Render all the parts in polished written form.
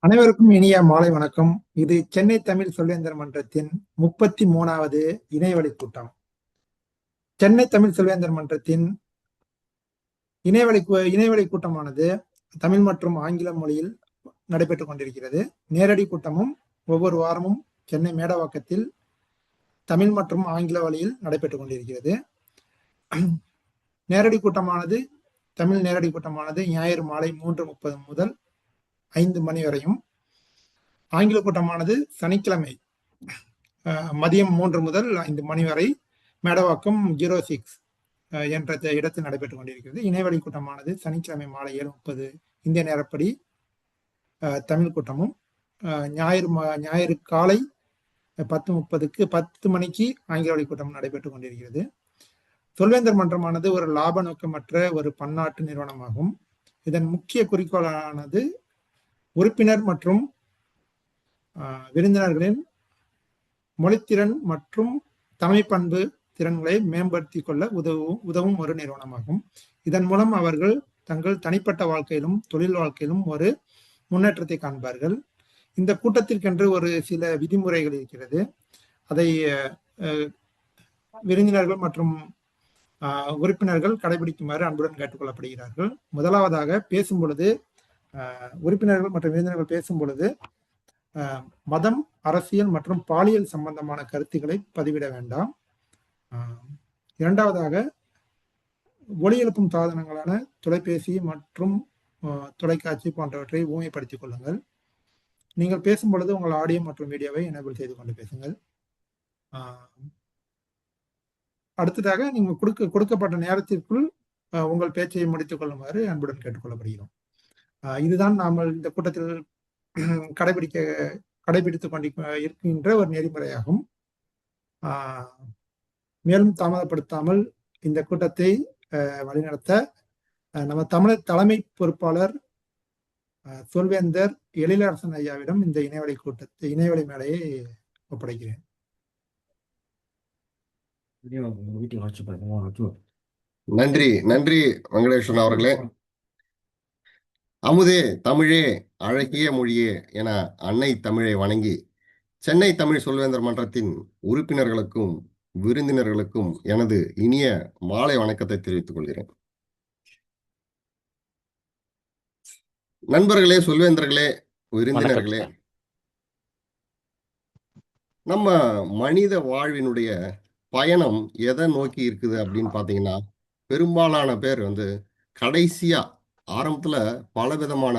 அனைவருக்கும் இனிய மாலை வணக்கம். இது சென்னை தமிழ் சொல்வேந்தர் மன்றத்தின் 33வது இணையவழி கூட்டம். சென்னை தமிழ் சொல்வேந்தர் மன்றத்தின் இணையவழி கூட்டமானது தமிழ் மற்றும் ஆங்கில மொழியில் நடைபெற்றுக் கொண்டிருக்கிறது. நேரடி கூட்டமும் ஒவ்வொரு வாரமும் சென்னை மேடவாக்கத்தில் தமிழ் மற்றும் ஆங்கில வழியில் நடைபெற்றுக் கொண்டிருக்கிறது. தமிழ் நேரடி கூட்டமானது ஞாயிறு மாலை 3:30 முதல் 5 மணி வரையும், ஆங்கில கூட்டமானது சனிக்கிழமை மதியம் 3 முதல் 5 மணி வரை மேடவாக்கம் 06 என்ற இடத்தில் நடைபெற்றுக் கொண்டிருக்கிறது. இணையவழி கூட்டமானது சனிக்கிழமை மாலை 7:30 இந்திய நேரப்படி தமிழ் கூட்டமும், ஞாயிறு காலை 10 மணிக்கு ஆங்கில வழி கூட்டம் நடைபெற்றுக் கொண்டிருக்கிறது. சொல்வேந்தர் மன்றமானது ஒரு லாப நோக்கமற்ற ஒரு பன்னாட்டு நிறுவனமாகும். இதன் முக்கிய குறிக்கோளானது உறுப்பினர் மற்றும் விருந்தினர்களின் மொழித்திறன் மற்றும் தலைமை பண்பு திறன்களை மேம்படுத்திக் கொள்ள உதவும் ஒரு நிறுவனமாகும். இதன் மூலம் அவர்கள் தங்கள் தனிப்பட்ட வாழ்க்கையிலும் தொழில் வாழ்க்கையிலும் ஒரு முன்னேற்றத்தை காண்பார்கள். இந்த கூட்டத்திற்கென்று ஒரு சில விதிமுறைகள் இருக்கிறது. அதை விருந்தினர்கள் மற்றும் உறுப்பினர்கள் கடைபிடிக்குமாறு அன்புடன் கேட்டுக்கொள்ளப்படுகிறார்கள். முதலாவதாக பேசும் பொழுது உறுப்பினர்கள் மற்றும் விருந்தினர்கள் பேசும் பொழுது மதம், அரசியல் மற்றும் பாலியல் சம்பந்தமான கருத்துக்களை பதிவிட வேண்டாம். இரண்டாவதாக, ஒலி எழுப்பும் சாதனங்களான தொலைபேசி மற்றும் தொலைக்காட்சி போன்றவற்றை ஊமைப்படுத்திக் கொள்ளுங்கள். நீங்கள் பேசும் பொழுது உங்கள் ஆடியோ மற்றும் வீடியோவை எனேபிள் செய்து கொண்டு பேசுங்கள். அடுத்ததாக, நீங்கள் கொடுக்கப்பட்ட நேரத்திற்குள் உங்கள் பேச்சை முடித்துக் கொள்ளுமாறு அன்புடன் கேட்டுக்கொள்ளப்படுகிறோம். இதுதான் நாம் இந்த கூட்டத்தில் கடைபிடித்துக் கொண்டு இருக்கின்ற ஒரு நெறிமுறையாகும். மேலும் தாமதப்படுத்தாமல் இந்த கூட்டத்தை வழிநடத்த நம்ம தலைமை பொறுப்பாளர் சொல்வேந்தர் எழிலரசன் ஐயாவிடம் இந்த இணையவழி மேடையை ஒப்படைக்கிறேன். நன்றி வெங்கடேஸ்வரன் அவர்களே. அமுதே தமிழே, அழகிய மொழியே என அன்னை தமிழை வணங்கி சென்னை தமிழ் சொல்வேந்தர் மன்றத்தின் உறுப்பினர்களுக்கும் விருந்தினர்களுக்கும் எனது இனிய மாலை வணக்கத்தை தெரிவித்துக் கொள்கிறேன். நண்பர்களே, சொல்வேந்தர்களே, விருந்தினர்களே, நம்ம மனித வாழ்வினுடைய பயணம் எதை நோக்கி இருக்குது அப்படின்னு பாத்தீங்கன்னா, பெரும்பாலான பேர் கடைசியா ஆரம்பத்துல பல விதமான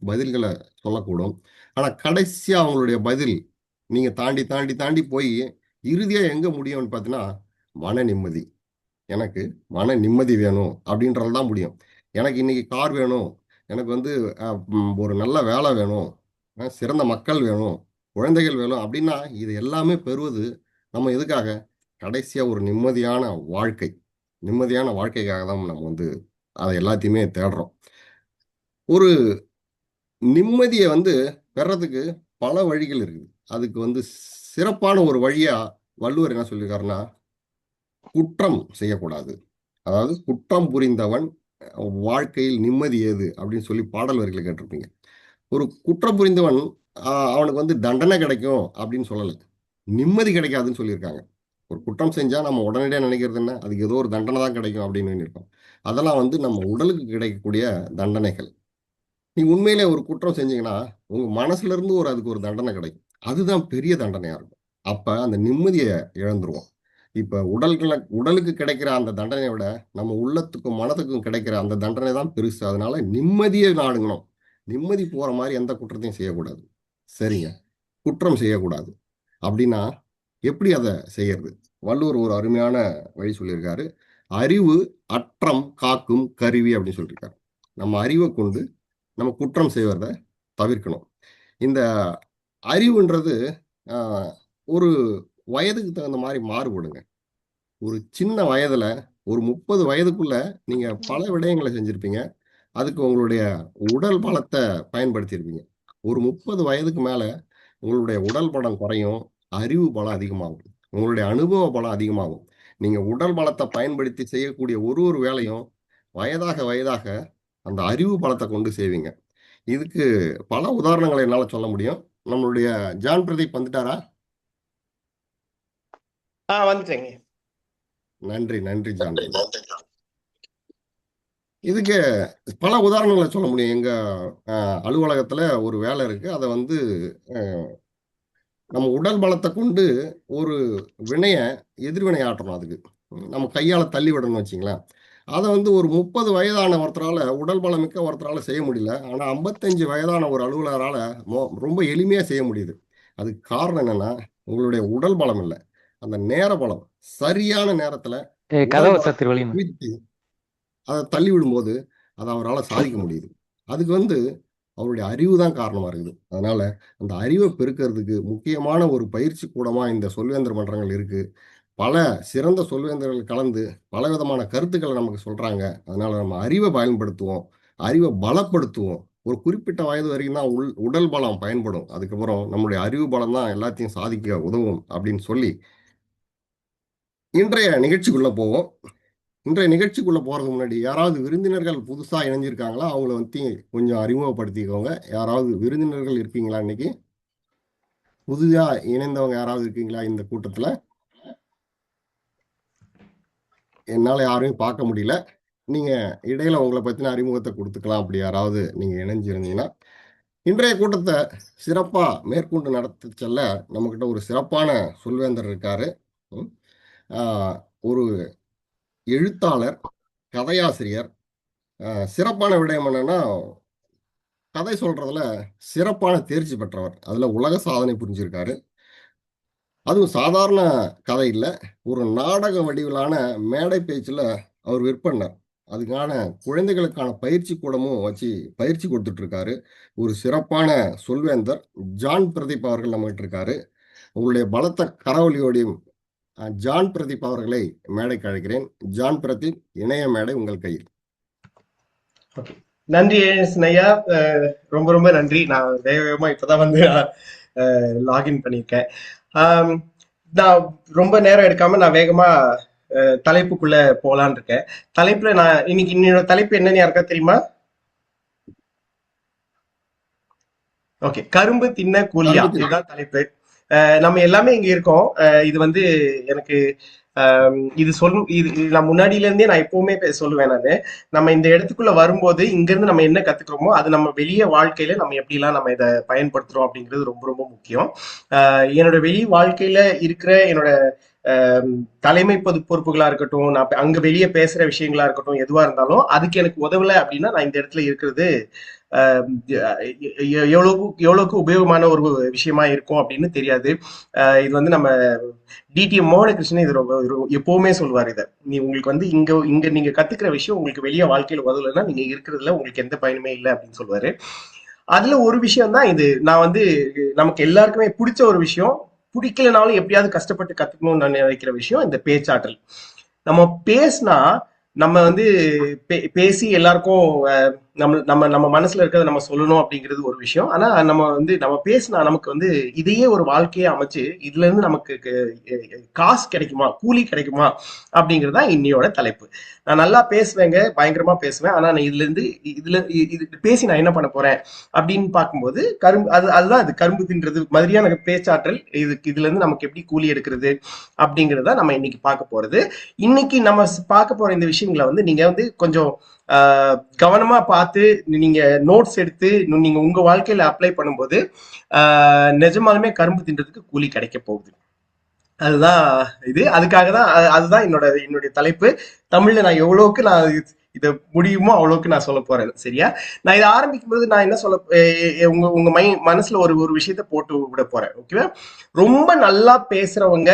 பதில்களை சொல்லக்கூடும். ஆனா கடைசியா அவங்களுடைய பதில் நீங்க தாண்டி தாண்டி தாண்டி போய் இறுதியா எங்க முடியும்னு பார்த்தீங்கன்னா, மன நிம்மதி. எனக்கு மன நிம்மதி வேணும் அப்படின்றதுதான் முடியும். எனக்கு இன்னைக்கு கார் வேணும், எனக்கு ஒரு நல்ல வேலை வேணும், சிறந்த மக்கள் வேணும், குழந்தைகள் வேணும் அப்படின்னா இது எல்லாமே பெறுவது நம்ம எதுக்காக? கடைசியா ஒரு நிம்மதியான வாழ்க்கைக்காக தான் நம்ம அதை எல்லாத்தையுமே தேடுறோம். ஒரு நிம்மதியை பெறதுக்கு பல வழிகள் இருக்குது. அதுக்கு சிறப்பான ஒரு வழியா வள்ளுவர் என்ன சொல்லியிருக்காருன்னா, குற்றம் செய்யக்கூடாது. அதாவது குற்றம் புரிந்தவன் வாழ்க்கையில் நிம்மதி ஏது அப்படின்னு சொல்லி பாடல் வரிகளை கேட்டிருப்பீங்க. ஒரு குற்றம் புரிந்தவன் அவனுக்கு தண்டனை கிடைக்கும் அப்படின்னு சொல்லலை, நிம்மதி கிடைக்காதுன்னு சொல்லியிருக்காங்க. ஒரு குற்றம் செஞ்சா நம்ம உடனடியாக நினைக்கிறது என்ன? அதுக்கு ஏதோ ஒரு தண்டனை தான் கிடைக்கும் அப்படின்னு இருக்கோம். அதெல்லாம் நம்ம உடலுக்கு கிடைக்கக்கூடிய தண்டனைகள். நீங்க உண்மையிலே ஒரு குற்றம் செஞ்சீங்கன்னா உங்க மனசுல இருந்து அதுக்கு ஒரு தண்டனை கிடைக்கும். அதுதான் பெரிய தண்டனையா இருக்கும். அப்ப அந்த நிம்மதியை இழந்துருவோம். இப்ப உடலுக்கு கிடைக்கிற அந்த தண்டனையை விட நம்ம உள்ளத்துக்கும் மனத்துக்கும் கிடைக்கிற அந்த தண்டனை தான் பெருசு. அதனால நிம்மதியை நாடுங்கணும். நிம்மதி போற மாதிரி எந்த குற்றத்தையும் செய்யக்கூடாது. சரிங்க, குற்றம் செய்யக்கூடாது அப்படின்னா எப்படி அதை செய்யறது? வள்ளுவர் ஒரு அருமையான வழி சொல்லியிருக்காரு. அறிவு அற்றம் காக்கும் கருவி அப்படின்னு சொல்லியிருக்காரு. நம்ம அறிவை கொண்டு நம்ம குற்றம் செய்வதை தவிர்க்கணும். இந்த அறிவுன்றது ஒரு வயதுக்கு தகுந்த மாதிரி மாறுபடுங்க. ஒரு சின்ன வயதுல ஒரு 30 வயதுக்குள்ள நீங்க பல விடயங்களை செஞ்சிருப்பீங்க. அதுக்கு உங்களுடைய உடல் பலத்தை பயன்படுத்தியிருப்பீங்க. ஒரு 30 வயதுக்கு மேல உங்களுடைய உடல் பலம் குறையும், அறிவு பலம் அதிகமாகும், உங்களுடைய அனுபவ பலம் அதிகமாகும். நீங்க உடல் பலத்தை பயன்படுத்தி செய்யக்கூடிய ஒரு வேலையும் வயதாக அந்த அறிவு பலத்தை கொண்டு செய்வீங்க. இதுக்கு பல உதாரணங்களை என்னால சொல்ல முடியும். நம்மளுடைய ஜான் பிரதீப் வந்துட்டாரா? வந்துட்டேங்க. நன்றி நன்றி ஜான் பிரதீப். இதுக்கு பல உதாரணங்களை சொல்ல முடியும். எங்க அலுவலகத்துல ஒரு வேலை இருக்கு. அதை வந்து நம்ம உடல் பலத்தை கொண்டு ஒரு வினைய எதிர்வினை ஆற்றணும். அதுக்கு நம்ம கையால தள்ளி விடணும்னு வச்சுங்களேன். அதை வந்து ஒரு 30 வயதான ஒருத்தரால, உடல் பலம் மிக்க ஒருத்தரால செய்ய முடியல. ஆனா 55 வயதான ஒரு அலுவலரால ரொம்ப எளிமையா செய்ய முடியுது. அதுக்கு காரணம் என்னன்னா, உங்களுடைய உடல் பலம் இல்லை, அந்த நேர பலம். சரியான நேரத்துல உடல் பலம் குவித்து அதை தள்ளி விடும்போது அதை அவரால் சாதிக்க முடியுது. அதுக்கு வந்து அவருடைய அறிவு தான் காரணமா இருக்குது. அதனால அந்த அறிவை பெருக்கிறதுக்கு முக்கியமான ஒரு பயிற்சி கூடமா இந்த சொல்வேந்தர் மன்றங்கள் இருக்கு. பல சிறந்த சொல்வேந்தர்கள் கலந்து பல விதமான கருத்துக்களை நமக்கு சொல்றாங்க. அதனால நம்ம அறிவை பயன்படுத்துவோம், அறிவை பலப்படுத்துவோம். ஒரு குறிப்பிட்ட வயது வரைக்கும் தான் உடல் பலம் பயன்படும். அதுக்கப்புறம் நம்முடைய அறிவு பலம் தான் எல்லாத்தையும் சாதிக்க உதவும் அப்படின்னு சொல்லி இன்றைய நிகழ்ச்சிக்குள்ள போவோம். இன்றைய நிகழ்ச்சிக்குள்ள போறதுக்கு முன்னாடி யாராவது விருந்தினர்கள் புதுசா இணைஞ்சிருக்காங்களா? அவங்கள வந்து கொஞ்சம் அறிமுகப்படுத்திக்கோங்க. யாராவது விருந்தினர்கள் இருக்கீங்களா? இன்னைக்கு புதுதா இணைந்தவங்க யாராவது இருக்கீங்களா இந்த கூட்டத்துல? என்னால யாரையும் பார்க்க முடியல. நீங்க இடையில உங்களை பத்தின அறிமுகத்தை கொடுத்துக்கலாம். அப்படி யாராவது நீங்க இணைஞ்சிருந்தீங்கன்னா, இன்றைய கூட்டத்தை சிறப்பா மேற்கொண்டு நடத்த செல்ல நம்மகிட்ட ஒரு சிறப்பான சொல்வேந்தர் இருக்காரு. ஒரு எழுத்தாளர், கதையாசிரியர். சிறப்பான விடயம் என்னன்னா, கதை சொல்றதுல சிறப்பான தேர்ச்சி பெற்றவர். அதுல உலக சாதனை புரிஞ்சிருக்காரு. அதுவும் சாதாரண கதை இல்லை, ஒரு நாடக வடிவிலான மேடை பேச்சுல அவர் விற்பனர். அதுக்கான குழந்தைகளுக்கான பயிற்சி கூடமும் வச்சு பயிற்சி கொடுத்துட்டு இருக்காரு. ஒரு சிறப்பான சொல்வேந்தர் ஜான் பிரதீப் அவர்கள் நம்மகிட்ட இருக்காரு. உங்களுடைய பலத்த கரவொலியோடையும் ஜான் பிரதீப் அவர்களை மேடைக்கு அழைக்கிறேன். ஜான் பிரதீப், இணைய மேடை உங்கள் கையில். நன்றி ஐயா, ரொம்ப ரொம்ப நன்றி. நான் வேகமா இப்பதான் வந்து லாகின் பண்ணியிருக்கேன். நான் ரொம்ப நேரம் எடுக்காம நான் வேகமா தலைப்புக்குள்ள போலான் இருக்கேன். தலைப்புல நான் இன்னைக்கு என்னோட தலைப்பு என்னன்னு யாருக்கா தெரியுமா? ஓகே, கரும்பு தின்ன கூலியா, இதுதான் தலைப்பு. நம்ம எல்லாமே இங்க இருக்கோம். இது வந்து எனக்கு இது நான் முன்னாடியில இருந்தே நான் எப்பவுமே சொல்லுவேன். நம்ம இந்த இடத்துக்குள்ள வரும்போது இங்க இருந்து நம்ம என்ன கத்துக்கிறோமோ அது நம்ம வெளிய வாழ்க்கையில நம்ம எப்படிலாம் நம்ம இதை பயன்படுத்துறோம் அப்படிங்கிறது ரொம்ப ரொம்ப முக்கியம். என்னோட வெளி வாழ்க்கையில இருக்கிற என்னோட தலைமை பொறுப்புகளா இருக்கட்டும், நான் அங்க வெளியே பேசுற விஷயங்களா இருக்கட்டும், எதுவா இருந்தாலும் அதுக்கு எனக்கு உதவல அப்படின்னா நான் இந்த இடத்துல இருக்கிறது எவ்வளவுக்கு உபயோகமான ஒரு விஷயமா இருக்கும் அப்படின்னு தெரியாது. இது வந்து நம்ம டிடிஎம் மோகனகிருஷ்ணன் இது எப்பவுமே சொல்லுவார். இதை உங்களுக்கு வந்து இங்க நீங்க கத்துக்கிற விஷயம் உங்களுக்கு வெளியே வாழ்க்கையில உதவலைன்னா நீங்க இருக்கிறதுல உங்களுக்கு எந்த பயனுமே இல்லை அப்படின்னு சொல்லுவாரு. அதுல ஒரு விஷயம் தான் இது. நான் வந்து நமக்கு எல்லாருக்குமே பிடிச்ச ஒரு விஷயம், பிடிக்கலனாலும் எப்படியாவது கஷ்டப்பட்டு கத்துக்கணும்னு நான் நினைக்கிற விஷயம் இந்த பேச்சாற்றல். நம்ம பேசினா நம்ம வந்து பேசி எல்லாருக்கும் நம்ம மனசுல இருக்கிறத நம்ம சொல்லணும் அப்படிங்கிறது ஒரு விஷயம். ஆனா நம்ம பேசினா நமக்கு வந்து இதையே ஒரு வாழ்க்கையை அமைச்சு இதுல இருந்து நமக்கு காசு கிடைக்குமா, கூலி கிடைக்குமா அப்படிங்கிறதா இன்னையோட தலைப்பு. நான் நல்லா பேசுவேங்க, பயங்கரமா பேசுவேன். ஆனா நான் இது பேசி நான் என்ன பண்ண போறேன் அப்படின்னு பார்க்கும்போது அதுதான் இது கரும்பு தின்றது மாதிரியான பேச்சாற்றல். இதுல இருந்து நமக்கு எப்படி கூலி எடுக்கிறது அப்படிங்கிறத நம்ம இன்னைக்கு பார்க்க போறது. இன்னைக்கு நம்ம பார்க்க போற இந்த விஷயங்களை வந்து நீங்க வந்து கொஞ்சம் கவனமா பார்த்து நீங்க நோட்ஸ் எடுத்து நீங்க உங்க வாழ்க்கையில அப்ளை பண்ணும்போது நிஜமாலுமே கரும்பு தின்றதுக்கு கூலி கிடைக்க போகுது. அதுதான் இது. அதுக்காக தான் அதுதான் என்னுடைய தலைப்பு. தமிழ்ல நான் எவ்வளவுக்கு நான் இதை முடியுமோ அவ்வளவுக்கு நான் சொல்ல போறேன். சரியா? நான் இதை ஆரம்பிக்கும் போது நான் என்ன சொல்ல உங்க மனசுல ஒரு விஷயத்த போட்டு விட போறேன். ஓகேவா? ரொம்ப நல்லா பேசுறவங்க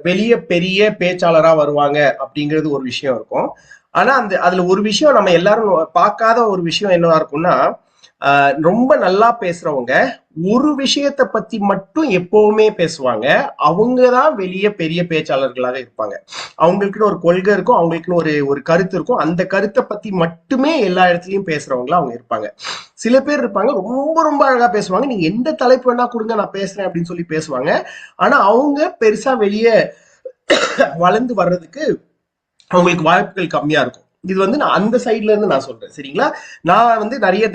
வெளியே பெரிய பேச்சாளரா வருவாங்க அப்படிங்கிறது ஒரு விஷயம் இருக்கும். ஆனா அதுல ஒரு விஷயம் நம்ம எல்லாரும் பார்க்காத ஒரு விஷயம் என்னவா இருக்கும்னா, ரொம்ப நல்லா பேசுறவங்க ஒரு விஷயத்த பத்தி மட்டும் எப்பவுமே பேசுவாங்க. அவங்கதான் வெளியே பெரிய பேச்சாளர்களாக இருப்பாங்க. அவங்களுக்குன்னு ஒரு கொள்கை இருக்கும், அவங்களுக்குன்னு ஒரு கருத்து இருக்கும். அந்த கருத்தை பத்தி மட்டுமே எல்லா இடத்துலயும் பேசுறவங்களா அவங்க இருப்பாங்க. சில பேர் இருப்பாங்க ரொம்ப ரொம்ப அழகா பேசுவாங்க, நீங்க எந்த தலைப்பு வேணா கொடுங்க நான் பேசுறேன் அப்படின்னு சொல்லி பேசுவாங்க. ஆனா அவங்க பெருசா வெளியே வளர்ந்து வர்றதுக்கு அவங்களுக்கு வாய்ப்புகள் கம்மியா இருக்கும். இது வந்து நான் அந்த சைட்ல இருந்து நான் சொல்றேன், சரிங்களா? நான் வந்து நிறைய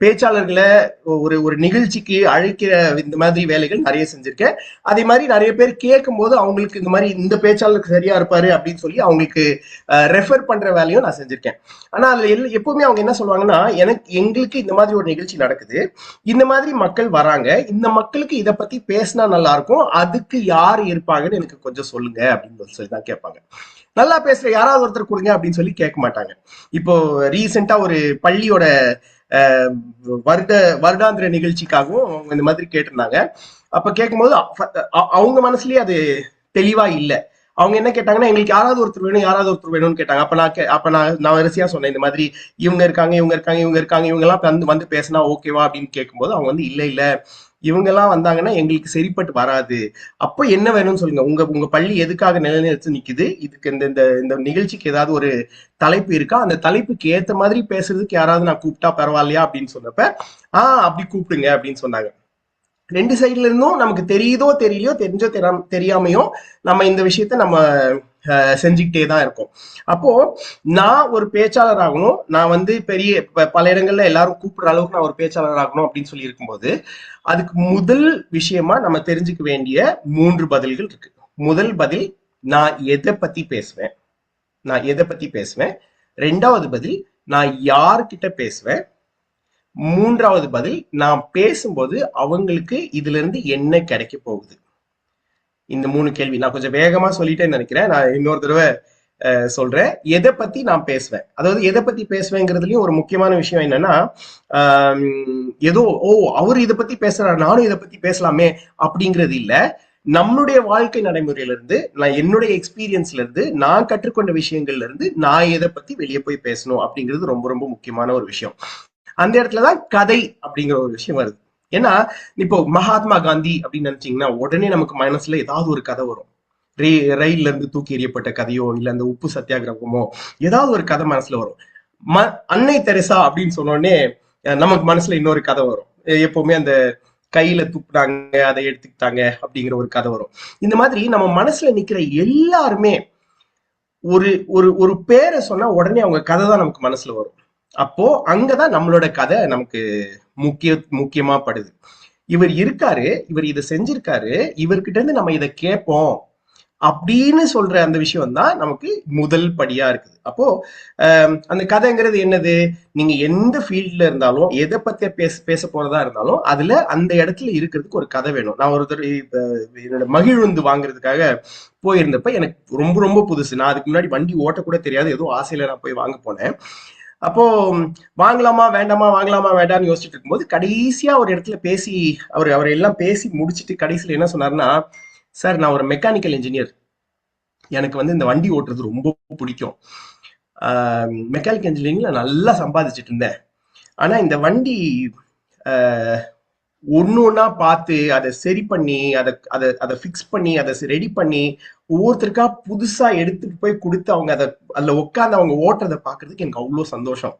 பேச்சாளர்களை ஒரு ஒரு நிகழ்ச்சிக்கு அழைக்கிற இந்த மாதிரி வேலைகள் நிறைய செஞ்சிருக்கேன். அதே மாதிரி நிறைய பேர் கேட்கும் போது அவங்களுக்கு இந்த மாதிரி இந்த பேச்சாளருக்கு சரியா இருப்பாரு அப்படின்னு சொல்லி அவங்களுக்கு ரெஃபர் பண்ற வேலையும் நான் செஞ்சிருக்கேன். ஆனா அதுல எப்பவுமே அவங்க என்ன சொல்லுவாங்கன்னா, எங்களுக்கு இந்த மாதிரி ஒரு நிகழ்ச்சி நடக்குது, இந்த மாதிரி மக்கள் வராங்க, இந்த மக்களுக்கு இதை பத்தி பேசினா நல்லா இருக்கும், அதுக்கு யார் இருப்பாங்கன்னு எனக்கு கொஞ்சம் சொல்லுங்க அப்படின்னு சொல்லி தான் கேட்பாங்க. நல்லா பேசுற யாராவது ஒருத்தர் கொடுங்க அப்படின்னு சொல்லி கேட்க மாட்டாங்க. இப்போ ரீசெண்டா ஒரு பள்ளியோட வருடாந்திர நிகழ்ச்சிக்காகவும் அவங்க இந்த மாதிரி கேட்டிருந்தாங்க. அப்ப கேட்கும்போது அவங்க மனசுலயே அது தெளிவா இல்லை. அவங்க என்ன கேட்டாங்கன்னா, எங்களுக்கு யாராவது ஒருத்தர் வேணும், யாராவது ஒருத்தர் வேணும்னு கேட்டாங்க. அப்ப நான் வரிசையா சொன்னேன், இந்த மாதிரி இவங்க இருக்காங்க, இவங்க எல்லாம் வந்து பேசினா ஓகேவா அப்படின்னு கேட்கும்போது அவங்க வந்து இல்ல இவங்க எல்லாம் வந்தாங்கன்னா எங்களுக்கு சரிப்பட்டு வராது. அப்போ என்ன வேணும்னு சொல்லுங்க, உங்க பள்ளி எதுக்காக நிலைநிறுத்தி நிக்குது, இதுக்கு இந்த நிகழ்ச்சிக்கு ஏதாவது ஒரு தலைப்பு இருக்கா, அந்த தலைப்புக்கு ஏத்த மாதிரி பேசுறதுக்கு யாராவது நான் கூப்பிட்டா பரவாயில்லையா அப்படின்னு சொன்னப்ப அப்படி கூப்பிடுங்க அப்படின்னு சொன்னாங்க. ரெண்டு சைட்ல இருந்தும் நமக்கு தெரியுதோ தெரியலையோ, தெரிஞ்சோ தெரியாமையோ நம்ம இந்த விஷயத்த நம்ம செஞ்சுக்கிட்டே தான் இருக்கும். அப்போ நான் ஒரு பேச்சாளர் ஆகணும், நான் வந்து பெரிய பல இடங்கள்ல எல்லாரும் கூப்பிடுற அளவுக்கு நான் ஒரு பேச்சாளர் ஆகணும் அப்படின்னு சொல்லி இருக்கும்போது அதுக்கு முதல் விஷயமா நம்ம தெரிஞ்சுக்க வேண்டிய 3 பதில்கள் இருக்கு. முதல் பதில், நான் எதை பத்தி பேசுவேன். 2வது பதில், நான் யார்கிட்ட பேசுவேன். 3வது பதில், நான் பேசும்போது அவங்களுக்கு இதுல இருந்து என்ன கிடைக்க போகுது. இந்த 3 கேள்வி நான் கொஞ்சம் வேகமா சொல்லிட்டேன்னு நினைக்கிறேன். நான் இன்னொரு தடவை சொல்றேன். எதை பத்தி நான் பேசுவேன், அதாவது எதை பத்தி பேசுவேங்கிறதுலயும் ஒரு முக்கியமான விஷயம் என்னன்னா, ஏதோ அவரு இதை பத்தி பேசுறாரு, நானும் இதை பத்தி பேசலாமே அப்படிங்கிறது இல்ல. நம்மளுடைய வாழ்க்கை நடைமுறையில இருந்து, நான் என்னுடைய எக்ஸ்பீரியன்ஸ்ல இருந்து, நான் கற்றுக்கொண்ட விஷயங்கள்ல இருந்து நான் எதை பத்தி வெளியே போய் பேசணும் அப்படிங்கிறது ரொம்ப ரொம்ப முக்கியமான ஒரு விஷயம். அந்த இடத்துலதான் கதை அப்படிங்கிற ஒரு விஷயம் வருது. ஏன்னா இப்போ மகாத்மா காந்தி அப்படின்னு நினைச்சீங்கன்னா உடனே நமக்கு மனசுல ஏதாவது ஒரு கதை வரும். ரயில்ல இருந்து தூக்கி எறியப்பட்ட கதையோ, இல்ல அந்த உப்பு சத்தியாகிரகமோ, ஏதாவது ஒரு கதை மனசுல வரும். அன்னை தெரசா அப்படின்னு சொன்னோடனே நமக்கு மனசுல இன்னொரு கதை வரும். எப்பவுமே அந்த கையில துப்புனாங்க, அதை எடுத்துக்கிட்டாங்க அப்படிங்கிற ஒரு கதை வரும். இந்த மாதிரி நம்ம மனசுல நிக்கிற எல்லாருமே ஒரு ஒரு ஒரு பேரை சொன்னா உடனே அவங்க கதை தான் நமக்கு மனசுல வரும். அப்போ அங்கதான் நம்மளோட கதை நமக்கு முக்கியமா படுது. இவர் இருக்காரு, இவர் இதை செஞ்சிருக்காரு, இவர்கிட்ட இருந்து நம்ம இதை கேட்போம் அப்படின்னு சொல்ற அந்த விஷயம் தான் நமக்கு முதல் படியா இருக்குது. அப்போ அந்த கதைங்கிறது என்னது, நீங்க எந்த ஃபீல்ட்ல இருந்தாலும், எதை பத்தி பேச போறதா இருந்தாலும் அதுல அந்த இடத்துல இருக்கிறதுக்கு ஒரு கதை வேணும். நான் ஒருத்தர் என்னோட மகிழ்ந்து வாங்குறதுக்காக போயிருந்தப்ப எனக்கு ரொம்ப ரொம்ப புதுசு. நான் அதுக்கு முன்னாடி வண்டி ஓட்ட கூட தெரியாது, ஏதோ ஆசையில நான் போய் வாங்க போனேன். அப்போ வாங்கலாமா வேண்டாம்னு யோசிச்சுட்டு இருக்கும்போது கடைசியா ஒரு இடத்துல பேசி அவர் எல்லாம் பேசி முடிச்சுட்டு கடைசியில என்ன சொன்னாருன்னா, சார் நான் ஒரு மெக்கானிக்கல் இன்ஜினியர், எனக்கு வந்து இந்த வண்டி ஓட்டுறது ரொம்ப பிடிக்கும், மெக்கானிக்கல் இன்ஜினியரிங்ல நல்லா சம்பாதிச்சுட்டு இருந்தேன், ஆனா இந்த வண்டி ஒன்னொன்னா பார்த்து அதை சரி பண்ணி அதை ஃபிக்ஸ் பண்ணி அதை ரெடி பண்ணி ஒவ்வொருத்தருக்கா புதுசா எடுத்துட்டு போய் கொடுத்து அவங்க அதுல உட்காந்து அவங்க ஓட்டுறதை பாக்குறதுக்கு எனக்கு அவ்வளவு சந்தோஷம்,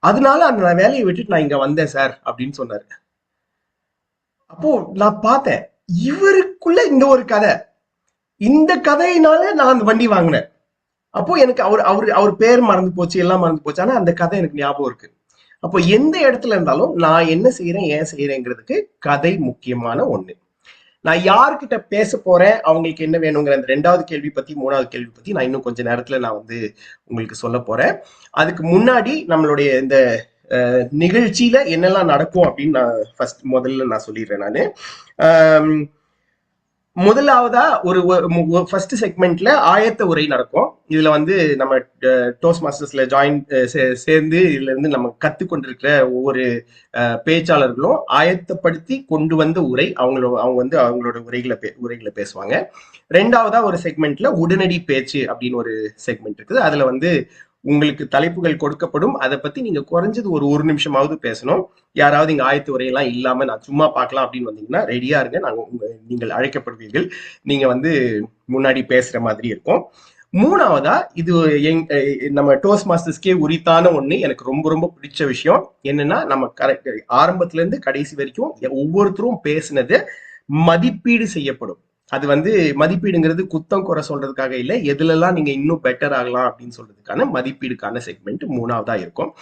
அதனால அந்த வேலையை விட்டுட்டு நான் இங்க வந்தேன் சார் அப்படின்னு சொன்னாரு. அப்போ நான் பார்த்தேன், இவருக்குள்ள இந்த ஒரு கதை, இந்த கதையினால நான் அந்த வண்டி வாங்கினேன். அப்போ எனக்கு அவர் பேர் மறந்து போச்சு, எல்லாம் மறந்து போச்சு, ஆனா அந்த கதை எனக்கு ஞாபகம் இருக்கு. அப்போ எந்த இடத்துல இருந்தாலும் நான் என்ன செய்யறேன், ஏன் செய்யறேங்கிறதுக்கு கதை முக்கியமான ஒண்ணு. நான் யார்கிட்ட பேச போறேன், அவங்களுக்கு என்ன வேணுங்கிற அந்த 2வது கேள்வி பத்தி 3வது கேள்வி பத்தி நான் இன்னும் கொஞ்ச நேரத்துல நான் வந்து உங்களுக்கு சொல்ல போறேன். அதுக்கு முன்னாடி நம்மளுடைய இந்த நிகழ்ச்சியில என்னெல்லாம் நடக்கும் அப்படின்னு நான் முதல்ல நான் சொல்லிடுறேன். நானு முதலாவதா ஒரு ஃபர்ஸ்ட் செக்மெண்ட்ல ஆயத்த உரை நடக்கும். இதுல வந்து நம்ம டோஸ்ட் மாஸ்டர்ஸ்ல சேர்ந்து இதுல இருந்து நம்ம கத்துக்கொண்டிருக்கிற ஒவ்வொரு பேச்சாளர்களும் ஆயத்தப்படுத்தி கொண்டு வந்த உரை, அவங்க வந்து அவங்களோட உரைகளை பேசுவாங்க. 2வதா ஒரு செக்மெண்ட்ல உடனடி பேச்சு அப்படின்னு ஒரு செக்மெண்ட் இருக்குது. அதுல வந்து உங்களுக்கு தலைப்புகள் கொடுக்கப்படும், அதை பத்தி நீங்க குறைஞ்சது ஒரு நிமிஷமாவது பேசணும். யாராவது இங்க ஆயத்த உரையெல்லாம் இல்லாம நான் சும்மா பார்க்கலாம் அப்படின்னு வந்தீங்கன்னா ரெடியா இருங்க, நீங்கள் அழைக்கப்படுவீர்கள், நீங்க வந்து முன்னாடி பேசுற மாதிரி இருக்கும். 3வதா இது நம்ம டோஸ்ட் மாஸ்டர்ஸ்க்கே உரித்தான ஒண்ணு, எனக்கு ரொம்ப ரொம்ப பிடிச்ச விஷயம் என்னன்னா, நம்ம ஆரம்பத்துல இருந்து கடைசி வரைக்கும் ஒவ்வொருத்தரும் பேசினது மதிப்பீடு செய்யப்படும். அது வந்து மதிப்பீடுங்கிறது குத்தம் குறை சொல்றதுக்காக இல்லை, எதுலெல்லாம் நீங்க இன்னும் பெட்டர் ஆகலாம் அப்படின்னு சொல்றதுக்கான மதிப்பீடுக்கான செக்மெண்ட் 3வதா இருக்கும்.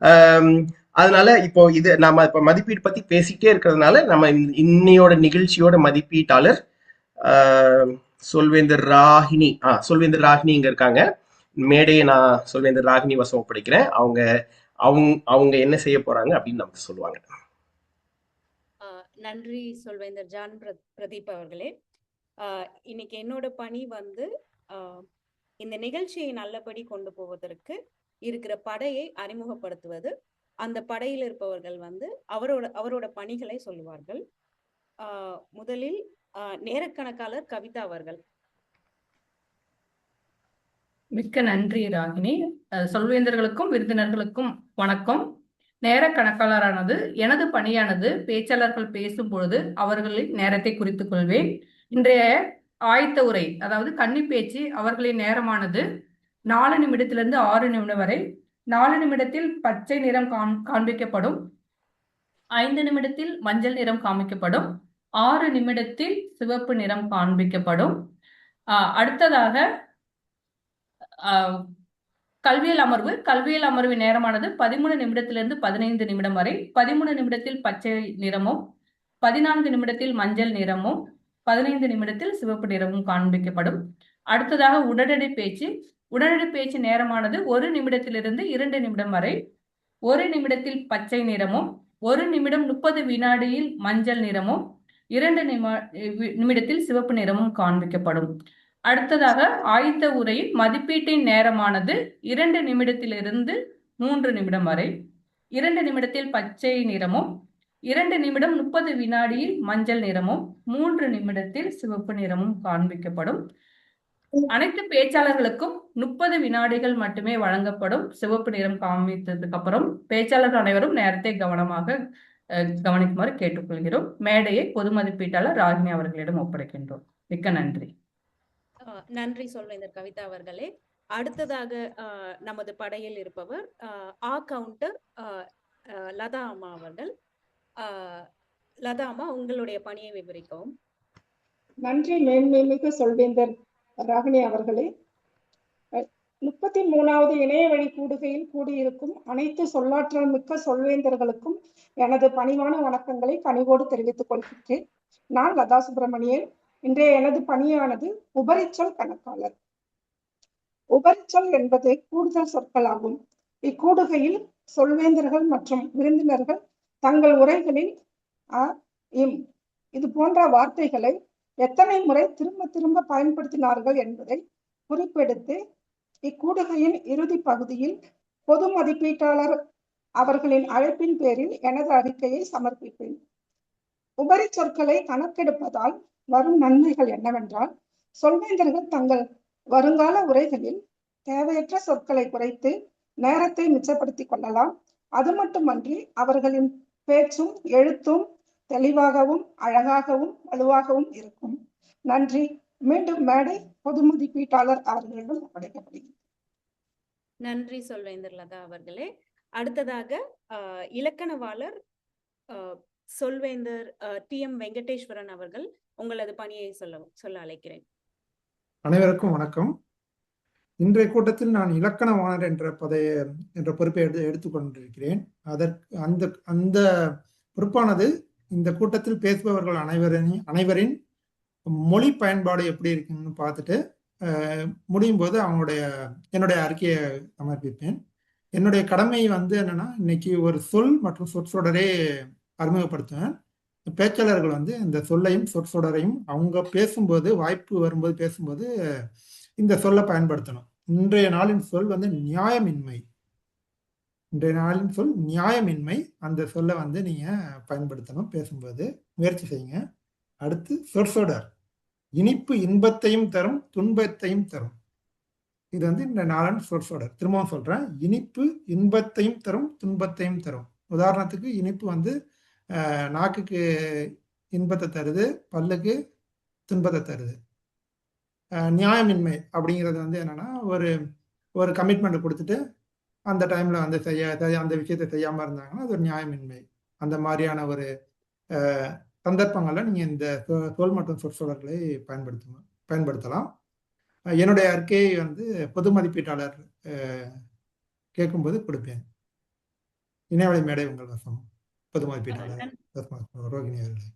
ஆம், அதனால இப்போ இது நாம இப்ப மதிப்பீடு பத்தி பேசிட்டே இருக்கிறதுனால நம்ம இன்னையோட நிகழ்ச்சியோட மதிப்பீட்டாளர் ஆஹ், சொல்வேந்தர் ராகினி சொல்வேந்தர் ராகினி இங்க இருக்காங்க. மேடையை நான் சொல்வேந்தர் ராகினி வசம் ஒப்படைக்கிறேன். அவங்க அவங்க அவங்க என்ன செய்ய போறாங்க அப்படின்னு நமக்கு சொல்லுவாங்க. நன்றி சொல்வேந்தர் ஜான் பிரதீப் அவர்களே. இன்னைக்கு என்னோட பணி வந்து இந்த நிகழ்ச்சியை நல்லபடி கொண்டு போவதற்கு இருக்கிற படையை அறிமுகப்படுத்துவது. அந்த படையில் இருப்பவர்கள் வந்து அவரோட பணிகளை சொல்லுவார்கள். முதலில் நேரக்கணக்காளர் கவிதா அவர்கள். மிக்க நன்றி ராகினி. சொல்வேந்தர்களுக்கும் விருந்தினர்களுக்கும் வணக்கம். நேர கணக்காளரானது எனது பணியானது பேச்சாளர்கள் பேசும் பொழுது அவர்களின் நேரத்தை குறித்துக் கொள்வேன். இன்றைய ஆயத்த உரை, அதாவது கன்னி பேச்சு, அவர்களின் நேரமானது 4 நிமிடத்திலிருந்து 6 நிமிடம் வரை. 4 நிமிடத்தில் பச்சை நிறம் காண்பிக்கப்படும், 5 நிமிடத்தில் மஞ்சள் நிறம் காண்பிக்கப்படும், 6 நிமிடத்தில் சிவப்பு நிறம் காண்பிக்கப்படும். அடுத்ததாக கல்வியல் அமர்வின் நேரமானது 13 நிமிடத்திலிருந்து 15 நிமிடம் வரை. 13 நிமிடத்தில் பச்சை நிறமும், 14 நிமிடத்தில் மஞ்சள் நிறமும், 15 நிமிடத்தில் சிவப்பு நிறமும் காண்பிக்கப்படும். அடுத்ததாக உடனடி பேச்சு நேரமானது 1 நிமிடத்திலிருந்து 2 நிமிடம் வரை. 1 நிமிடத்தில் பச்சை நிறமும், 1 நிமிடம் 30 வினாடியில் மஞ்சள் நிறமும், 2 நிமிடத்தில் சிவப்பு நிறமும் காண்பிக்கப்படும். அடுத்ததாக ஆயத்த உரையின் மதிப்பீட்டின் நேரமானது 2 நிமிடத்திலிருந்து 3 நிமிடம் வரை. 2 நிமிடத்தில் பச்சை நிறமும், 2 நிமிடம் 30 வினாடியில் மஞ்சள் நிறமும், 3 நிமிடத்தில் சிவப்பு நிறமும் காண்பிக்கப்படும். அனைத்து பேச்சாளர்களுக்கும் 30 வினாடிகள் மட்டுமே வழங்கப்படும். சிவப்பு நிறம் காண்பித்ததுக்கு அப்புறம் பேச்சாளர்கள் அனைவரும் நேரத்தை கவனமாக கவனிக்குமாறு கேட்டுக்கொள்கிறோம். மேடையை பொது மதிப்பீட்டாளர் ராகினி அவர்களிடம் ஒப்படைக்கின்றோம். மிக்க நன்றி. நன்றி சொல்வேந்தர் கவிதா அவர்களே. அடுத்ததாக நமது படையில் இருப்பவர் கவுண்டர் லதா அம்மா அவர்கள். லதா அம்மா, உங்களுடைய பணியை விவரிக்கவும். நன்றி மேன்மைமிகு சொல்வேந்தர் ராகினி அவர்களே. 33வது இணைய வழி கூடுகையில் கூடியிருக்கும் அனைத்து சொல்லாற்றல் மிக்க சொல்வேந்தர்களுக்கும் எனது பணிவான வணக்கங்களை கனிவோடு தெரிவித்துக் கொள்கிறேன். நான் லதா சுப்பிரமணியன். இன்றைய எனது பணியானது உபரிச்சொல் கணக்காளர். உபரிச்சொல் என்பது கூடுதல் சொற்களாகும். இக்கூடுகையில் சொல்வேந்தர்கள் மற்றும் விருந்தினர்கள் தங்கள் உரைகளில் இது போன்ற வார்த்தைகளை எத்தனை முறை திரும்ப திரும்ப பயன்படுத்தினார்கள் என்பதை குறிப்பெடுத்து இக்கூடுகையின் இறுதி பகுதியில் பொது மதிப்பீட்டாளர் அவர்களின் அழைப்பின் பேரில் எனது அறிக்கையை சமர்ப்பிப்பேன். உபரி சொற்களை கணக்கெடுப்பதால் வரும் நன்மைகள் என்னவென்றால், சொல்வேந்தர்கள் தங்கள் வருங்கால உரைகளில் தேவையற்ற சொற்களை குறைத்து நேரத்தை மிச்சப்படுத்திக் கொள்ளலாம். அது மட்டுமன்றி அவர்களின் பேச்சும் எழுத்தும் தெளிவாகவும் அழகாகவும் வலுவாகவும் இருக்கும். நன்றி. மீண்டும் மேடை பொது மதிப்பீட்டாளர் அவர்களிடம் ஒப்படைக்கப்படுகிறது. நன்றி சொல்வேந்தர் லதா அவர்களே. அடுத்ததாக இலக்கணவாளர் சொல்வேந்தர் TM வெங்கடேஸ்வரன் அவர்கள், உங்களது பணியை சொல்ல அழைக்கிறேன். அனைவருக்கும் வணக்கம். இன்றைய கூட்டத்தில் நான் இலக்கணவாளர் என்ற பொறுப்பை எடுத்துக்கொண்டிருக்கிறேன். அந்த பொறுப்பானது இந்த கூட்டத்தில் பேசுபவர்கள் அனைவரின் மொழி பயன்பாடு எப்படி இருக்குன்னு பார்த்துட்டு முடியும் போது என்னுடைய அறிக்கையை சமர்ப்பிப்பேன். என்னுடைய கடமை வந்து என்னன்னா, இன்னைக்கு ஒரு சொல் மற்றும் சொற்றொடரே அறிமுகப்படுத்துவேன். பேச்சாளர்கள் வந்து இந்த சொல்லையும் சொற்றொடரையும் அவங்க பேசும்போது, வாய்ப்பு வரும்போது பேசும்போது இந்த சொல்லை பயன்படுத்தணும். இன்றைய நாளின் சொல் வந்து நியாயமின்மை. அந்த சொல்லை வந்து நீங்க பயன்படுத்தணும் பேசும்போது. முயற்சி செய்யுங்க. அடுத்து சொற்றொடர். இனிப்பு இன்பத்தையும் தரும், துன்பத்தையும் தரும். இது வந்து இந்த நாளின் சொற்றொடர். திரும்பவும் சொல்றேன், இனிப்பு இன்பத்தையும் தரும், துன்பத்தையும் தரும். உதாரணத்துக்கு இனிப்பு வந்து நாக்குக்கு இன்பத்தை தருது, பல்லுக்கு துன்பத்தை தருது. நியாயமின்மை அப்படிங்கிறது வந்து என்னன்னா, ஒரு கமிட்மெண்ட் கொடுத்துட்டு அந்த டைம்ல வந்து அந்த விஷயத்தை செய்யாம இருந்தாங்கன்னா அது ஒரு நியாயமின்மை. அந்த மாதிரியான ஒரு சந்தர்ப்பங்கள்ல நீங்க இந்த சொல் மற்றும் சொற்றொடர்களை பயன்படுத்தலாம். என்னுடைய அறிக்கையை வந்து பொது மதிப்பீட்டாளர் கேட்கும்போது கொடுப்பேன். இணையவழி மேடை உங்கள் வசம். பொது மதிப்பீட்டாளர் ரோகிணி அவர்களே.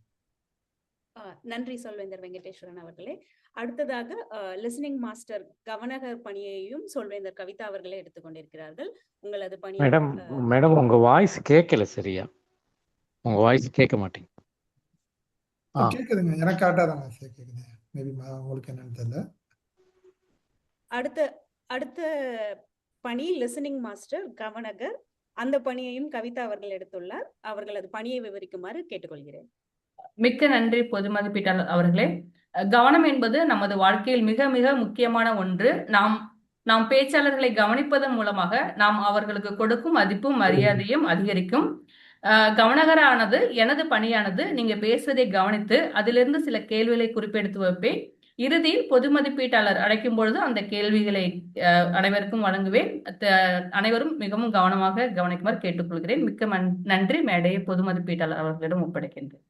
நன்றி சொல்வேந்தர் வெங்கடேஸ்வரன் அவர்களே. அடுத்ததாக லிசனிங் மாஸ்டர் கவனகர் பணியையும் சொல்வேந்தர் கவிதா அவர்களே எடுத்துக்கொண்டிருக்கிறார்கள். உங்களது பணி. மேடம் உங்க வாய்ஸ் கேட்கல சரியா. உங்க வாய்ஸ் கேட்க மாட்டேங்குது. கேக்குதுங்க, எனக்கு காட்டாதாங்க கேக்குது. மேபி உங்களுக்கு என்னன்னு தெரியல. அடுத்த பணி லிசனிங் மாஸ்டர் கவனகர். அந்த பணியையும் கவிதா அவர்கள் எடுத்துள்ளார். அவர்களது பணியை விவரிக்குமாறு கேட்டுக்கொள்கிறேன். மிக்க நன்றி பொது மதிப்பீட்டாளர் அவர்களே. கவனம் என்பது நமது வாழ்க்கையில் மிக மிக முக்கியமான ஒன்று. நாம் பேச்சாளர்களை கவனிப்பதன் மூலமாக நாம் அவர்களுக்கு கொடுக்கும் மதிப்பும் மரியாதையும் அதிகரிக்கும். கவனகரானது எனது பணியானது நீங்க பேசுவதை கவனித்து அதிலிருந்து சில கேள்விகளை குறிப்பெடுத்து வைப்பேன். இறுதியில் பொது மதிப்பீட்டாளர் அழைக்கும் பொழுது அந்த கேள்விகளை அனைவருக்கும் வழங்குவேன். அனைவரும் மிகவும் கவனமாக கவனிக்குமாறு கேட்டுக்கொள்கிறேன். மிக்க நன்றி. மேடையை பொது மதிப்பீட்டாளர் அவர்களிடம் ஒப்படைக்கின்றேன்.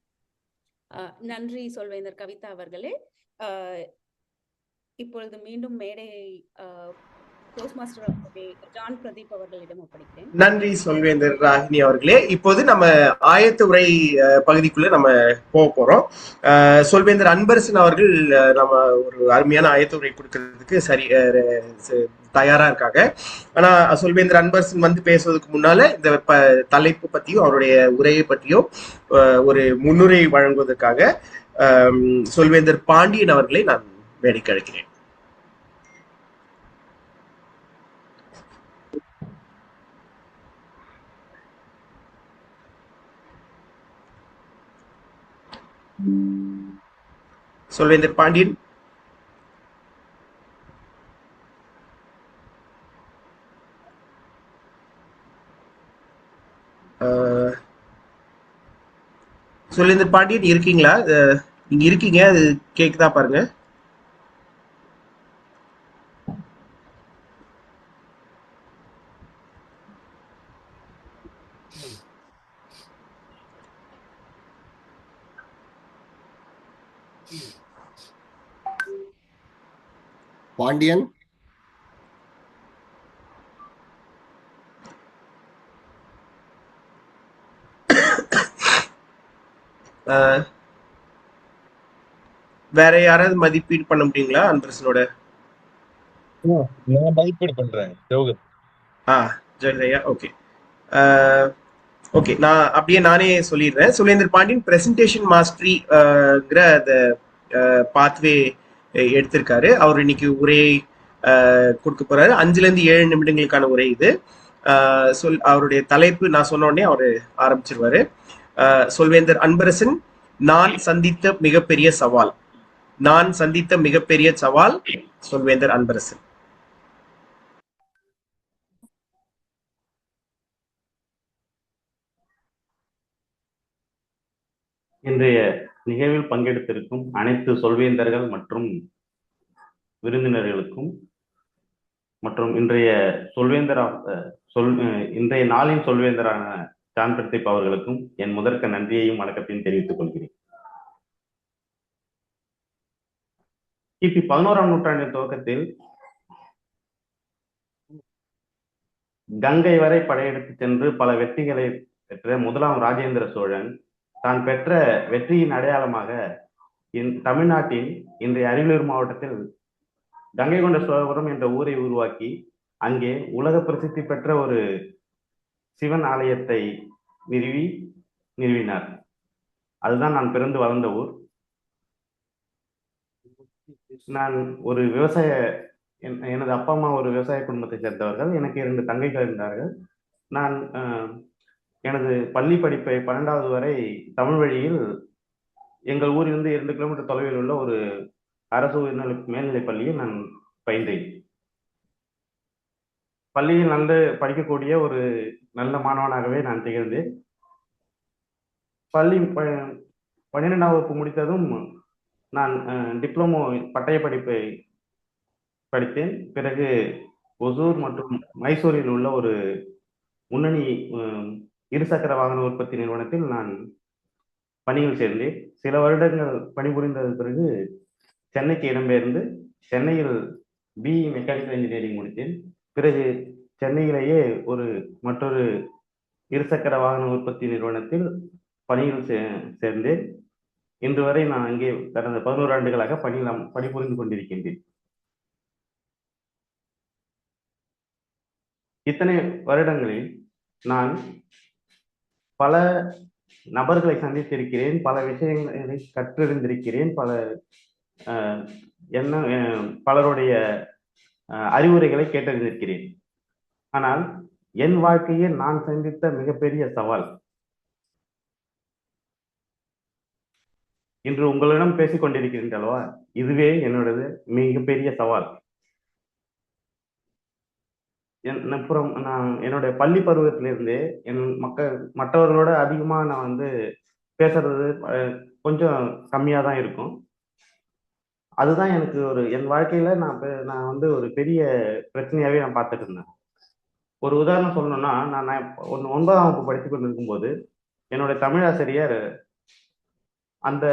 நன்றி சொல்வேந்தர் கவிதா அவர்களே. இப்பொழுது மீண்டும் மேடையை ஜான் பிரதீப் அவர்களிடம் ஒப்படைக்கிறேன். நன்றி சொல்வேந்தர் ராகினி அவர்களே. இப்போது நம்ம ஆயத்த உரை பகுதிக்குள்ள நம்ம போக போறோம். சொல்வேந்தர் அன்பரசன் அவர்கள் நம்ம ஒரு அருமையான ஆயத்த உரை கொடுக்கறதுக்கு தயாரா இருக்காங்க. ஆனா சொல்வேந்தர் அன்பரசன் வந்து பேசுவதற்கு முன்னால இந்த தலைப்பு பத்தியும் அவருடைய உரையை பற்றியும் ஒரு முன்னுரை வழங்குவதற்காக சொல்வேந்தர் பாண்டியன் அவர்களை நான் மேடைக்கு அழைக்கிறேன். சொல்வேந்தர் பாண்டியன். சொல்வேந்தர் பாண்டியன் இருக்கீங்களா? நீங்க இருக்கீங்க, அது கேக்குதா பாருங்க. பாண்டியன். வேற யாராவது மதிப்பீடு பண்ண முடியுங்களா அன்பரசனோட? மதிப்பீடு பண்றேன். ஜெயதையா. ஓகே ஓகே, நான் அப்படியே நானே சொல்லிடுறேன். சொல்வேந்தர் பாண்டியன் பிரசன்டேஷன் மாஸ்டரிங்கிற அந்த பாத்வே எடுத்திருக்காரு. அவர் இன்னைக்கு உரையை கொடுக்க போறாரு. 5-7 நிமிடங்களுக்கான உரை இது. அவருடைய தலைப்பு நான் சொன்ன உடனே அவரு ஆரம்பிச்சிருவாரு. சொல்வேந்தர் அன்பரசன், நான் சந்தித்த மிகப்பெரிய சவால். சொல்வேந்தர் அன்பரசன். இன்றைய நிகழ்வில் பங்கெடுத்திருக்கும் அனைத்து சொல்வேந்தர்கள் மற்றும் விருந்தினர்களுக்கும் மற்றும் இன்றைய நாளின் சொல்வேந்தரான ஜான் பிரதீப் அவர்களுக்கும் என் முதற்க நன்றியையும் வணக்கத்தையும் தெரிவித்துக் கொள்கிறேன். கிபி 11ஆம் நூற்றாண்டின் துவக்கத்தில் கங்கை வரை படையெடுத்து சென்று பல வெற்றிகளை பெற்ற முதலாம் ராஜேந்திர சோழன் தான் பெற்ற வெற்றியின் அடையாளமாக தமிழ்நாட்டின் இன்றைய அரியலூர் மாவட்டத்தில் கங்கை கொண்ட சோழபுரம் என்ற ஊரை உருவாக்கி அங்கே உலக பிரசித்தி பெற்ற ஒரு சிவன் ஆலயத்தை நிறுவினார். அதுதான் நான் பிறந்து வளர்ந்த ஊர். நான் ஒரு எனது அப்பா அம்மா ஒரு விவசாய குடும்பத்தை சேர்ந்தவர்கள். எனக்கு 2 தங்கைகள் இருந்தார்கள். நான் எனது பள்ளி படிப்பை 12வது வரை தமிழ் வழியில் எங்கள் ஊரிலிருந்து 2 கிலோமீட்டர் தொலைவில் உள்ள ஒரு அரசு மேல்நிலைப் பள்ளியில் நான் பயின்றேன். பள்ளியில் நன்கு படிக்கக்கூடிய ஒரு நல்ல மாணவனாகவே நான் திகழ்ந்தேன். பள்ளி 12ஆம் வகுப்பு முடித்ததும் நான் டிப்ளமோ பட்டய படிப்பை படித்தேன். பிறகு ஒசூர் மற்றும் மைசூரில் உள்ள ஒரு முன்னணி இருசக்கர வாகன உற்பத்தி நிறுவனத்தில் நான் பணியில் சேர்ந்தேன். சில வருடங்கள் பணிபுரிந்தது பிறகு சென்னைக்கு இடம்பெயர்ந்து சென்னையில் பிஇ மெக்கானிக்கல் இன்ஜினியரிங் முடித்தேன். பிறகு சென்னையிலேயே மற்றொரு இருசக்கர வாகன உற்பத்தி நிறுவனத்தில் பணியில் சேர்ந்தேன். இன்று வரை நான் அங்கே கடந்த 11 ஆண்டுகளாக பணிபுரிந்து கொண்டிருக்கின்றேன். இத்தனை வருடங்களில் நான் பல நபர்களை சந்தித்திருக்கிறேன், பல விஷயங்களை கற்றறிந்திருக்கிறேன், பலருடைய அறிவுரைகளை கேட்டறிந்திருக்கிறேன். ஆனால் என் வாழ்க்கையில் நான் சந்தித்த மிகப்பெரிய சவால் இன்று உங்களிடம் பேசிக் கொண்டிருக்கிறேன் அல்லவா, இதுவே என்னோடது மிகப்பெரிய சவால். அப்புறம் நான் என்னுடைய பள்ளி பருவத்திலிருந்தே மற்றவர்களோட அதிகமா நான் பேசுறது கொஞ்சம் கம்மியா தான் இருக்கும். அதுதான் எனக்கு என் வாழ்க்கையில நான் ஒரு பெரிய பிரச்சனையாவே நான் பார்த்துட்டு இருந்தேன். ஒரு உதாரணம் சொல்லணும்னா, நான் 9ஆம் வகுப்பு படித்துக் கொண்டிருக்கும் போது என்னுடைய தமிழாசிரியர் அந்த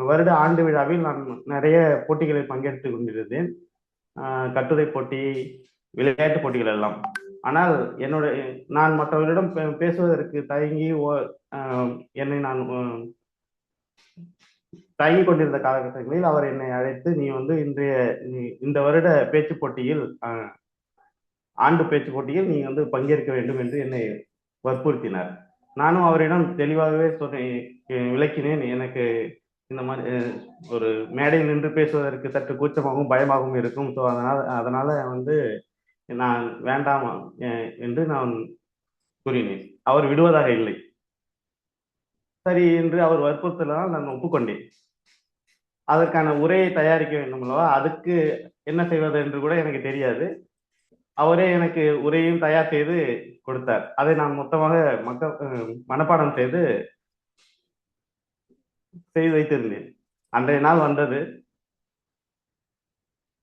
வருட ஆண்டு விழாவில் நான் நிறைய போட்டிகளில் பங்கேற்றுக் கொண்டிருந்தேன். கட்டுரை போட்டி, விளையாட்டு போட்டிகள் எல்லாம். ஆனால் நான் மற்றவர்களிடம் பேசுவதற்கு நான் தயங்கி கொண்டிருந்த காலகட்டங்களில் அவர் என்னை அழைத்து, நீ இந்த வருட பேச்சு போட்டியில் ஆண்டு பேச்சு போட்டியில் நீ பங்கேற்க வேண்டும் என்று என்னை வற்புறுத்தினார். நானும் அவரிடம் தெளிவாகவே விளக்கினேன். எனக்கு இந்த மாதிரி ஒரு மேடையில் நின்று பேசுவதற்கு சற்று கூச்சமாகவும் பயமாகவும் இருக்கும். ஸோ அதனால நான் வேண்டாம் என்று நான் கூறினேன். அவர் விடுவதாக இல்லை. சரி என்று அவர் வற்புறுத்தலால் நான் ஒப்புக்கொண்டேன். அதற்கான உரையை தயாரிக்க வேண்டும் அல்லவா, அதுக்கு என்ன செய்வது என்று கூட எனக்கு தெரியாது. அவரே எனக்கு உரையும் தயார் செய்து கொடுத்தார். அதை நான் மொத்தமாக மனப்பாடம் செய்து வைத்திருந்தேன். அன்றைய நாள் வந்தது.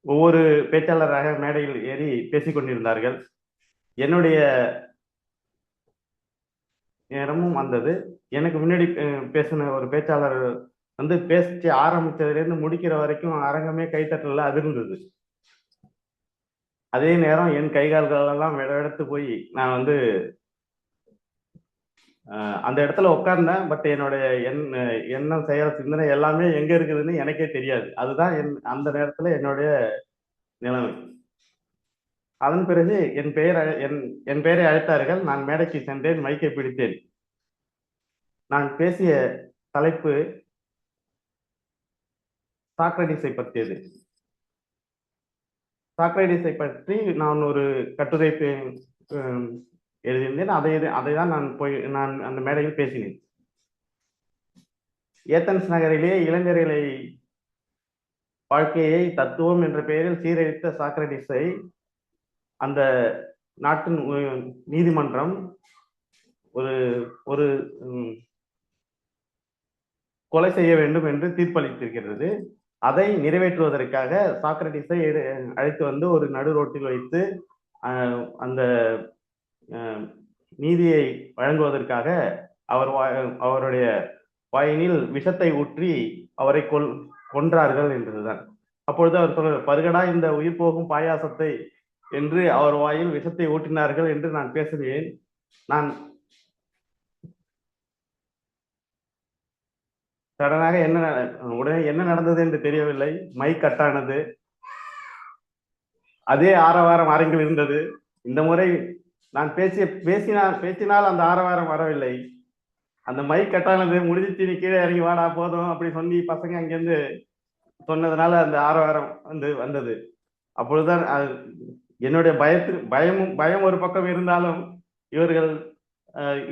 ஒவ்வொரு பேச்சாளராக மேடையில் ஏறி பேசிக் கொண்டிருந்தார்கள். என்னுடைய நேரமும் வந்தது. எனக்கு முன்னாடி பேசின ஒரு பேச்சாளர் பேசி ஆரம்பிச்சதுலேருந்து முடிக்கிற வரைக்கும் அரங்கமே கைத்தட்டல அதிர்ந்தது. அதே நேரம் என் கைகால்களெல்லாம் விடவெடுத்து போய் நான் அந்த இடத்துல உட்கார்ந்தேன். பட் என்னுடைய எண்ணம், செயல், சிந்தனை எல்லாமே எங்க இருக்குதுன்னு எனக்கே தெரியாது. அதுதான் அந்த நேரத்துல என்னுடைய நிலைமை. அதன் பிறகு என் பெயரை அழைத்தார்கள். நான் மேடைக்கு சென்றேன், மைக்கை பிடித்தேன். நான் பேசிய தலைப்பு சாக்ரடீஸை பற்றியது. சாக்ரடீஸை பற்றி நான் ஒரு கட்டுரை எழுதியிருந்தேன். அதை தான் நான் அந்த மேடையில் பேசினேன். ஏத்தன்ஸ் நகரிலே இளைஞர்களை வாழ்க்கையை தத்துவம் என்ற பெயரில் சீரழித்த சாக்ரடீஸை அந்த நாட்டின் நீதிமன்றம் ஒரு கொலை செய்ய வேண்டும் என்று தீர்ப்பளித்திருக்கிறது. அதை நிறைவேற்றுவதற்காக சாக்ரடீஸை அழைத்து ஒரு நடு ரோட்டில் வைத்து அந்த நீதியை வழங்குவதற்காக அவருடைய வாயினில் விஷத்தை ஊற்றி அவரை கொன்றார்கள் என்றுதான். அப்பொழுது அவர் சொல்றார், பருகடா இந்த உயிர் போகும் பாயாசத்தை என்று அவர் வாயில் விஷத்தை ஊற்றினார்கள் என்று நான் பேசுகிறேன். நான் சடனாக உடனே என்ன நடந்தது என்று தெரியவில்லை. மைக் கட்டானது. அதே ஆரவாரம் அரங்கில் இருந்தது. இந்த முறை நான் பேசினால் அந்த ஆரவாரம் வரவில்லை. அந்த மைக் கட்டானது. முடிஞ்சிச்சு, நீ கீழே இறங்கி வாடா போதும் அப்படி சொல்லி பசங்க அங்கிருந்து சொன்னதுனால அந்த ஆரவாரம் வந்தது. அப்பொழுதுதான் என்னுடைய பயம் ஒரு பக்கம் இருந்தாலும் இவர்கள்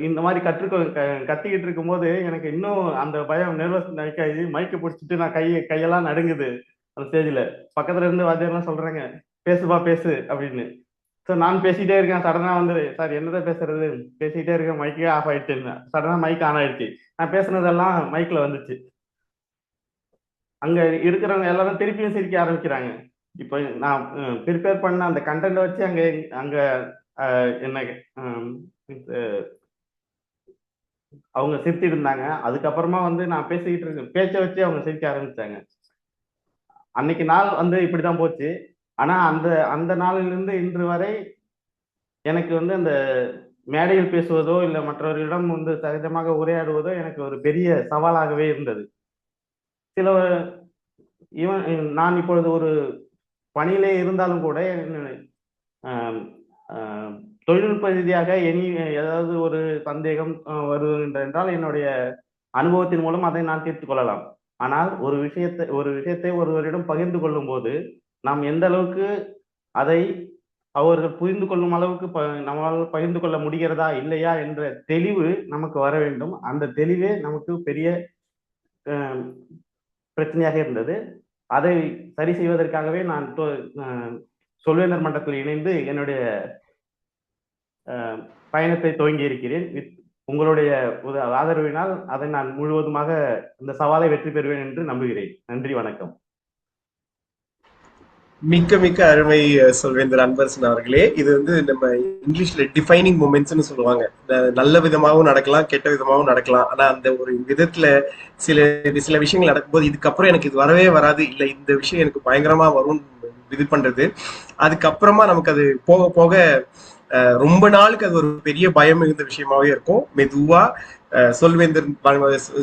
இந்த மாதிரி கத்திக்கிட்டு இருக்கும் போது எனக்கு இன்னும் அந்த பயம், நர்வஸ் நினைக்காது. மைக்கை பிடிச்சிட்டு நான் கையெல்லாம் நடுங்குது. அந்த ஸ்டேஜில் பக்கத்துல இருந்து வாத்தியாரெல்லாம் சொல்றாங்க, பேசுப்பா பேசு அப்படின்னு. ஸோ நான் பேசிட்டே இருக்கேன். சடனா சார் என்னதான் பேசுறது, பேசிக்கிட்டே இருக்கேன். மைக்கே ஆஃப் ஆயிடுச்சு. சடனா மைக் ஆன் ஆயிடுச்சு. நான் பேசுனதெல்லாம் மைக்ல வந்துச்சு. அங்க இருக்கிறவங்க எல்லாரும் திருப்பியும் சிரிக்க ஆரம்பிக்கிறாங்க. இப்போ நான் ப்ரிப்பேர் பண்ண அந்த கண்டென்ட் வச்சு அங்க என்ன அவங்க சிரிச்சிட்டு இருந்தாங்க. அதுக்கப்புறமா வந்து நான் பேசிக்கிட்டு இருக்க பேச்சை வச்சு அவங்க சிரிக்க ஆரம்பிச்சாங்க. அன்னைக்கு நாள் வந்து இப்படிதான் போச்சு. ஆனா அந்த அந்த நாளிலிருந்து இன்று வரை எனக்கு வந்து அந்த மேடையில் பேசுவதோ இல்ல மற்றவர்களிடம் வந்து சகஜமாக உரையாடுவதோ எனக்கு ஒரு பெரிய சவாலாகவே இருந்தது. சில இவன் நான் இப்பொழுது ஒரு பணியிலே இருந்தாலும் கூட ஆம், ஆம், தொழில்நுட்ப ரீதியாக ஏதாவது ஒரு சந்தேகம் வருகின்ற என்றால் என்னுடைய அனுபவத்தின் மூலம் அதை நான் தீர்த்துக் கொள்ளலாம். ஆனால் ஒரு விஷயத்தை ஒருவரிடம் பகிர்ந்து கொள்ளும் போது நாம் எந்த அளவுக்கு அதை அவர்கள் புரிந்து கொள்ளும் அளவுக்கு நம்மால் பகிர்ந்து கொள்ள முடிகிறதா இல்லையா என்ற தெளிவு நமக்கு வர வேண்டும். அந்த தெளிவே நமக்கு பெரிய பிரச்சனையாக இருந்தது. அதை சரி செய்வதற்காகவே நான் சொல்வேந்தர் மன்றத்தில் இணைந்து என்னுடைய பயணத்தை துவங்கி இருக்கிறேன். உங்களுடைய ஆதரவினால் அதை நான் முழுவதுமாக இந்த சவாலை வெற்றி பெறுவேன் என்று நம்புகிறேன். நன்றி, வணக்கம். மிக்க மிக்க அருமை சொல்வேந்தர் அன்பரசன் அவர்களே. இது வந்து நம்ம இங்கிலீஷ்ல டிஃபைனிங் மூமெண்ட்ஸ்னு சொல்லுவாங்க. நல்ல விதமாகவும் நடக்கலாம், கெட்ட விதமாகவும் நடக்கலாம். ஆனா அந்த ஒரு விதத்துல சில விஷயங்கள் நடக்கும்போது இதுக்கப்புறம் எனக்கு இது வரவே வராது, இல்ல இந்த விஷயம் எனக்கு பயங்கரமா வரும் இது பண்றது, அதுக்கப்புறமா நமக்கு அது போக போக ரொம்ப நாளுக்கு அது ஒரு பெரிய பயம் மிகுந்த விஷயமாவே இருக்கும். மெதுவா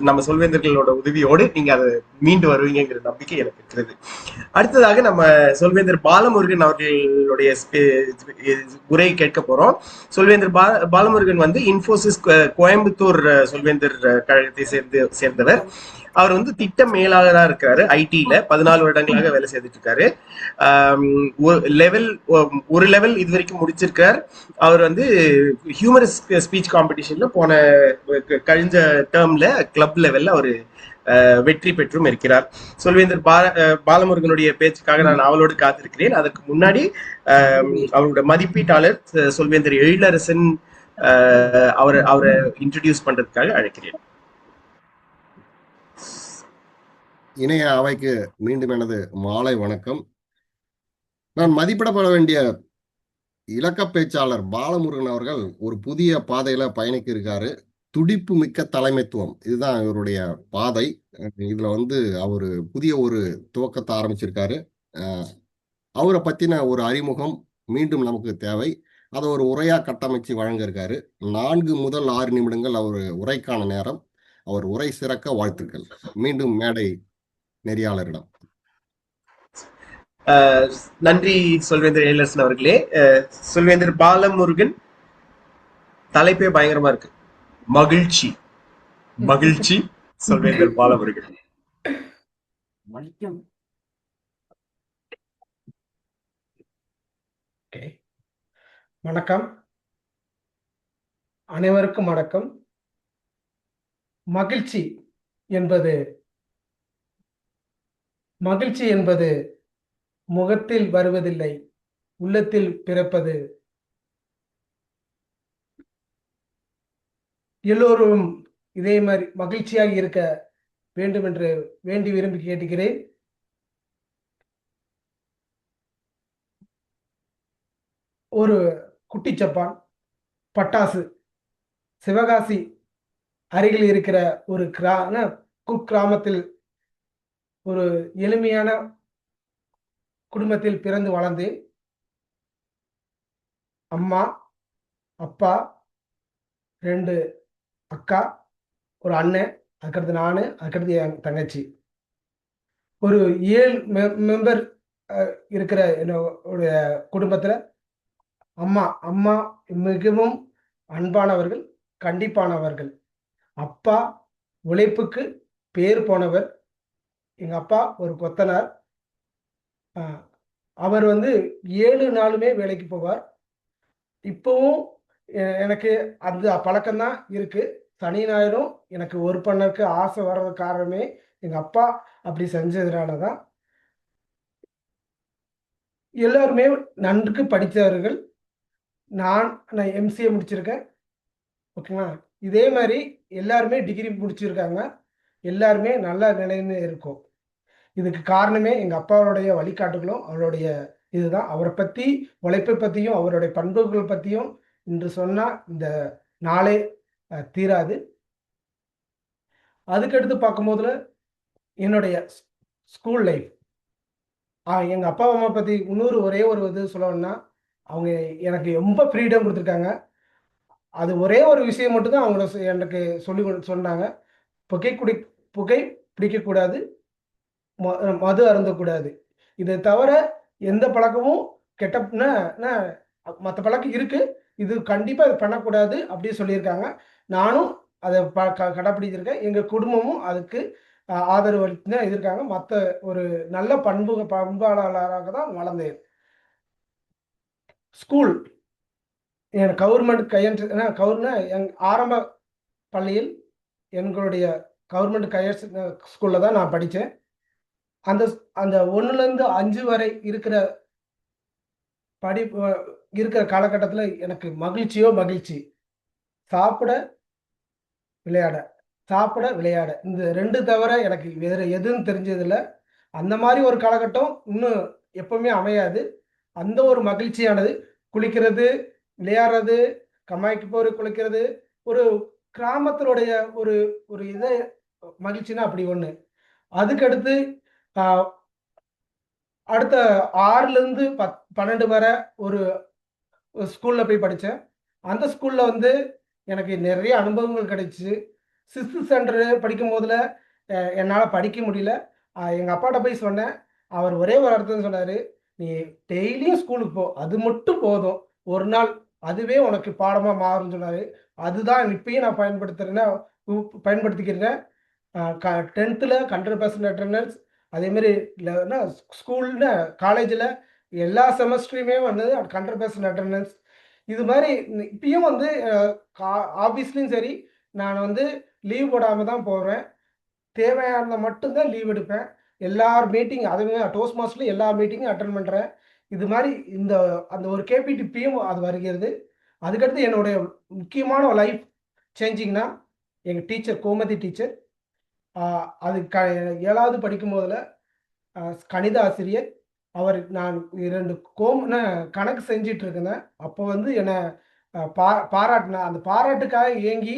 நம்ம சொல்வேந்தர்களோட உதவியோடு நீங்க அதை மீண்டு வருவீங்கிற நம்பிக்கை எனக்கு இருக்கிறது. அடுத்ததாக நம்ம சொல்வேந்தர் பாலமுருகன் அவர்களுடைய உரை கேட்க போறோம். சொல்வேந்தர் பாலமுருகன் வந்து இன்ஃபோசிஸ் கோயம்புத்தூர் சொல்வேந்தர் கழகத்தை சேர்ந்தவர். அவர் வந்து திட்ட மேலாளரா இருக்காரு. ஐடில 14 வருடங்களாக வேலை செய்துட்டு இருக்காரு. ஒரு லெவல் இது வரைக்கும் முடிச்சிருக்கார். அவர் வந்து ஹியூமரஸ் ஸ்பீச் காம்படிஷன்ல கழிஞ்ச டேர்ம்ல கிளப் லெவல்ல அவரு வெற்றி பெற்றும் இருக்கிறார். சொல்வேந்தர் பாலமுருகனுடைய பேச்சுக்காக நான் அவளோடு காத்திருக்கிறேன். அதற்கு முன்னாடி அவரோட மதிப்பீட்டாளர் சொல்வேந்தர் எழிலரசன் அவரை இன்ட்ரோடியூஸ் பண்றதுக்காக அழைக்கிறேன். இணைய அவைக்கு மீண்டும் எனது மாலை வணக்கம். நான் மதிப்பிடப்பட வேண்டிய இலக்க பேச்சாளர் பாலமுருகன் அவர்கள் ஒரு புதிய பாதையில பயணிக்க இருக்காரு. துடிப்பு மிக்க தலைமைத்துவம், இதுதான் இவருடைய பாதை. இதுல வந்து அவரு புதிய ஒரு துவக்கத்தை ஆரம்பிச்சிருக்காரு. அவரை பத்தின ஒரு அறிமுகம் மீண்டும் நமக்கு தேவை. அதை ஒரு உரையா கட்டமைச்சு வழங்க இருக்காரு. 4 முதல் 6 நிமிடங்கள் அவர் உரைக்கான நேரம். அவர் உரை சிறக்க வாழ்த்துக்கள். மீண்டும் மேடை நெறியாளரிடம். நன்றி சொல்வேந்தர் எழிலரசன் அவர்களே. சொல்வேந்தர் பாலமுருகன் தலைப்பே பயங்கரமா இருக்கு. மகிழ்ச்சி மகிழ்ச்சி. சொல்வேந்தர் பாலமுருகன். வணக்கம், அனைவருக்கும் வணக்கம். மகிழ்ச்சி என்பது முகத்தில் வருவதில்லை, உள்ளத்தில் பிறப்பது. எல்லோரும் இதே மாதிரி மகிழ்ச்சியாக இருக்க வேண்டும் என்று வேண்டி விரும்பி கேட்டுக்கிறேன். ஒரு குட்டி ஜப்பான் பட்டாசு சிவகாசி அருகில் இருக்கிற ஒரு குக்கிராமத்தில் ஒரு எளிமையான குடும்பத்தில் பிறந்து வளர்ந்தேன். அம்மா, அப்பா, 2 அக்கா, ஒரு அண்ணன், அதுக்கடுத்து நான், அதுக்கடுத்து என் தங்கச்சி. ஒரு 7 மெம்பர் இருக்கிற என்னுடைய குடும்பத்தில் அம்மா மிகவும் அன்பானவர்கள், கண்டிப்பானவர்கள். அப்பா உழைப்புக்கு பேர் போனவர். எங்கள் அப்பா ஒரு கொத்தனார். அவர் வந்து 7 நாளுமே வேலைக்கு போவார். இப்போவும் எனக்கு அந்த பழக்கம்தான் இருக்கு. சனி ஞாயிறும் எனக்கு ஒரு பண்ணருக்கு ஆசை வர்றது காரணமே எங்கள் அப்பா அப்படி செஞ்சதுனால தான். எல்லாருமே நன்கு படித்தவர்கள். நான் எம்சிஏ முடிச்சிருக்கேன். ஓகேங்களா? இதே மாதிரி எல்லாருமே டிகிரி முடிச்சிருக்காங்க. எல்லாருமே நல்ல நிலையில இருக்கும். இதுக்கு காரணமே எங்கள் அப்பாவுடைய வழிகாட்டுகளும் அவருடைய இதுதான். அவரை பற்றி, உழைப்பை பற்றியும் அவருடைய பண்புகள் பற்றியும் இன்று சொன்னால் இந்த நாளே தீராது. அதுக்கடுத்து பார்க்கும்போதுல என்னுடைய ஸ்கூல் லைஃப். எங்கள் அப்பா அம்மா பற்றி இன்னொரு ஒரே ஒரு இது சொல்லணும்னா, அவங்க எனக்கு ரொம்ப ஃப்ரீடம் கொடுத்துருக்காங்க. அது ஒரே ஒரு விஷயம் மட்டும்தான் அவங்க எனக்கு சொன்னாங்க. புகை பிடிக்கக்கூடாது, மது அருந்தக்கூடாது. இதை தவிர எந்த பழக்கமும் மற்ற பழக்கம் இருக்கு, இது கண்டிப்பாக இது பண்ணக்கூடாது அப்படின்னு சொல்லியிருக்காங்க. நானும் அதை கடைப்பிடிச்சிருக்கேன். எங்கள் குடும்பமும் அதுக்கு ஆதரவு அளித்து தான் இருக்காங்க. மற்ற ஒரு நல்ல பண்பாளராக தான் வளர்ந்தேன். ஸ்கூல் கவர்மெண்ட் ஆரம்ப பள்ளியில் எங்களுடைய கவர்மெண்ட் கையர் ஸ்கூலில் தான் நான் படித்தேன். அந்த 1லேருந்து 5 வரை இருக்கிற காலகட்டத்தில் எனக்கு மகிழ்ச்சி. சாப்பிட விளையாட இந்த 2 தவிர எனக்கு வேறு எதுவும் தெரிஞ்சதில்லை. அந்த மாதிரி ஒரு காலகட்டம் இன்னும் எப்பவுமே அமையாது. அந்த ஒரு மகிழ்ச்சியானது, குளிக்கிறது, விளையாடுறது, கம்மாய்க்கு போய் குளிக்கிறது, ஒரு கிராமத்தினுடைய ஒரு ஒரு இதை மகிழ்ச்சினா அப்படி ஒன்று. அதுக்கடுத்து அடுத்த 6லேருந்து 12 வரை ஒரு ஸ்கூலில் போய் படித்தேன். அந்த ஸ்கூலில் எனக்கு நிறைய அனுபவங்கள் கிடைச்சிச்சு. 6th ஸ்டாண்டர்டு படிக்கும் போதுல என்னால் படிக்க முடியல. எங்கள் அப்பாட்ட போய் சொன்னேன். அவர் ஒரே ஒரு அர்த்தம் சொன்னார், நீ டெய்லியும் ஸ்கூலுக்கு போ, அது மட்டும் போதும், ஒரு நாள் அதுவே உனக்கு பாடமாக மாறும்னு சொன்னார். அதுதான் இப்பயும் நான் பயன்படுத்திக்கிறேன். 10th 100% attendance. அதேமாரி ஸ்கூல்னு காலேஜில் எல்லா செமஸ்டரையுமே 100% அட்டெண்டன்ஸ். இது மாதிரி இப்பயும் ஆஃபீஸ்லேயும் சரி, நான் லீவ் போடாமல் தான் போகிறேன். தேவையானதை மட்டும்தான் லீவ் எடுப்பேன். எல்லார் மீட்டிங், அதுவே டோஸ்ட் மாஸ்டர்ல எல்லா மீட்டிங்கும் அட்டன் பண்ணுறேன். இது மாதிரி அந்த ஒரு கேபிடிபியும் அது வருகிறது. அதுக்கடுத்து என்னுடைய முக்கியமான லைஃப் சேஞ்சிங்னா எங்கள் டீச்சர், கோமதி டீச்சர். அது 7வது படிக்கும் போதுல கணித ஆசிரியர். நான் 2 கணக்கு செஞ்சிட்டு இருக்கேன். அப்போ என்னை பாராட்டின அந்த பாராட்டுக்காக ஏங்கி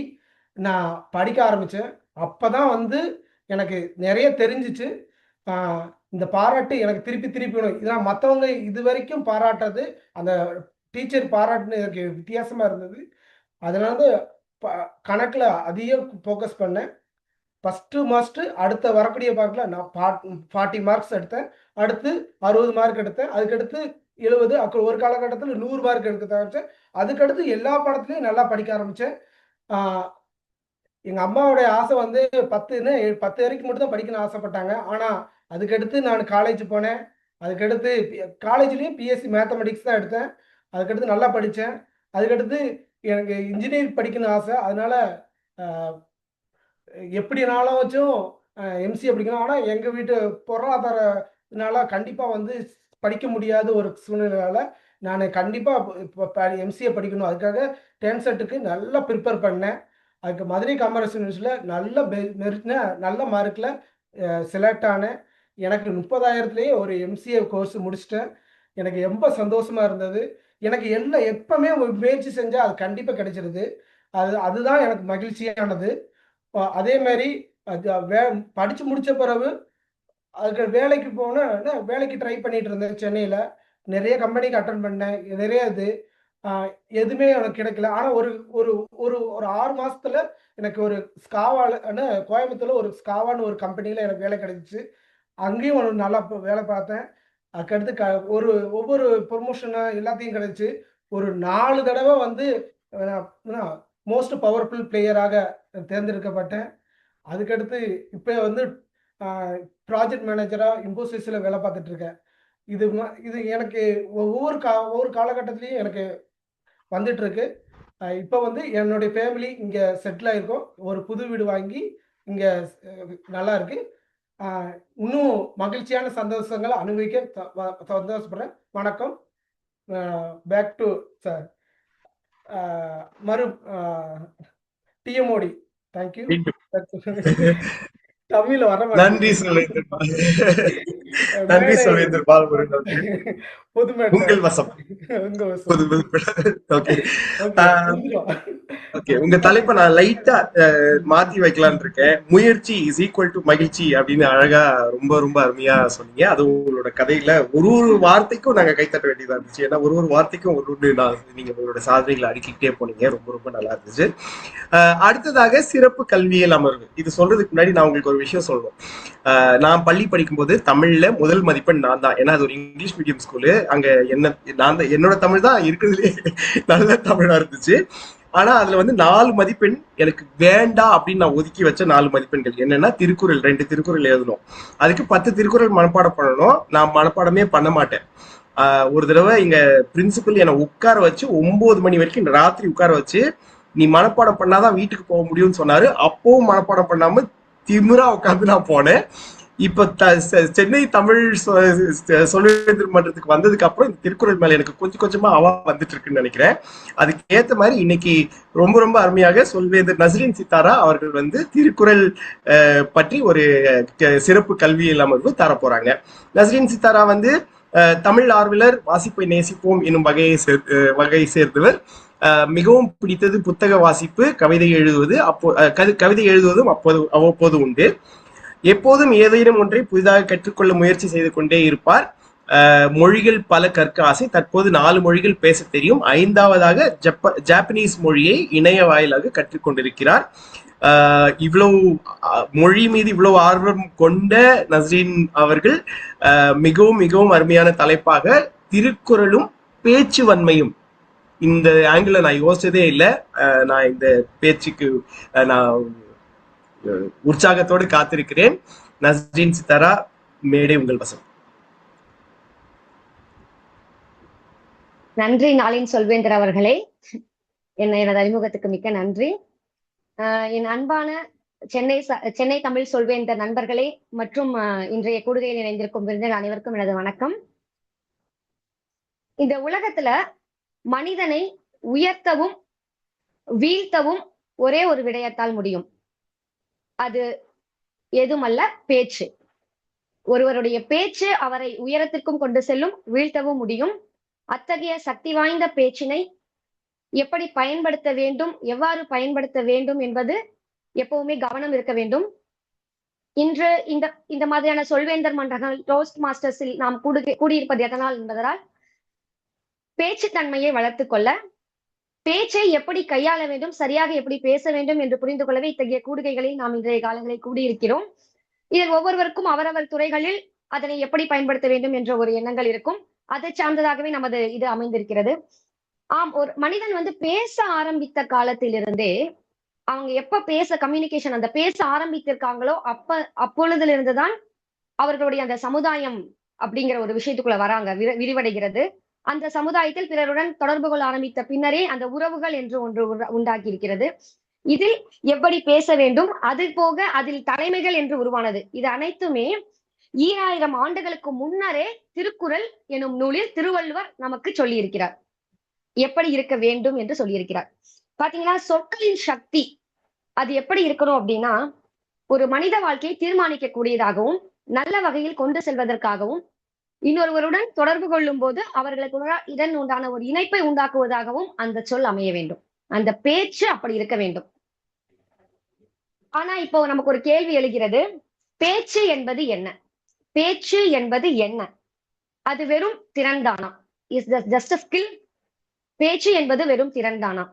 நான் படிக்க ஆரம்பித்தேன். அப்போ தான் எனக்கு நிறைய தெரிஞ்சிச்சு. இந்த பாராட்டு எனக்கு திருப்பி வேணும். இதெல்லாம் மற்றவங்க இது வரைக்கும் பாராட்டுறது, அந்த டீச்சர் பாராட்டுன்னு எனக்கு வித்தியாசமாக இருந்தது. அதனால கணக்கில் அதிகம் ஃபோக்கஸ் பண்ணேன். ஃபஸ்ட்டு அடுத்த வரக்கூடிய பார்க்கில் நான் 40 மார்க்ஸ் எடுத்தேன். அடுத்து 60 மார்க் எடுத்தேன். அதுக்கடுத்து 70, ஒரு காலகட்டத்தில் 100 மார்க் எடுக்க ஆரம்பித்தேன். அதுக்கடுத்து எல்லா பாடத்துலையும் நல்லா படிக்க ஆரம்பித்தேன். எங்கள் அம்மாவுடைய ஆசை 10 வரைக்கும் மட்டும் தான் படிக்கணும்னு ஆசைப்பட்டாங்க. ஆனால் அதுக்கடுத்து நான் காலேஜ் போனேன். அதுக்கடுத்து காலேஜ்லேயும் பிஎஸ்சி மேத்தமெட்டிக்ஸ் தான் எடுத்தேன். அதுக்கடுத்து நல்லா படித்தேன். அதுக்கடுத்து எனக்கு இன்ஜினியரிங் படிக்கணும்னு ஆசை. அதனால் எப்படினாலும் எம்சிஏ படிக்கணும். ஆனால் எங்கள் வீட்டு பொருளாதாரத்தினால கண்டிப்பாக படிக்க முடியாத ஒரு சூழ்நிலையால் நான் கண்டிப்பாக இப்போ எம்சிஏ படிக்கணும். அதுக்காக 10th செட்டுக்கு நல்லா ப்ரிப்பேர் பண்ணேன். அதுக்கு மதுரை காமராஜ் யூனிவர்சிட்டியில் நல்ல மார்க்கில் செலக்ட் ஆனேன். எனக்கு 30,000லேயே ஒரு எம்சிஏ கோர்ஸ் முடிச்சிட்டேன். எனக்கு ரொம்ப சந்தோஷமாக இருந்தது. எனக்கு எப்பவுமே முயற்சி செஞ்சால் அது கண்டிப்பாக கிடைச்சிருது. அதுதான் எனக்கு மகிழ்ச்சியானது. அதே மாதிரி படித்து முடித்த பிறகு அதுக்கு வேலைக்கு வேலைக்கு ட்ரை பண்ணிட்டு இருந்தேன். சென்னையில் நிறைய கம்பெனிக்கு அட்டன் பண்ணேன். நிறைய எதுவுமே எனக்கு கிடைக்கல. ஆனால் ஒரு ஒரு ஒரு ஒரு 6 மாதத்தில் எனக்கு ஒரு கோயம்புத்தூரில் ஒரு ஸ்காவான்னு ஒரு கம்பெனியில் எனக்கு வேலை கிடைச்சிச்சு. அங்கேயும் நல்லா வேலை பார்த்தேன். அதுக்கடுத்து ஒவ்வொரு ப்ரொமோஷனாக எல்லாத்தையும் கிடைச்சி ஒரு 4 தடவை மோஸ்ட் பவர்ஃபுல் பிளேயராக தேர்ந்தெடுக்கப்பட்டேன். அதுக்கடுத்து இப்போ ப்ராஜெக்ட் மேனேஜராக இன்போசிஸில் வேலை பார்த்துட்டு இருக்கேன். இது எனக்கு ஒவ்வொரு காலகட்டத்திலையும் எனக்கு வந்துட்டுருக்கு. இப்போ என்னுடைய ஃபேமிலி இங்கே செட்டில் ஆகிருக்கோம். ஒரு புது வீடு வாங்கி இங்கே நல்லா இருக்குது. இன்னும் மகிழ்ச்சியான சந்தோஷங்களை அனுபவிக்க சந்தோஷப்படுறேன். வணக்கம். Back to sir TMOD. Thank you. தமிழ்ல வர நன்றி சொல்வேந்தர். நன்றி சொல்வேந்தர் பாலமுருகன். புதுமை உங்கள் வசம். உங்க வசம். ஓகே. ஓகே, உங்க தலைப்பை நான் லைட்டா மாத்தி வைக்கலாம்னு இருக்கேன். முயற்சி இஸ் ஈக்குவல் டு மகிழ்ச்சி அப்படின்னு அழகா ரொம்ப ரொம்ப அருமையா சொன்னீங்க. அது உங்களோட கதையில ஒரு ஒரு வார்த்தைக்கும் நாங்க கைத்தட்ட வேண்டியதா இருந்துச்சு. ஏன்னா ஒரு ஒரு வார்த்தைக்கும் ஒரு நீங்க உங்களோட சாதனைகளை அடுக்கிக்கிட்டே போனீங்க. ரொம்ப ரொம்ப நல்லா இருந்துச்சு. அடுத்ததாக சிறப்பு கல்வியல் அமர்வு. இது சொல்றதுக்கு முன்னாடி நான் உங்களுக்கு ஒரு விஷயம் சொல்லணும். நான் பள்ளி படிக்கும்போது தமிழ்ல முதல் மதிப்பெண் நான் தான். ஏன்னா அது ஒரு இங்கிலீஷ் மீடியம் ஸ்கூலு. அங்க என்னோட தமிழ் தான் இருக்கிறதுலே நல்ல தமிழா இருந்துச்சு. ஆனா அதுல வந்து 4 மதிப்பெண் எனக்கு வேண்டாம் அப்படின்னு நான் ஒதுக்கி வச்ச 4 மதிப்பெண்கள் என்னன்னா, திருக்குறள் 2 திருக்குறள் எழுதணும். அதுக்கு 10 திருக்குறள் மனப்பாடம் பண்ணணும். நான் மனப்பாடமே பண்ண மாட்டேன். ஒரு தடவை எங்க பிரின்சிபல் என்னை உட்கார வச்சு 9 மணி வரைக்கும் ராத்திரி உட்கார வச்சு, நீ மனப்பாடம் பண்ணாதான் வீட்டுக்கு போக முடியும்னு சொன்னாரு. அப்பவும் மனப்பாடம் பண்ணாம திமிரா உட்காந்து நான் போனேன். இப்ப சென்னை தமிழ் சொல்வேந்தர் மன்றத்துக்கு வந்ததுக்கு அப்புறம் இந்த திருக்குறள் மேல எனக்கு கொஞ்சம் கொஞ்சமா வந்துட்டு இருக்குன்னு நினைக்கிறேன். அதுக்கு ஏத்த மாதிரி இன்னைக்கு ரொம்ப ரொம்ப அருமையாக சொல்வேந்தர் நஸ்ரீன் சித்தாரா அவர்கள் வந்து திருக்குறள் பற்றி ஒரு சிறப்பு கல்வியல் அமர்வு தர போறாங்க. நஸ்ரீன் சித்தாரா வந்து தமிழ் ஆர்வலர், வாசிப்பை நேசிப்போம் என்னும் வகையை சேர்ந்தவர். மிகவும் பிடித்தது புத்தக வாசிப்பு, கவிதை எழுதுவது. கவிதை எழுதுவதும் அவ்வப்போது உண்டு. எப்போதும் ஏதேனும் ஒன்றை புதிதாக கற்றுக்கொள்ள முயற்சி செய்து கொண்டே இருப்பார். மொழிகள் பல கற்க ஆசை. தற்போது 4 மொழிகள் பேச தெரியும். 5வதாக ஜாப்பனீஸ் மொழியை இணைய வாயிலாக கற்றுக்கொண்டிருக்கிறார். இவ்வளவு மொழி மீது இவ்வளவு ஆர்வம் கொண்ட நஸ்ரீன் அவர்கள் மிகவும் மிகவும் அருமையான தலைப்பாக திருக்குறளும் பேச்சு வன்மையும், இந்த ஆங்கிள் நான் யோசிச்சதே இல்லை. நான் இந்த பேச்சுக்கு நான் உற்சாகத்தோடு காத்திருக்கிறேன். நஸ்ரீன் சித்தாரா, மேடை உங்கள் வசம். நன்றி நாளின் சொல்வேந்தர் அவர்களே. எனது அறிமுகத்துக்கு மிக்க நன்றி. என் அன்பான சென்னை தமிழ் சொல்வேந்தர் நண்பர்களே மற்றும் இன்றைய கூடுகையில் இணைந்திருக்கும் விருந்தினர் அனைவருக்கும் எனது வணக்கம். இந்த உலகத்துல மனிதனை உயர்த்தவும் வீழ்த்தவும் ஒரே ஒரு விடயத்தால் முடியும். அது எதுமல்ல, பேச்சு. ஒருவருடைய பேச்சு அவரை உயரத்திற்கும் கொண்டு செல்லும், வீழ்த்தவும் முடியும். அத்தகைய சக்தி வாய்ந்த பேச்சினை எப்படி பயன்படுத்த வேண்டும், எவ்வாறு பயன்படுத்த வேண்டும் என்பது எப்பவுமே கவனம் இருக்க வேண்டும். இன்று இந்த மாதிரியான சொல்வேந்தர் மன்றங்கள், டோஸ்ட் மாஸ்டர்ஸில் நாம் கூடியிருப்பது எதனால் என்பதால் பேச்சு தன்மையை வளர்த்துக் கொள்ள, பேச்சை எப்படி கையாள வேண்டும், சரியாக எப்படி பேச வேண்டும் என்று புரிந்து கொள்ளவே இத்தகைய கூடுகைகளில் நாம் இன்றைய காலங்களில் கூடியிருக்கிறோம். இதில் ஒவ்வொருவருக்கும் அவரவர் துறைகளில் அதனை எப்படி பயன்படுத்த வேண்டும் என்ற ஒரு எண்ணங்கள் இருக்கும். அதை சார்ந்ததாகவே நமது இது அமைந்திருக்கிறது. ஒரு மனிதன் வந்து பேச ஆரம்பித்த காலத்திலிருந்தே அவங்க எப்ப கம்யூனிகேஷன் அந்த பேச ஆரம்பித்திருக்காங்களோ அப்பொழுதுல இருந்துதான் அவர்களுடைய அந்த சமுதாயம் அப்படிங்கிற ஒரு விஷயத்துக்குள்ள வராங்க, விரிவடைகிறது. அந்த சமுதாயத்தில் பிறருடன் தொடர்பு கொள்ள ஆரம்பித்த பின்னரே அந்த உறவுகள் என்று ஒன்று உண்டாக்கி இருக்கிறது. இதில் எப்படி பேச வேண்டும், அது போக அதில் தலைமைகள் என்று உருவானது. இது அனைத்துமே 2000 ஆண்டுகளுக்கு முன்னரே திருக்குறள் எனும் நூலில் திருவள்ளுவர் நமக்கு சொல்லி இருக்கிறார், எப்படி இருக்க வேண்டும் என்று சொல்லியிருக்கிறார். பாத்தீங்கன்னா, சொற்களின் சக்தி அது எப்படி இருக்கணும் அப்படின்னா, ஒரு மனித வாழ்க்கையை தீர்மானிக்க கூடியதாகவும் நல்ல வகையில் கொண்டு செல்வதற்காகவும் இன்னொருவருடன் தொடர்பு கொள்ளும் போது அவர்களுக்கு இதன் உண்டான ஒரு இணைப்பை உண்டாக்குவதாகவும் அந்த சொல் அமைய வேண்டும். அந்த பேச்சு அப்படி இருக்க வேண்டும். ஆனா இப்போ நமக்கு ஒரு கேள்வி எழுகிறது, பேச்சு என்பது என்ன? பேச்சு என்பது என்ன? அது வெறும் திறன்தானா? Is just a skill? பேச்சு என்பது வெறும் திறன்தானா?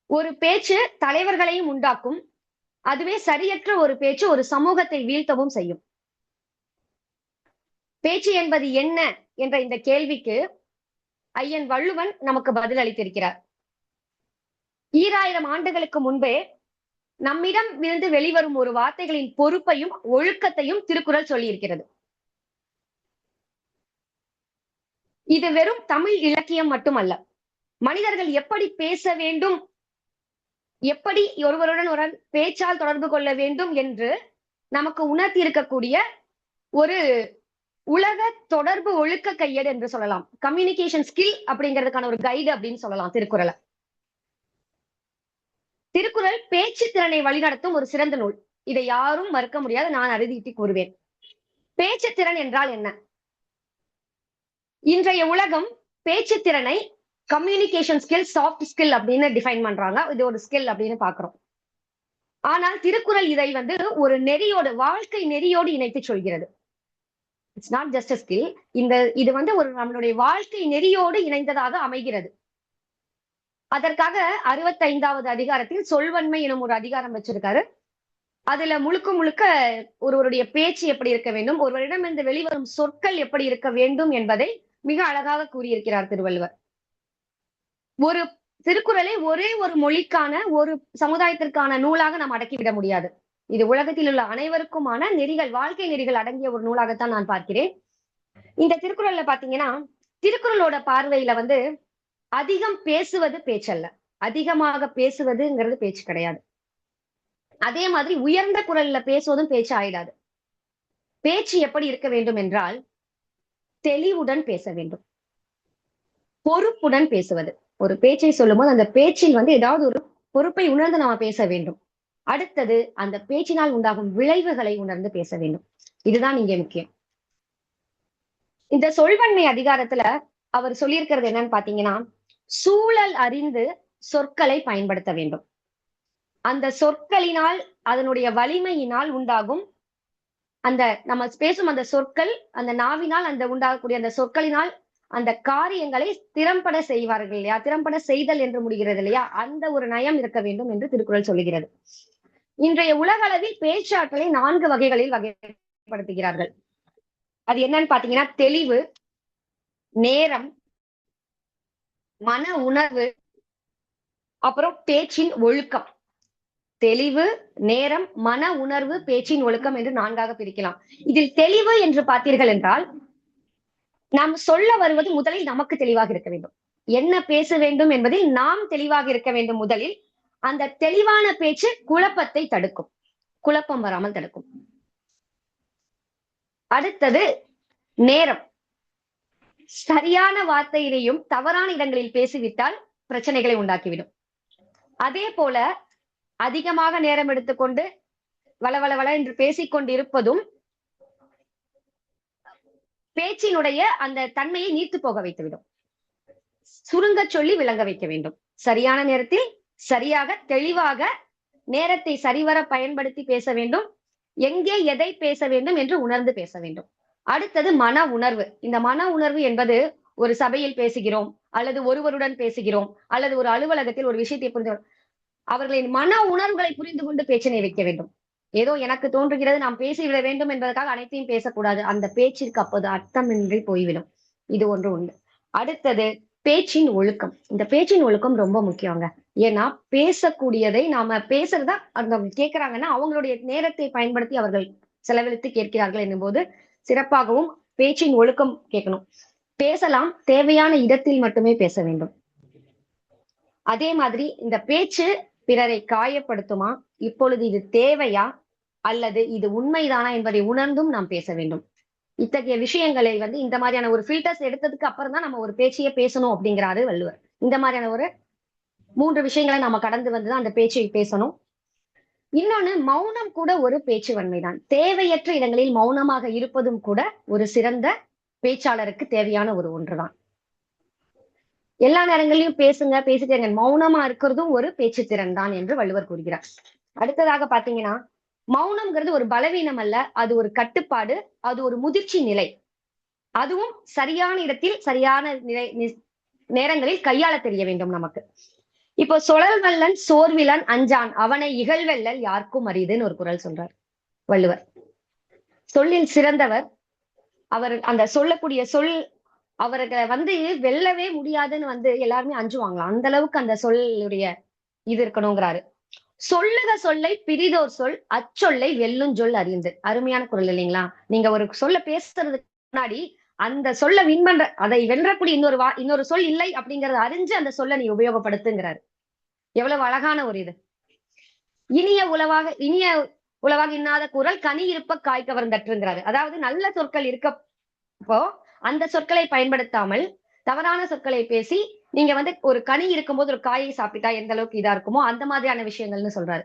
ஒரு பேச்சு தலைவர்களையும் உண்டாக்கும். அதுவே சரியற்ற ஒரு பேச்சு ஒரு சமூகத்தை வீழ்த்தவும் செய்யும். பேச்சு என்பது என்ன என்ற இந்த கேள்விக்கு ஐயன் வள்ளுவன் நமக்கு பதில் அளித்திருக்கிறார். 2000 ஆண்டுகளுக்கு முன்பே நம்மிடம் இருந்து வெளிவரும் ஒரு வார்த்தைகளின் பொறுப்பையும் ஒழுக்கத்தையும் திருக்குறள் சொல்லியிருக்கிறது. இது வெறும் தமிழ் இலக்கியம் மட்டுமல்ல, மனிதர்கள் எப்படி பேச வேண்டும், எப்படி ஒருவருடன் ஒரு பேச்சால் தொடர்பு கொள்ள வேண்டும் என்று நமக்கு உணர்த்தி இருக்கக்கூடிய ஒரு உலக தொடர்பு ஒழுக்க கையேடு என்று சொல்லலாம். கம்யூனிகேஷன் ஸ்கில் அப்படிங்கிறதுக்கான ஒரு கைடு அப்படின்னு சொல்லலாம் திருக்குறளை. திருக்குறள் பேச்சு திறனை வழிநடத்தும் ஒரு சிறந்த நூல். இதை யாரும் மறுக்க முடியாது, நான் அறுதியிட்டு கூறுவேன். பேச்சு திறன் என்றால் என்ன? இன்றைய உலகம் பேச்சு திறனை கம்யூனிகேஷன் ஸ்கில், சாஃப்ட் ஸ்கில் அப்படின்னு டிஃபைன் பண்றாங்க. இது ஒரு ஸ்கில் அப்படின்னு பாக்குறோம். ஆனால் திருக்குறள் இதை வந்து ஒரு நெறியோடு, வாழ்க்கை நெறியோடு இணைத்து சொல்கிறது. It's not just a skill. இது வந்து ஒரு நம்மளுடைய வாழ்க்கை நெறியோடு இணைந்ததாக அமைகிறது. அதற்காக 65வது அதிகாரத்தில் சொல்வன்மை எனும் ஒரு அதிகாரம் வச்சிருக்காரு. அதுல முழுக்க முழுக்க ஒருவருடைய பேச்சு எப்படி இருக்க வேண்டும், ஒருவரிடமிருந்து வெளிவரும் சொற்கள் எப்படி இருக்க வேண்டும் என்பதை மிக அழகாக கூறியிருக்கிறார் திருவள்ளுவர். ஒரு திருக்குறளை ஒரே ஒரு மொழிக்கான, ஒரு சமுதாயத்திற்கான நூலாக நாம் அடக்கிவிட முடியாது. இது உலகத்தில் உள்ள அனைவருக்குமான நெறிகள், வாழ்க்கை நெறிகள் அடங்கிய ஒரு நூலாகத்தான் நான் பார்க்கிறேன். இந்த திருக்குறள்ல பாத்தீங்கன்னா, திருக்குறளோட பார்வையில வந்து அதிகம் பேசுவது பேச்சல்ல, அதிகமாக பேசுவதுங்கிறது பேச்சு கிடையாது. அதே மாதிரி உயர்ந்த குரல்ல பேசுவதும் பேச்சு ஆயிடாது. பேச்சு எப்படி இருக்க வேண்டும் என்றால் தெளிவுடன் பேச வேண்டும், பொறுப்புடன் பேசுவது. ஒரு பேச்சை சொல்லும் போது அந்த பேச்சில் வந்து ஏதாவது ஒரு பொறுப்பை உணர்ந்து நாம பேச வேண்டும். அடுத்தது அந்த பேச்சினால் உண்டாகும் விளைவுகளை உணர்ந்து பேச வேண்டும். இதுதான் இங்கே முக்கியம். இந்த சொல்வன்மை அதிகாரத்துல அவர் சொல்லியிருக்கிறது என்னன்னு பாத்தீங்கன்னா, சூழல் அறிந்து சொற்களை பயன்படுத்த வேண்டும். அந்த சொற்களினால், அதனுடைய வலிமையினால் உண்டாகும் அந்த நம்ம பேசும் அந்த சொற்கள், அந்த நாவினால் அந்த உண்டாகக்கூடிய அந்த சொற்களினால் அந்த காரியங்களை திறம்பட செய்வார்கள் இல்லையா, திறம்பட செய்தல் என்று முடிகிறது இல்லையா, அந்த ஒரு நயம் இருக்க வேண்டும் என்று திருக்குறள் சொல்லுகிறது. இன்றைய உலக அளவில் பேச்சாற்றலை 4 வகைகளில் வகைப்படுத்துகிறார்கள். அது என்னன்னு பாத்தீங்கன்னா, தெளிவு, நேரம், மன உணர்வு, அப்புறம் பேச்சின் ஒழுக்கம். தெளிவு, நேரம், மன உணர்வு, பேச்சின் ஒழுக்கம் என்று 4ஆக பிரிக்கலாம். இதில் தெளிவு என்று பார்த்தீர்கள் என்றால், நாம் சொல்ல வருவது முதலில் நமக்கு தெளிவாக இருக்க வேண்டும். என்ன பேச வேண்டும் என்பதில் நாம் தெளிவாக இருக்க வேண்டும். முதலில் அந்த தெளிவான பேச்சு குழப்பத்தை தடுக்கும், குழப்பம் வராமல் தடுக்கும். அடுத்தது நேரம். சரியான வார்த்தையிலையும் தவறான இடங்களில் பேசிவிட்டால் பிரச்சனைகளை உண்டாக்கிவிடும். அதே போல அதிகமாக நேரம் எடுத்துக்கொண்டு வளவளவள என்று பேசிக்கொண்டு இருப்பதும் பேச்சினுடைய அந்த தன்மையை நீர்த்து போக வைத்துவிடும். சுருங்க சொல்லி விளங்க வைக்க வேண்டும். சரியான நேரத்தில் சரியாக தெளிவாக நேரத்தை சரிவர பயன்படுத்தி பேச வேண்டும். எங்கே எதை பேச வேண்டும் என்று உணர்ந்து பேச வேண்டும். அடுத்தது மன உணர்வு. இந்த மன உணர்வு என்பது ஒரு சபையில் பேசுகிறோம், அல்லது ஒருவருடன் பேசுகிறோம், அல்லது ஒரு அலுவலகத்தில் ஒரு விஷயத்தை புரிந்து அவர்களின் மன உணர்வுகளை புரிந்து கொண்டு பேச்சினை வைக்க வேண்டும். ஏதோ எனக்கு தோன்றுகிறது நாம் பேசிவிட வேண்டும் என்பதற்காக அனைத்தையும் பேசக்கூடாது. அந்த பேச்சிற்கு அப்போது அர்த்தமின்றி போய்விடும். இது ஒன்று உண்டு. அடுத்தது பேச்சின் ஒழுக்கம். இந்த பேச்சின் ஒழுக்கம் ரொம்ப முக்கியங்க. ஏன்னா பேசக்கூடியதை நாம பேசுறதா அந்த கேட்கிறாங்கன்னா அவங்களுடைய நேரத்தை பயன்படுத்தி அவர்கள் செலவழித்து கேட்கிறார்கள் என்னும் போது சிறப்பாகவும் பேச்சின் ஒழுக்கம் கேட்கணும். பேசலாம், தேவையான இடத்தில் மட்டுமே பேச வேண்டும். அதே மாதிரி இந்த பேச்சு பிறரை காயப்படுத்துமா, இப்பொழுது இது தேவையா, அல்லது இது உண்மைதானா என்பதை உணர்ந்தும் நாம் பேச வேண்டும். இத்தகைய விஷயங்களை வந்து இந்த மாதிரியான ஒரு ஃபில்டர்ஸ் எடுத்ததுக்கு அப்புறம் தான் நம்ம ஒரு பேச்சையே பேசணும் அப்படிங்கிறாரு வள்ளுவர். இந்த மாதிரியான ஒரு 3 விஷயங்களை நாம கடந்து வந்துதான் அந்த பேச்சை பேசணும். இன்னொன்னு, மௌனம் கூட ஒரு பேச்சு வன்மைதான். தேவையற்ற இடங்களில் மௌனமாக இருப்பதும் கூட ஒரு சிறந்த பேச்சாளருக்கு தேவையான ஒரு ஒன்றுதான். எல்லா நேரங்களிலும் பேசுங்க, பேசிட்டேங்க, மௌனமா இருக்கிறதும் ஒரு பேச்சு திறன் தான் என்று வள்ளுவர் கூறுகிறார். அடுத்ததாக பாத்தீங்கன்னா, மௌனம்ங்கிறது ஒரு பலவீனம் அல்ல, அது ஒரு கட்டுப்பாடு, அது ஒரு முதிர்ச்சி நிலை. அதுவும் சரியான இடத்தில் சரியான நேரங்களில் கையாள தெரிய வேண்டும் நமக்கு. இப்போ சொழல் வல்லன் சோர்விலன் அஞ்சான் அவனை இகழ்வெல்லல் யாருக்கும் அரிதுன்னு ஒரு குறள் சொல்றார் வள்ளுவர். சொல்லில் சிறந்தவர் அவர். அந்த சொல்லக்கூடிய சொல் அவர்களை வந்து வெல்லவே முடியாதுன்னு வந்து எல்லாருமே அஞ்சுவாங்களாம். அந்த அளவுக்கு அந்த சொல்லுடைய இது இருக்கணுங்கிறாரு. சொல்லுக சொல்லை பிரிதோர் சொல் அச்சொல்லை வெல்லும் சொல் அறிந்து. அருமையான குறள் இல்லைங்களா? நீங்க ஒரு சொல்ல பேசுறதுக்கு முன்னாடி அந்த சொல்ல விண்பண்ற அதை வென்றக்கூடிய இன்னொரு சொல் இல்லை அப்படிங்கறத அறிஞ்சு அந்த சொல்ல நீ உபயோகப்படுத்துங்கிறாரு. எவ்வளவு அழகான ஒரு இது. இனிய உளவாக இன்னாத குறள் கனி இருப்ப காய் கவர்ந்தற்றுங்கிறாரு. அதாவது நல்ல சொற்கள் இருக்கப்போ அந்த சொற்களை பயன்படுத்தாமல் தவறான சொற்களை பேசி நீங்க வந்து ஒரு கனி இருக்கும்போது ஒரு காயை சாப்பிட்டா எந்த அளவுக்கு இதா இருக்குமோ அந்த மாதிரியான விஷயங்கள்னு சொல்றாரு.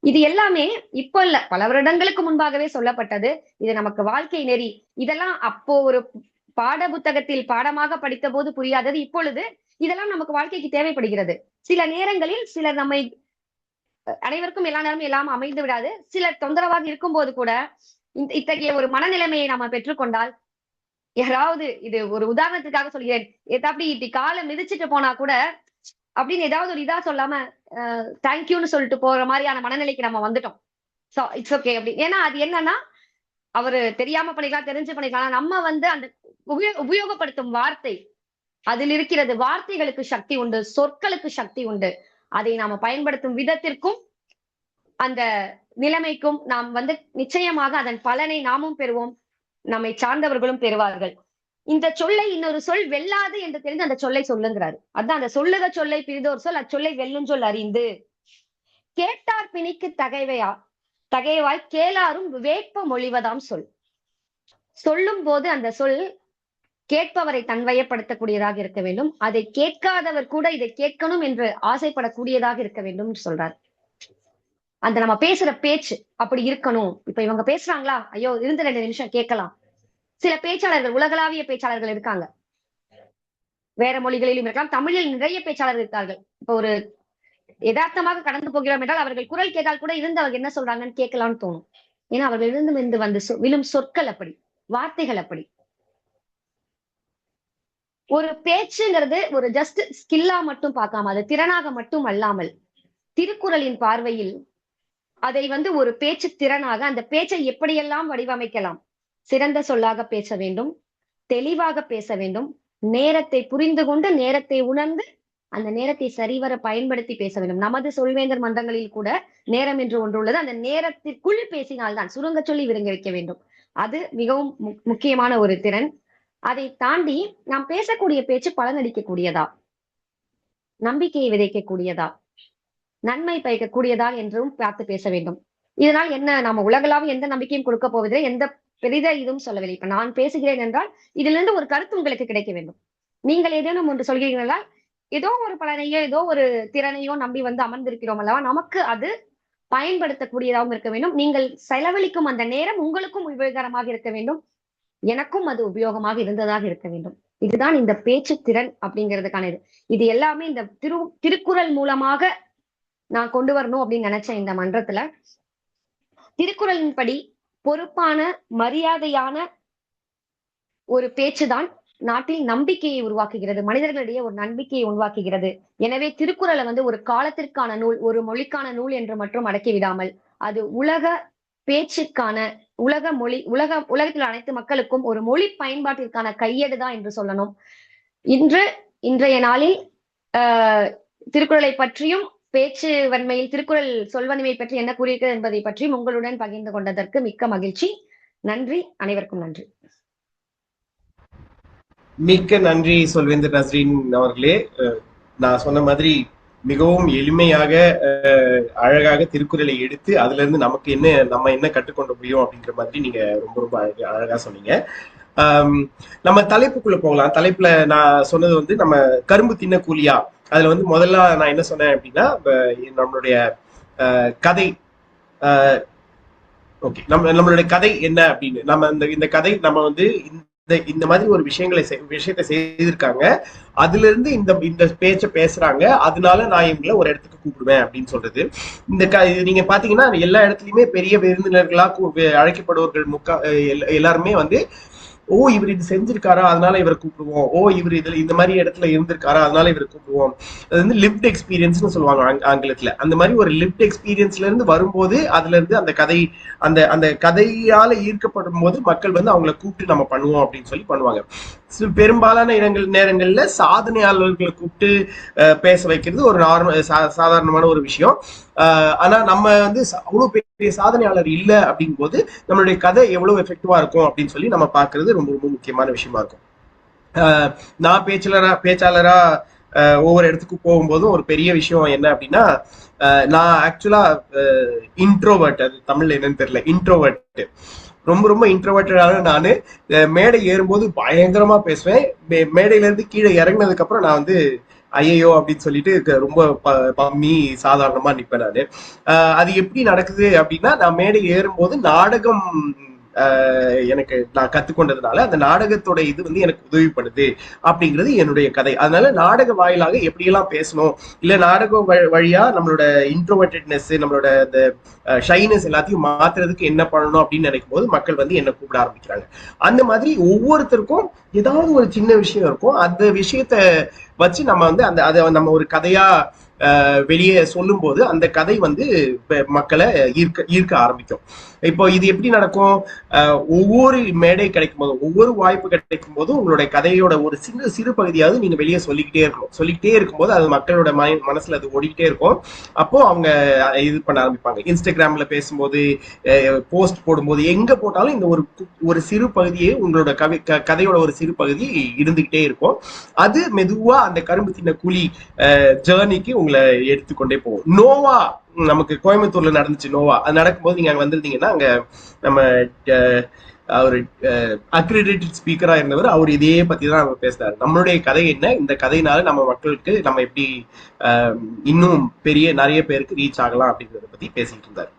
இது எல்லாமே இப்போ இல்ல, பல வருடங்களுக்கு முன்பாகவே சொல்லப்பட்டது. இது நமக்கு வாழ்க்கை நெறி. இதெல்லாம் அப்போ ஒரு பாட புத்தகத்தில் பாடமாக படித்த போது புரியாதது இப்பொழுது இதெல்லாம் நமக்கு வாழ்க்கைக்கு தேவைப்படுகிறது. சில நேரங்களில் சிலர் நம்மை அனைவருக்கும் எல்லா நேரமும் எல்லாம் அமைந்து விடாது. சிலர் தொந்தரவாக இருக்கும்போது கூட இத்தகைய ஒரு மனநிலைமையை நாம பெற்றுக்கொண்டால், யாராவது இது ஒரு உதாரணத்துக்காக சொல்கிறேன், அப்படி இப்படி காலை மிதிச்சுட்டு போனா கூட அப்படின்னு ஏதாவது ஒரு இதா சொல்லாம தேங்க்யூன்னு சொல்லிட்டு போற மாதிரியான மனநிலைக்கு நம்ம வந்துட்டோம். சோ இட்ஸ் ஓகே அப்படி. ஏன்னா அது என்னன்னா அவரு தெரியாம பண்ணிக்கலாம், தெரிஞ்சு பண்ணிக்கலாம். நம்ம வந்து அந்த உபயோகப்படுத்தும் வார்த்தை, அதில் இருக்கிறது. வார்த்தைகளுக்கு சக்தி உண்டு, சொற்களுக்கு சக்தி உண்டு. அதை நாம பயன்படுத்தும் விதத்திற்கும் அந்த நிலைமைக்கும் நாம் வந்து நிச்சயமாக அதன் பலனை நாமும் பெறுவோம், நம்மை சார்ந்தவர்களும் பெறுவார்கள். இந்த சொல்லை இன்னொரு சொல் வெல்லாது என்று தெரிந்து அந்த சொல்லை சொல்லுங்கிறாரு. அதான் அந்த சொல்லுக சொல்லை பிரிதோர் சொல் அச்சொல்லை வெல்லும் சொல் அறிந்து. கேட்டார் பிணிக்கு தகைவாய் கேளாரும் வேட்ப மொழிவதாம் சொல். சொல்லும் போது அந்த சொல் கேட்பவரை தன்வயப்படுத்தக்கூடியதாக இருக்க வேண்டும். அதை கேட்காதவர் கூட இதை கேட்கணும் என்று ஆசைப்படக்கூடியதாக இருக்க வேண்டும் என்று சொல்றார். அந்த நம்ம பேசுற பேச்சு அப்படி இருக்கணும். இப்ப இவங்க பேசுறாங்களா, ஐயோ இருந்து 2 நிமிஷம் கேட்கலாம். சில பேச்சாளர்கள், உலகளாவிய பேச்சாளர்கள் இருக்காங்க, வேற மொழிகளிலும் இருக்கலாம். தமிழில் நிறைய பேச்சாளர்கள் இருக்கார்கள். இப்ப ஒரு யதார்த்தமாக கடந்து போகிறோம் என்றால் அவர்கள் குரல் கேட்டால் கூட இருந்து அவங்க என்ன சொல்றாங்கன்னு கேட்கலாம்னு தோணும். ஏன்னா அவர்கள் இருந்து வந்து விழும் சொற்கள் அப்படி, வார்த்தைகள் அப்படி. ஒரு பேச்சுங்கிறது ஒரு ஜஸ்ட் ஸ்கில்லா மட்டும் பார்க்காம, அது திறனாக மட்டும் அல்லாமல், திருக்குறளின் பார்வையில் அதை வந்து ஒரு பேச்சு திறனாக, அந்த பேச்சை எப்படியெல்லாம் வடிவமைக்கலாம். சிறந்த சொல்லாக பேச வேண்டும், தெளிவாக பேச வேண்டும், நேரத்தை புரிந்து கொண்டு நேரத்தை உணர்ந்து அந்த நேரத்தை சரிவர பயன்படுத்தி பேச வேண்டும். நமது சொல்வேந்தர் மன்றங்களில் கூட நேரம் என்று ஒன்று உள்ளது. அந்த நேரத்திற்குள் பேசினால்தான், சுருங்க சொல்லி விருங்க வைக்க வேண்டும். அது மிகவும் முக்கியமான ஒரு திறன். அதை தாண்டி நாம் பேசக்கூடிய பேச்சு பலனளிக்கக்கூடியதா, நம்பிக்கையை விதைக்கக்கூடியதா, நன்மை பயக்கக்கூடியதா என்றும் பார்த்து பேச வேண்டும். இதனால் என்ன, நாம உலகளாவிய எந்த நம்பிக்கையும் கொடுக்க போவதில்லை, எந்த பெரித இதுவும் சொல்லவில்லை. இப்ப நான் பேசுகிறேன் என்றால் இதிலிருந்து ஒரு கருத்து உங்களுக்கு கிடைக்க வேண்டும். நீங்கள் ஏதேனும் ஒன்று சொல்கிறீர்களா, ஏதோ ஒரு பலனையோ ஏதோ ஒரு திறனையோ நம்பி வந்து அமர்ந்திருக்கிறோம் அல்லவா, நமக்கு அது பயன்படுத்தக்கூடியதாகவும் இருக்க வேண்டும். நீங்கள் செலவழிக்கும் அந்த நேரம் உங்களுக்கும் உபயோகரமாக இருக்க வேண்டும், எனக்கும் அது உபயோகமாக இருந்ததாக இருக்க வேண்டும். இதுதான் இந்த பேச்சு திறன் அப்படிங்கிறதுக்கான இது. இது எல்லாமே இந்த திருக்குறள் மூலமாக நான் கொண்டு வரணும் அப்படின்னு நினைச்சேன் இந்த மன்றத்துல. திருக்குறளின்படி பொறுப்பான மரியாதையான ஒரு பேச்சுதான் நாட்டில் நம்பிக்கையை உருவாக்குகிறது, மனிதர்களிடையே ஒரு நம்பிக்கையை உருவாக்குகிறது. எனவே திருக்குறளை வந்து ஒரு காலத்திற்கான நூல், ஒரு மொழிக்கான நூல் என்று மட்டும் அடக்கி விடாமல், அது உலக பேச்சுக்கான, உலக மொழி, உலகத்தில் அனைத்து மக்களுக்கும் ஒரு மொழி பயன்பாட்டிற்கான கையேடுதான் என்று சொல்லணும். இன்றைய நாளில் திருக்குறளை பற்றியும் பேச்சு வன்மையில் திருக்குறள் சொல்வன்மை பற்றி என்ன கூறியிருக்கிறது என்பதை பற்றியும் உங்களுடன் பகிர்ந்து கொண்டதற்கு மிக்க மகிழ்ச்சி. நன்றி, அனைவருக்கும் நன்றி. மிக்க நன்றி சொல்வேந்தர் நஸ்ரீன் அவர்களே. நான் சொன்ன மாதிரி மிகவும் எளிமையாக அழகாக திருக்குறளை எடுத்து அதுல இருந்து நமக்கு நம்ம என்ன கற்றுக்கொண்டு முடியும் அப்படிங்கிற மாதிரி நீங்க ரொம்ப ரொம்ப அழகா சொன்னீங்க. நம்ம தலைப்புக்குள்ள போகலாம். தலைப்புல நான் சொன்னது வந்து நம்ம கரும்பு தின்ன கூலியா. அதுல வந்து முதல்ல நான் என்ன சொன்னேன் அப்படின்னா, நம்மளுடைய கதை, ஓகே, நம்மளுடைய கதை என்ன அப்படின்னு, நம்ம இந்த கதை நம்ம வந்து இந்த மாதிரி ஒரு விஷயத்தை செய்திருக்காங்க, அதுல இருந்து இந்த பேச்சை பேசுறாங்க, அதனால நான் இவங்களை ஒரு இடத்துக்கு கூப்பிடுவேன் அப்படின்னு சொல்றது. நீங்க பாத்தீங்கன்னா எல்லா இடத்துலயுமே பெரிய விருந்தினர்களா அழைக்கப்படுவர்கள் எல்லாருமே வந்து, ஓ இவர் இது செஞ்சிருக்காரா அதனால இவரை கூப்பிடுவோம், ஓ இவர் இதுல இந்த மாதிரி இடத்துல இருந்திருக்காரா அதனால இவரை கூப்பிடுவோம். அது வந்து லிவ்ட் எக்ஸ்பீரியன்ஸ்னு சொல்லுவாங்க ஆங்கிலத்துல. அந்த மாதிரி ஒரு லிவ்ட் எக்ஸ்பீரியன்ஸ்ல இருந்து வரும்போது அதுல இருந்து அந்த கதை, அந்த கதையால ஈர்க்கப்படும் போது மக்கள் வந்து அவங்களை கூப்பிட்டு நம்ம பண்ணுவோம் அப்படின்னு சொல்லி பண்ணுவாங்க. பெரும்பாலான நேரங்கள்ல சாதனையாளர்களை கூப்பிட்டு பேச வைக்கிறது ஒரு சாதாரணமான ஒரு விஷயம். ஆனா நம்ம வந்து அவ்வளவு பெரிய சாதனையாளர் இல்ல அப்படிங்கும் போது நம்மளுடைய கதை எவ்வளவு எஃபெக்டிவா இருக்கும் அப்படின்னு சொல்லி நம்ம பாக்குறது ரொம்ப ரொம்ப முக்கியமான விஷயமா இருக்கும். நான் பேச்சாளரா ஒவ்வொரு இடத்துக்கு போகும்போதும் ஒரு பெரிய விஷயம் என்ன அப்படின்னா, நான் ஆக்சுவலா இன்ட்ரோவர்ட், அது தமிழ்ல என்னன்னு தெரியல, இன்ட்ரோவர்ட், ரொம்ப ரொம்ப இன்ட்ரோவர்ட்டடான நானு மேடை ஏறும்போது பயங்கரமா பேசுவேன். மேடையில இருந்து கீழே இறங்கினதுக்கு அப்புறம் நான் வந்து ஐயோ அப்படின்னு சொல்லிட்டு ரொம்ப பம்மி சாதாரணமா நிப்பேன் நானு. அது எப்படி நடக்குது அப்படின்னா, நான் மேடை ஏறும்போது நாடகம் எனக்கு நான் கத்துக்கொண்டதுனால அந்த நாடகத்தோட இது வந்து எனக்கு உதவி பண்ணுது அப்படிங்கிறது என்னுடைய கதை. அதனால நாடக வாயிலாக எப்படியெல்லாம் பேசணும், இல்ல நாடகம் வழியா நம்மளோட இன்ட்ரோவர்டட்னஸ், நம்மளோட அந்த ஷைனஸ் எல்லாத்தையும் மாத்துறதுக்கு என்ன பண்ணணும் அப்படின்னு நினைக்கும் போது மக்கள் வந்து என்ன கூப்பிட ஆரம்பிக்கிறாங்க. அந்த மாதிரி ஒவ்வொருத்தருக்கும் ஏதாவது ஒரு சின்ன விஷயம் இருக்கும். அந்த விஷயத்த வச்சு நம்ம வந்து அதை நம்ம ஒரு கதையா வெளியே சொல்லும் போது அந்த கதை வந்து மக்களை ஈர்க்க ஆரம்பிக்கும். இப்போ இது எப்படி நடக்கும்? ஒவ்வொரு மேடை கிடைக்கும் போதும், ஒவ்வொரு வாய்ப்பு கிடைக்கும் போதும் உங்களுடைய கதையோட ஒரு சிறு பகுதியாவது நீங்க வெளியே சொல்லிக்கிட்டே இருக்கணும். சொல்லிக்கிட்டே இருக்கும்போது அது மக்களோட மனசுல அது ஓடிக்கிட்டே இருக்கும். அப்போ அவங்க இது பண்ண ஆரம்பிப்பாங்க. இன்ஸ்டாகிராம்ல பேசும்போது, போஸ்ட் போடும்போது, எங்க போட்டாலும் இந்த ஒரு சிறு பகுதியே உங்களோட கதையோட ஒரு சிறு பகுதி இருந்துகிட்டே இருக்கும். அது மெதுவா அந்த கரும்பு தின்ன கூலி ஜேர்னிக்கு உங்களை எடுத்துக்கொண்டே போகும். நோவா நமக்கு கோயம்புத்தூர்ல நடந்துச்சு. நோவா அது நடக்கும்போது நீங்க அங்க வந்திருந்தீங்கன்னா, அங்க நம்ம ஒரு அக்ரிடேட்டட் ஸ்பீக்கரா இருந்தவர், அவர் இதே பத்தி தான் நம்ம பேசுறாரு. நம்மளுடைய கதை என்ன, இந்த கதையினால நம்ம மக்களுக்கு நம்ம எப்படி இன்னும் நிறைய பேருக்கு ரீச் ஆகலாம் அப்படிங்கறத பத்தி பேசிட்டு இருந்தாரு.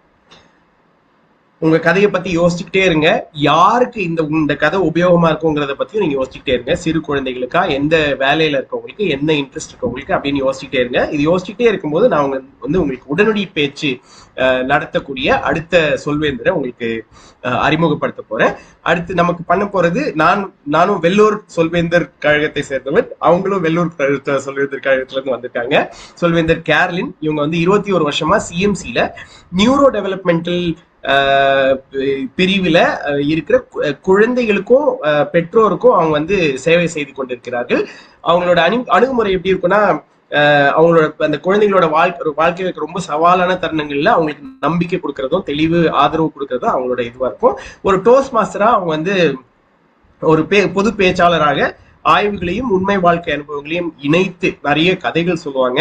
உங்க கதையை பத்தி யோசிச்சுக்கிட்டே இருங்க. யாருக்கு இந்த கதை உபயோகமா இருக்குங்கிறத பத்தியும் நீங்க யோசிச்சுக்கிட்டே இருங்க. சிறு குழந்தைகளுக்கா, எந்த வேலையில இருக்கவங்களுக்கு, என்ன இன்ட்ரெஸ்ட் இருக்கவங்களுக்கு அப்படின்னு யோசிச்சுக்கிட்டே இருங்க. இது யோசிச்சுக்கிட்டே இருக்கும்போது நான் வந்து உங்களுக்கு உடனடி பேச்சு நடத்தக்கூடிய அடுத்த சொல்வேந்தரை உங்களுக்கு அறிமுகப்படுத்த போறேன். அடுத்து நமக்கு பண்ண போறது, நானும் வெள்ளூர் சொல்வேந்தர் கழகத்தை சேர்ந்தவர், அவங்களும் வெள்ளூர் சொல்வேந்தர் கழகத்துல இருந்து வந்திருக்காங்க. சொல்வேந்தர் கேர்லின். இவங்க வந்து 21 வருஷமா சிஎம்சில நியூரோ டெவலப்மெண்டல் பிரிவுல இருக்கிற குழந்தைகளுக்கும் பெற்றோருக்கும் அவங்க வந்து சேவை செய்து கொண்டிருக்கிறார்கள். அவங்களோட அணுகுமுறை எப்படி இருக்குன்னா, அவங்களோட அந்த குழந்தைகளோட வாழ்க்கைக்கு ரொம்ப சவாலான தருணங்கள்ல அவங்களுக்கு நம்பிக்கை கொடுக்கறதும், தெளிவு ஆதரவு கொடுக்கறதும் அவங்களோட இதுவா இருக்கும். ஒரு டோஸ்ட் மாஸ்டரா அவங்க வந்து ஒரு பொது பேச்சாளராக ஆய்வுகளையும் உண்மை வாழ்க்கை அனுபவங்களையும் இணைத்து நிறைய கதைகள் சொல்லுவாங்க.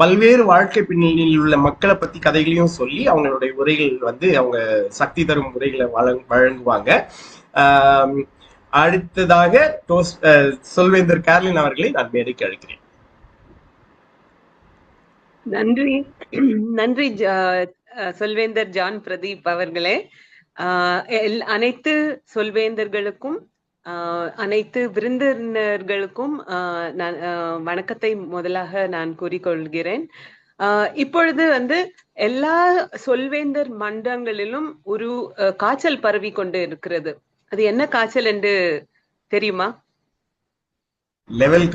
பல்வேறு வாழ்க்கை பின்னணியில் உள்ள மக்களை பத்தி கதைகளையும் சொல்லி அவங்களுடைய உரைகள் வந்து அவங்க சக்தி தரும் உரைகளை வழங்குவாங்க. அடுத்ததாக சொல்வேந்தர் கேர்லின் அவர்களை நான் மேடைக்கு அழைக்கிறேன். நன்றி சொல்வேந்தர் ஜான் பிரதீப் அவர்களே. அனைத்து சொல்வேந்தர்களுக்கும் அனைத்து விருந்தினர்களுக்கும் வணக்கத்தை முதலாக நான் கூறிக்கொள்கிறேன். இப்பொழுது வந்து எல்லா சொல்வேந்தர் மன்றங்களிலும் ஒரு காய்ச்சல் பரவி கொண்டு இருக்கிறது. அது என்ன காய்ச்சல் என்று தெரியுமா? Level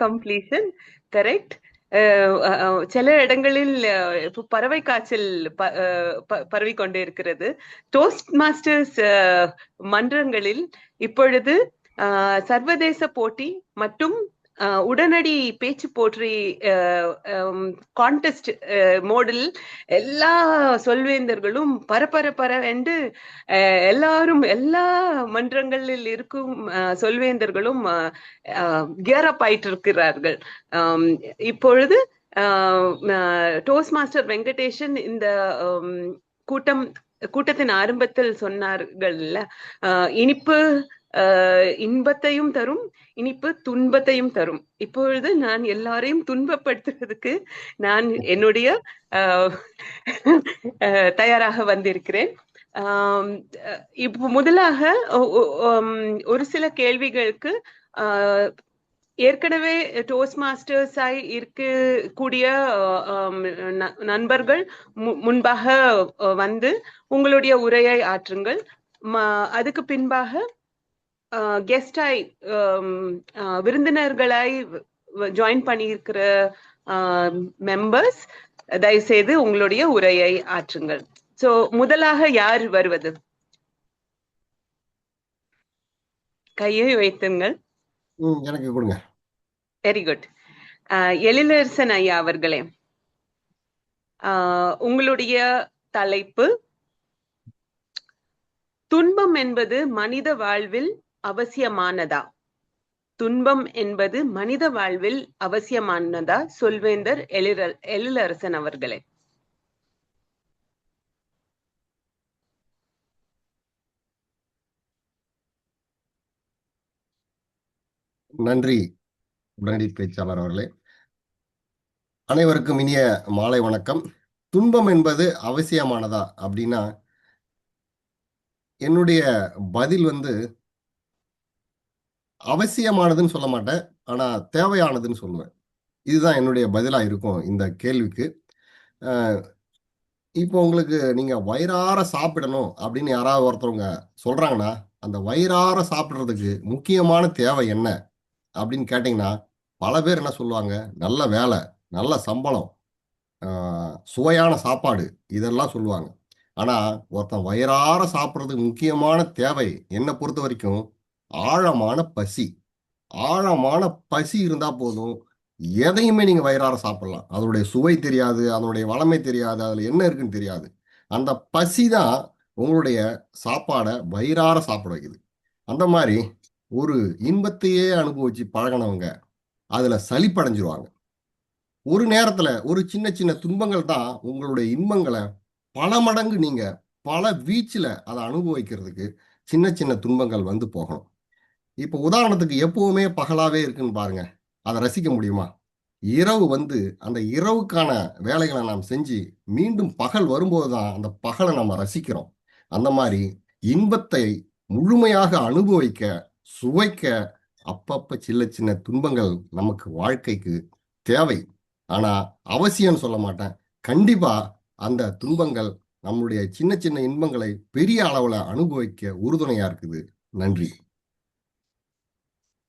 completion. கரெக்ட். சில இடங்களில் பறவை காய்ச்சல் பரவி கொண்டே இருக்கிறது. டோஸ்ட் மாஸ்டர்ஸ் மன்றங்களில் இப்பொழுது சர்வதேச போட்டி மற்றும் உடனடி பேச்சு போற்றி கான்டெஸ்ட் மோடில் எல்லா சொல்வேந்தர்களும் பரபரப்பென்று எல்லாரும் எல்லா மன்றங்களில் இருக்கும் சொல்வேந்தர்களும் கியர் அப் ஆயிட்டு இருக்கிறார்கள். இப்பொழுது டோஸ்ட் மாஸ்டர் வெங்கடேஷன் இந்த கூட்டத்தின் ஆரம்பத்தில் சொன்னார்கள்ல, இனிப்பு இன்பத்தையும் தரும், இனிப்பு துன்பத்தையும் தரும். இப்பொழுது நான் எல்லாரையும் துன்பப்படுத்துறதுக்கு நான் என்னுடைய தயாராக வந்திருக்கிறேன். இப்போ முதலாக ஒரு சில கேள்விகளுக்கு ஏற்கனவே டோஸ்ட் மாஸ்டர்ஸ் ஆய் இருக்கக்கூடிய நண்பர்கள் முன்பாக வந்து உங்களுடைய உரையை ஆற்றுங்கள். அதுக்கு பின்பாக கெஸ்டாய் விருந்தினர்களாய் ஜாயின் பண்ணியிருக்கிற மெம்பர்ஸ் தயவுசெய்து உங்களுடைய உரையை ஆற்றுங்கள். சோ முதலாக யார் வருவது? கையை வைத்துங்கள். எனக்கு கொடுங்க. Very good. எழிலரசன் ஐயா அவர்களே, உங்களுடைய தலைப்பு துன்பம் என்பது மனித வாழ்வில் அவசியமானதா? துன்பம் என்பது மனித வாழ்வில் அவசியமானதா? சொல்வேந்தர் எழிலரசன் அவர்களே. நன்றி உடனடி பேச்சாளர் அவர்களே. அனைவருக்கும் இனிய மாலை வணக்கம். துன்பம் என்பது அவசியமானதா அப்படின்னா, என்னுடைய பதில் வந்து அவசியமானதுன்னு சொல்ல மாட்டேன், ஆனா தேவையானதுன்னு சொல்லுவேன். இதுதான் என்னுடைய பதிலா இருக்கும் இந்த கேள்விக்கு. அஹ், இப்போ உங்களுக்கு நீங்க வயிறார சாப்பிடணும் அப்படின்னு யாராவது ஒருத்தவங்க சொல்றாங்கன்னா, அந்த வயிறார சாப்பிடுறதுக்கு முக்கியமான தேவை என்ன அப்படின்னு கேட்டிங்கன்னா, பல பேர் என்ன சொல்லுவாங்க, நல்ல வேலை, நல்ல சம்பளம், சுவையான சாப்பாடு, இதெல்லாம் சொல்லுவாங்க. ஆனா ஒருத்தன் வயிறார சாப்பிட்றதுக்கு முக்கியமான தேவை என்னை பொறுத்த வரைக்கும் ஆழமான பசி. ஆழமான பசி இருந்தா போதும், எதையுமே நீங்க வயிறார சாப்பிடலாம். அதனுடைய சுவை தெரியாது, அதனுடைய வளமை தெரியாது, அதுல என்ன இருக்குன்னு தெரியாது. அந்த பசி தான் உங்களுடைய சாப்பாடை வயிறார சாப்பிட வைக்குது. அந்த மாதிரி ஒரு இன்பத்தையே அனுபவிச்சு பழகினவங்க அதுல சலிப்படைஞ்சிருவாங்க. ஒரு நேரத்துல ஒரு சின்ன சின்ன துன்பங்கள் தான் உங்களுடைய இன்பங்களை பல மடங்கு நீங்க பல வீச்சுல அதை அனுபவிக்கிறதுக்கு சின்ன சின்ன துன்பங்கள் வந்து போகணும். இப்போ உதாரணத்துக்கு எப்பவுமே பகலாவே இருக்குன்னு பாருங்க, அதை ரசிக்க முடியுமா? இரவு வந்து அந்த இரவுக்கான வேலைகளை நாம் செஞ்சு மீண்டும் பகல் வரும்போது தான் அந்த பகலை நம்ம ரசிக்கிறோம். அந்த மாதிரி இன்பத்தை முழுமையாக அனுபவிக்க, சுவைக்க அப்பப்ப சின்ன சின்ன துன்பங்கள் நமக்கு வாழ்க்கைக்கு தேவை. ஆனா அவசியம் சொல்ல மாட்டேன், கண்டிப்பா அந்த துன்பங்கள் நம்முடைய சின்ன சின்ன இன்பங்களை பெரிய அளவுல அனுபவிக்க உறுதுணையா இருக்குது. நன்றி.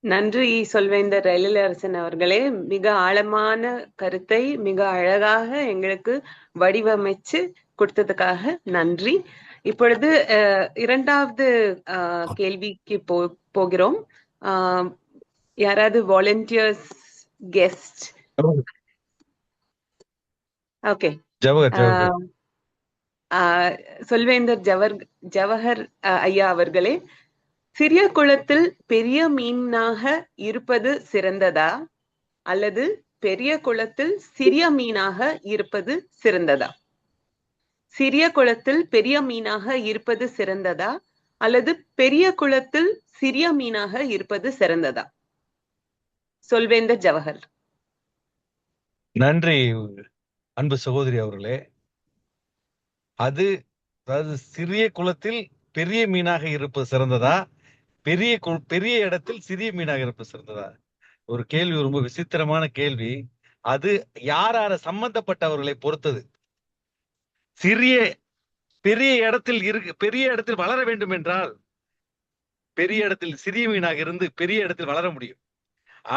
நன்றி சொல்வேந்தர் எழிலரசன் அவர்களே. மிக ஆழமான கருத்தை மிக அழகாக எங்களுக்கு வடிவமைச்சு கொடுத்ததுக்காக நன்றி. இப்பொழுது இரண்டாவது கேள்விக்கு போகிறோம். யாராவது வாலண்டியர்ஸ், கெஸ்ட்? ஓகே, சொல்வேந்தர் ஜவஹர் ஐயா அவர்களே, சிறிய குளத்தில் பெரிய மீனாக இருப்பது சிறந்ததா அல்லது பெரிய குளத்தில் சிறிய மீனாக இருப்பது சிறந்ததா? சிறிய குளத்தில் பெரிய மீனாக இருப்பது சிறந்ததா அல்லது பெரிய குளத்தில் சிறிய மீனாக இருப்பது சிறந்ததா? சொல்வேந்தர் ஜவஹர். நன்றி அன்பு சகோதரி அவர்களே. அதாவது சிறிய குளத்தில் பெரிய மீனாக இருப்பது சிறந்ததா, பெரிய இடத்தில் சிறிய மீனாக இருப்பது சிறந்ததா? ஒரு கேள்வி, ரொம்ப விசித்திரமான கேள்வி. அது யார சம்பந்தப்பட்டவர்களை பொறுத்தது. பெரிய இடத்தில் வளர வேண்டும் என்றால் பெரிய இடத்தில் சிறிய மீனாக இருந்து பெரிய இடத்தில் வளர முடியும்.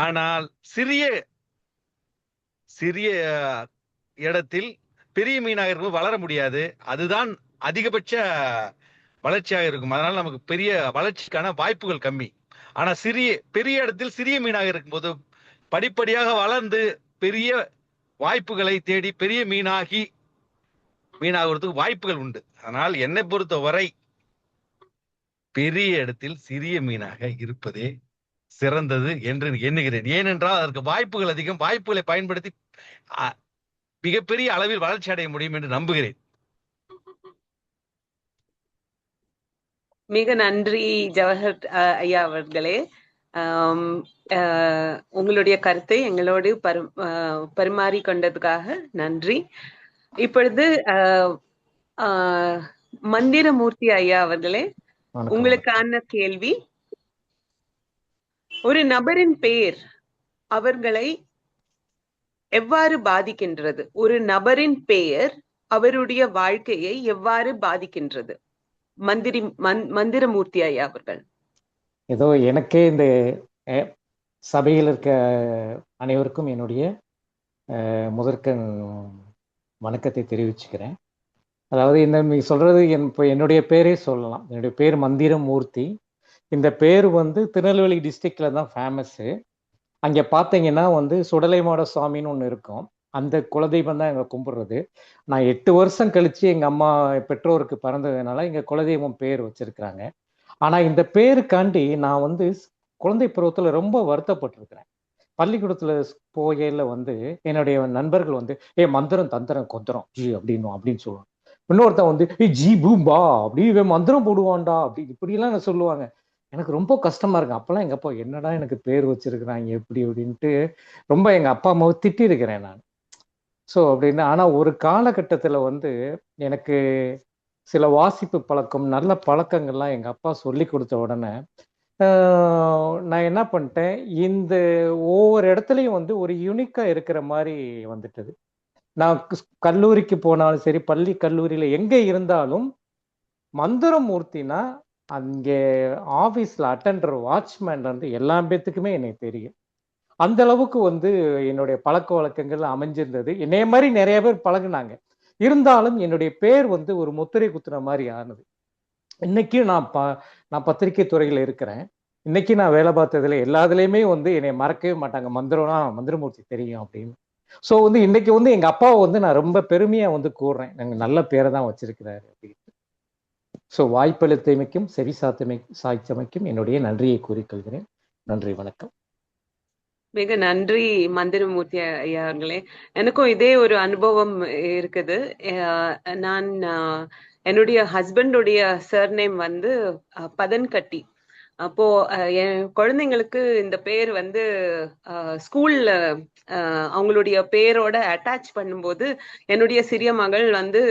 ஆனால் சிறிய இடத்தில் பெரிய மீனாக இருக்கும் வளர முடியாது. அதுதான் அதிகபட்ச வளர்ச்சியாக இருக்கும். அதனால நமக்கு பெரிய வளர்ச்சிக்கான வாய்ப்புகள் கம்மி. ஆனா பெரிய இடத்தில் சிறிய மீனாக இருக்கும்போது படிப்படியாக வளர்ந்து பெரிய வாய்ப்புகளை தேடி பெரிய மீனாகிறதுக்கு வாய்ப்புகள் உண்டு. ஆனால் என்னை பொறுத்தவரை பெரிய இடத்தில் சிறிய மீனாக இருப்பதே சிறந்தது என்று எண்ணுகிறேன். ஏனென்றால் அதற்கு வாய்ப்புகள் அதிகம். வாய்ப்புகளை பயன்படுத்தி மிகப்பெரிய அளவில் வளர்ச்சி அடைய முடியும் என்று நம்புகிறேன். மிக நன்றி ஜவஹர் ஐயா அவர்களே. உங்களுடைய கருத்தை எங்களோடு பரிமாறிக்கொண்டதுக்காக நன்றி. இப்பொழுது மந்திரமூர்த்தி ஐயா அவர்களே, உங்களுக்கான கேள்வி. ஒரு நபரின் பெயர் அவர்களை எவ்வாறு பாதிக்கின்றது? ஒரு நபரின் பெயர் அவருடைய வாழ்க்கையை எவ்வாறு பாதிக்கின்றது? மந்திரமூர்த்தி ஐயா அவர்கள். ஏதோ எனக்கே இந்த சபையில் இருக்க அனைவருக்கும் என்னுடைய முதற்க வணக்கத்தை தெரிவிச்சுக்கிறேன். அதாவது நீ சொல்றது இப்போ என்னுடைய பேரே சொல்லலாம். என்னுடைய பேர் மந்திரமூர்த்தி. இந்த பேர் திருநெல்வேலி டிஸ்ட்ரிக்ட்ல தான் ஃபேமஸ்ஸு. அங்கே பார்த்தீங்கன்னா சுடலைமாட சுவாமின்னு ஒன்று இருக்கும். அந்த குலதெய்வம் தான் எங்கள் கும்பிட்றது. நான் 8 வருஷம் கழித்து எங்கள் அம்மா பெற்றோருக்கு பிறந்ததுனால எங்கள் குலதெய்வம் பேர் வச்சுருக்குறாங்க. ஆனால் இந்த பேருக்காண்டி நான் குழந்தை பருவத்தில் ரொம்ப வருத்தப்பட்டிருக்கிறேன். பள்ளிக்கூடத்தில் போகையில் என்னுடைய நண்பர்கள் மந்திரம் தந்திரம் கொந்தரம் ஜி அப்படின்னு சொல்லுவாங்க. இன்னொருத்தன் ஜி பூம்பா அப்படி மந்திரம் போடுவான்டா இப்படிலாம் நான் சொல்லுவாங்க. எனக்கு ரொம்ப கஷ்டமா இருக்கு. அப்பெல்லாம் எங்க அப்பா என்னடா எனக்கு பேர் வச்சிருக்கிறாங்க எப்படி அப்படின்ட்டு ரொம்ப எங்க அப்பா அம்மாவை திட்டி இருக்கிறேன் நான். ஸோ அப்படின்னு. ஆனா ஒரு காலகட்டத்தில் எனக்கு சில வாசிப்பு பழக்கம், நல்ல பழக்கங்கள்லாம் எங்கள் அப்பா சொல்லி கொடுத்த உடனே நான் என்ன பண்ணிட்டேன், இந்த ஒவ்வொரு இடத்துலையும் வந்து ஒரு யூனிக்காக இருக்கிற மாதிரி வந்துட்டது. நான் கல்லூரிக்கு போனாலும் சரி, பள்ளி கல்லூரியில் எங்கே இருந்தாலும் மந்திரமூர்த்தினா அங்கே ஆஃபீஸில் அட்டெண்டர் வாட்ச்மேன் வந்து எல்லா பேத்துக்குமே எனக்கு தெரியும். அந்த அளவுக்கு வந்து என்னுடைய பழக்க வழக்கங்கள் அமைஞ்சிருந்தது. என்னைய மாதிரி நிறைய பேர் பழகுனாங்க. இருந்தாலும் என்னுடைய பேர் வந்து ஒரு முத்திரை குத்துன மாதிரி ஆனது. இன்னைக்கு நான் பத்திரிகை துறையில் இருக்கிறேன். இன்னைக்கு நான் வேலை பார்த்ததுல எல்லாத்துலேயுமே வந்து என்னை மறக்கவே மாட்டாங்க. மந்திரமூர்த்தி தெரியும் அப்படின்னு. ஸோ வந்து இன்னைக்கு வந்து எங்க அப்பாவை வந்து நான் ரொம்ப பெருமையா வந்து கூறுறேன். நாங்கள் நல்ல பேரை தான் வச்சிருக்கிறாரு அப்படின்னு. ஸோ வாய்ப்பளித்தமைக்கும் சாய்த்தமைக்கும் என்னுடைய நன்றியை கூறிக்கொள்கிறேன். நன்றி, வணக்கம். மிக நன்றி மந்திரமூர்த்தி ஐயா அவர்களே. எனக்கும் இதே ஒரு அனுபவம் இருக்குது. நான் என்னுடைய ஹஸ்பண்டுடைய சர்நேம் வந்து பதன்கட்டி. அப்போ என் குழந்தைங்களுக்கு இந்த பேர் வந்து ஸ்கூல்ல அவங்களுடைய பேரோட அட்டாச் பண்ணும்போது என்னுடைய சிறிய மகள் வந்து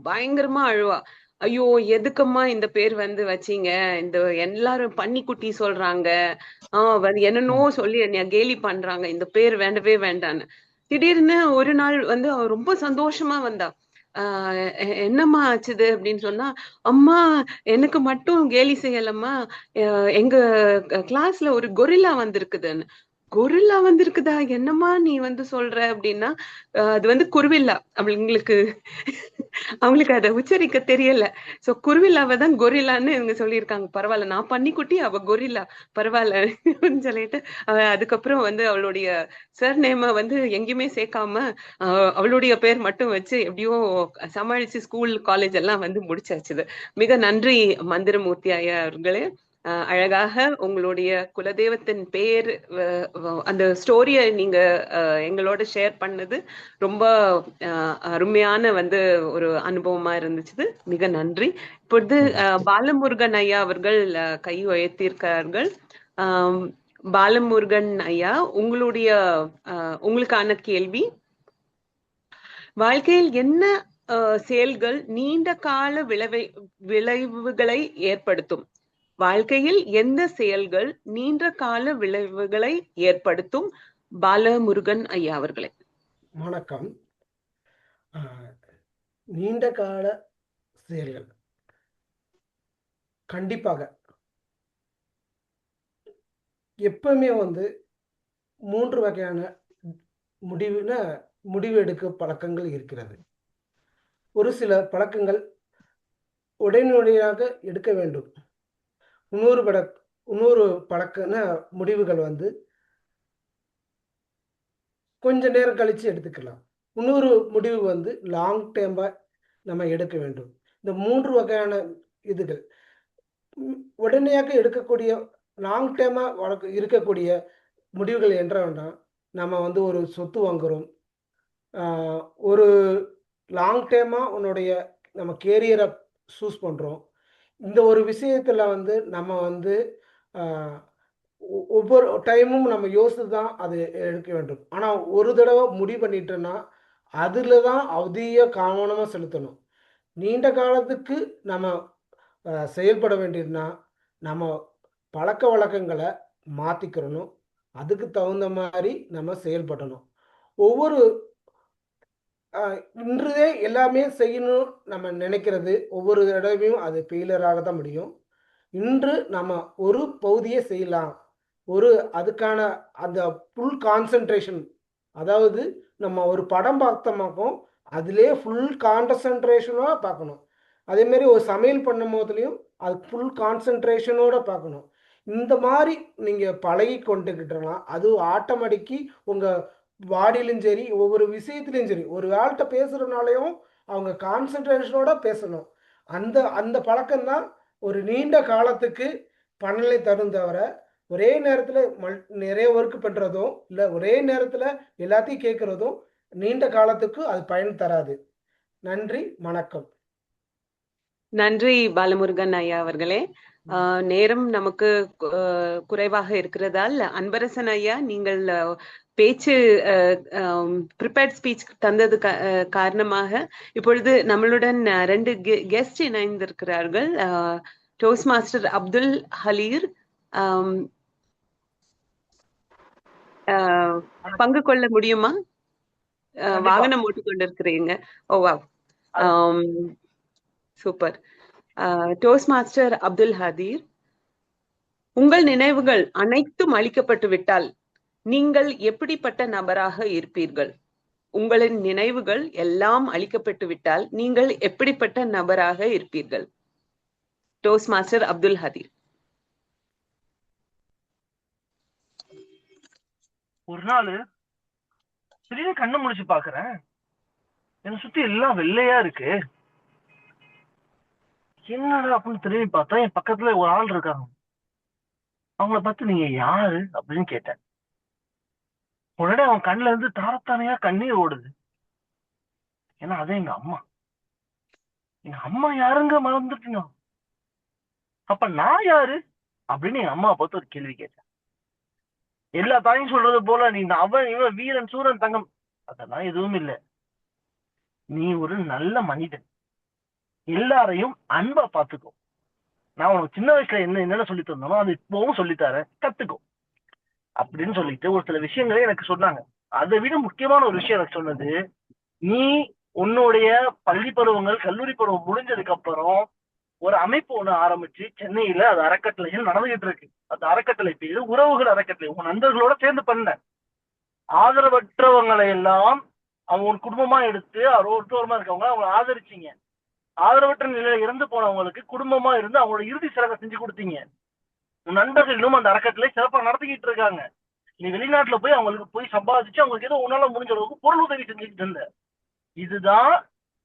பயங்கரமா அழுவா. ஐயோ, எதுக்கம்மா இந்த பேர் வந்து வச்சீங்க, இந்த எல்லாரும் பன்னிக்குட்டி சொல்றாங்க, என்னன்னோ சொல்லி என்னைய கேலி பண்றாங்க, இந்த பேர் வேண்டவே வேண்டான்னு. திடீர்னு ஒரு நாள் வந்து அவ ரொம்ப சந்தோஷமா வந்தா. என்னம்மா ஆச்சுது அப்படின்னு சொன்னா, அம்மா எனக்கு மட்டும் கேலி செய்யலம்மா, எங்க கிளாஸ்ல ஒரு கொரில்லா வந்திருக்குதுன்னு. கொரில்லா வந்திருக்குதா, என்னம்மா நீ வந்து சொல்ற அப்படின்னா, அது வந்து குருவில்லா. அவங்களுக்கு அதை உச்சரிக்க தெரியல. சோ குருவில்லாவை தான் கொரில்லான்னு இவங்க சொல்லியிருக்காங்க. பரவாயில்ல, நான் பன்னிக்குட்டி, அவ கொரில்லா, பரவாயில்லன்னு சொல்லிட்டு அதுக்கப்புறம் வந்து அவளுடைய சர்நேம வந்து எங்கேயுமே சேர்க்காம அவளுடைய பேர் மட்டும் வச்சு எப்படியோ சமாளிச்சு ஸ்கூல் காலேஜ் எல்லாம் வந்து முடிச்சாச்சுது. மிக நன்றி மந்திரமூர்த்தி ஐயா அவர்களே. அழகாக உங்களுடைய குலதெய்வத்தின் பேர் அந்த ஸ்டோரியை நீங்க எங்களோட ஷேர் பண்ணது ரொம்ப அருமையான வந்து ஒரு அனுபவமா இருந்துச்சு. மிக நன்றி. இப்பொழுது பாலமுருகன் ஐயா அவர்கள் கை உயர்த்தியிருக்கிறார்கள். பாலமுருகன் ஐயா, உங்களுக்கான கேள்வி: வாழ்க்கையில் என்ன செயல்கள் நீண்ட கால விளைவுகளை ஏற்படுத்தும்? வாழ்க்கையில் எந்த செயல்கள் நீண்ட கால விளைவுகளை ஏற்படுத்தும்? பாலமுருகன் ஐயா அவர்களே. வணக்கம். நீண்ட கால செயல்கள் கண்டிப்பாக எப்பவுமே வந்து 3 வகையான முடிவு எடுக்க பழக்கங்கள் இருக்கிறது. ஒரு சில பழக்கங்கள் உடனடியாக எடுக்க வேண்டும். இன்னொரு பழக்க முடிவுகள் வந்து கொஞ்ச நேரம் கழிச்சு எடுத்துக்கலாம். இன்னொரு முடிவு வந்து லாங் டேர்மா நம்ம எடுக்க வேண்டும். இந்த 3 வகையான இதுகள் உடனடியாக எடுக்கக்கூடிய லாங் டேர்மா இருக்கக்கூடிய முடிவுகள் என்றால், நம்ம வந்து ஒரு சொத்து வாங்குறோம், ஒரு லாங் டேர்மா நம்ம கேரியரை சூஸ் பண்ணுறோம். இந்த ஒரு விஷயத்தில் வந்து நம்ம வந்து ஒவ்வொரு டைமும் நம்ம யோசித்து தான் அது எடுக்க வேண்டும். ஆனால் ஒரு தடவை முடிவு பண்ணிட்டோன்னா அதில் தான் அதிக கவனமாக செலுத்தணும். நீண்ட காலத்துக்கு நம்ம செயல்பட வேண்டியதுன்னா நம்ம பழக்க வழக்கங்களை மாற்றிக்கிறணும். அதுக்கு தகுந்த மாதிரி நம்ம செயல்படணும். இன்றுதே எல்லாமே செய்யணும் நம்ம நினைக்கிறது ஒவ்வொரு தடவையும் அது ஃபெயிலியராக தான் முடியும். இன்று நம்ம ஒரு பகுதியை செய்யலாம், அதுக்கான அந்த ஃபுல் கான்சன்ட்ரேஷன், அதாவது நம்ம ஒரு படம் பார்த்தோமாக்கும் அதிலே ஃபுல் கான்சன்ட்ரேஷனாக பார்க்கணும். அதேமாரி ஒரு சமையல் பண்ணும் போதுலேயும் அது ஃபுல் கான்சன்ட்ரேஷனோட பார்க்கணும். இந்த மாதிரி நீங்கள் பழகி கொண்டுக்கிட்டோம்னா அது ஆட்டோமேட்டிக்கி உங்கள் பாடியிலும் சரி, ஒவ்வொரு விஷயத்துலையும் சரி, ஒரு ஆள்கிட்ட பேசுகிறனாலையும் அவங்க கான்சன்ட்ரேஷனோட பேசணும். அந்த பழக்கம்தான் ஒரு நீண்ட காலத்துக்கு பலனை தரும். தவிர ஒரே நேரத்தில் நிறைய ஒர்க் பண்ணுறதும் இல்லை ஒரே நேரத்தில் எல்லாத்தையும் கேட்குறதும் நீண்ட காலத்துக்கு அது பயன் தராது. நன்றி, வணக்கம். நன்றி பாலமுருகன் ஐயா அவர்களே. நேரம் நமக்கு குறைவாக இருக்கிறதால் அன்பரசன் ஐயா, நீங்கள் பேச்சு ப்ரிப்பேர்ட் ஸ்பீச் தந்தது காரணமாக இப்பொழுது நம்மளுடன் 2 கெஸ்ட் இணைந்திருக்கிறார்கள். டோஸ்ட் மாஸ்டர் அப்துல் ஹலீர் பங்கு கொள்ள முடியுமா? வாகனம் ஓட்டிக் கொண்டிருக்கிறீங்க. ஓ வா, சூப்பர். டோஸ்ட் மாஸ்டர் அப்துல் ஹதீர், உங்கள் நினைவுகள் அனைத்தும் அழிக்கப்பட்டு விட்டால் நீங்கள் எப்படிப்பட்ட நபராக இருப்பீர்கள்? உங்களின் நினைவுகள் எல்லாம் அழிக்கப்பட்டு விட்டால் நீங்கள் எப்படிப்பட்ட நபராக இருப்பீர்கள்? Toastmaster Abdul Hadeer. ஒரு நாள் திடீர்னு கண்ணை முடிச்சு பாக்குறேன், என்னை சுத்தி எல்லாம் வெள்ளையா இருக்கு. என்னடா அப்படின்னு திரும்பி பார்த்தா என் பக்கத்துல ஒரு ஆள் இருக்காங்க. அவங்கள பார்த்து நீங்க யாரு அப்படின்னு கேட்டேன். உடனே அவன் கண்ணுல இருந்து தாரத்தானையா கண்ணீர் ஓடுது. ஏன்னா அதே எங்க அம்மா. எங்க அம்மா யாருங்க மறந்துட்டீங்க? அப்ப நான் யாரு அப்படின்னு எங்க அம்மா பார்த்து ஒரு கேள்வி கேட்டேன். எல்லா தாயும் சொல்றது போல நீ அவன் இவன் வீரன் சூரன் தங்கம் அதெல்லாம் எதுவும் இல்லை. நீ ஒரு நல்ல மனிதன், எல்லாரையும் அன்பா பாத்துக்கோ. நான் உனக்கு சின்ன வயசுல என்னென்ன சொல்லி தந்தானோ அது இப்பவும் சொல்லித்தரேன், கத்துக்கோ அப்படின்னு சொல்லிட்டு ஒரு சில விஷயங்களே எனக்கு சொன்னாங்க. அதை விட முக்கியமான ஒரு விஷயம் எனக்கு சொன்னது, நீ உன்னுடைய பள்ளி பருவங்கள் கல்லூரி பருவம் முடிஞ்சதுக்கு அப்புறம் ஒரு அமைப்பு ஒண்ணு ஆரம்பிச்சு சென்னையில அது அறக்கட்டளைகள் நடந்துகிட்டு இருக்கு. அந்த அறக்கட்டளை பேரு உறவுகள் அறக்கட்டளை. உங்க நண்பர்களோட சேர்ந்து பண்ண ஆதரவற்றவங்களை எல்லாம் அவங்க குடும்பமா எடுத்து ஒருத்தோரமா இருக்கவங்க அவங்க ஆதரிச்சீங்க. ஆதரவற்ற நிலையில இறந்து போனவங்களுக்கு குடும்பமா இருந்து அவங்களோட இறுதி சடங்கை செஞ்சு கொடுத்தீங்க. உன் நண்பர்களும் அந்த அறக்கட்டளை சிறப்பா நடத்திக்கிட்டு இருக்காங்க. நீ வெளிநாட்டுல போய் அவங்களுக்கு போய் சம்பாதிச்சு அவங்களுக்கு ஏதோ உன்னால முடிஞ்ச அளவுக்கு பொருள் உதவி செஞ்சுக்கிட்டு இருந்த. இதுதான்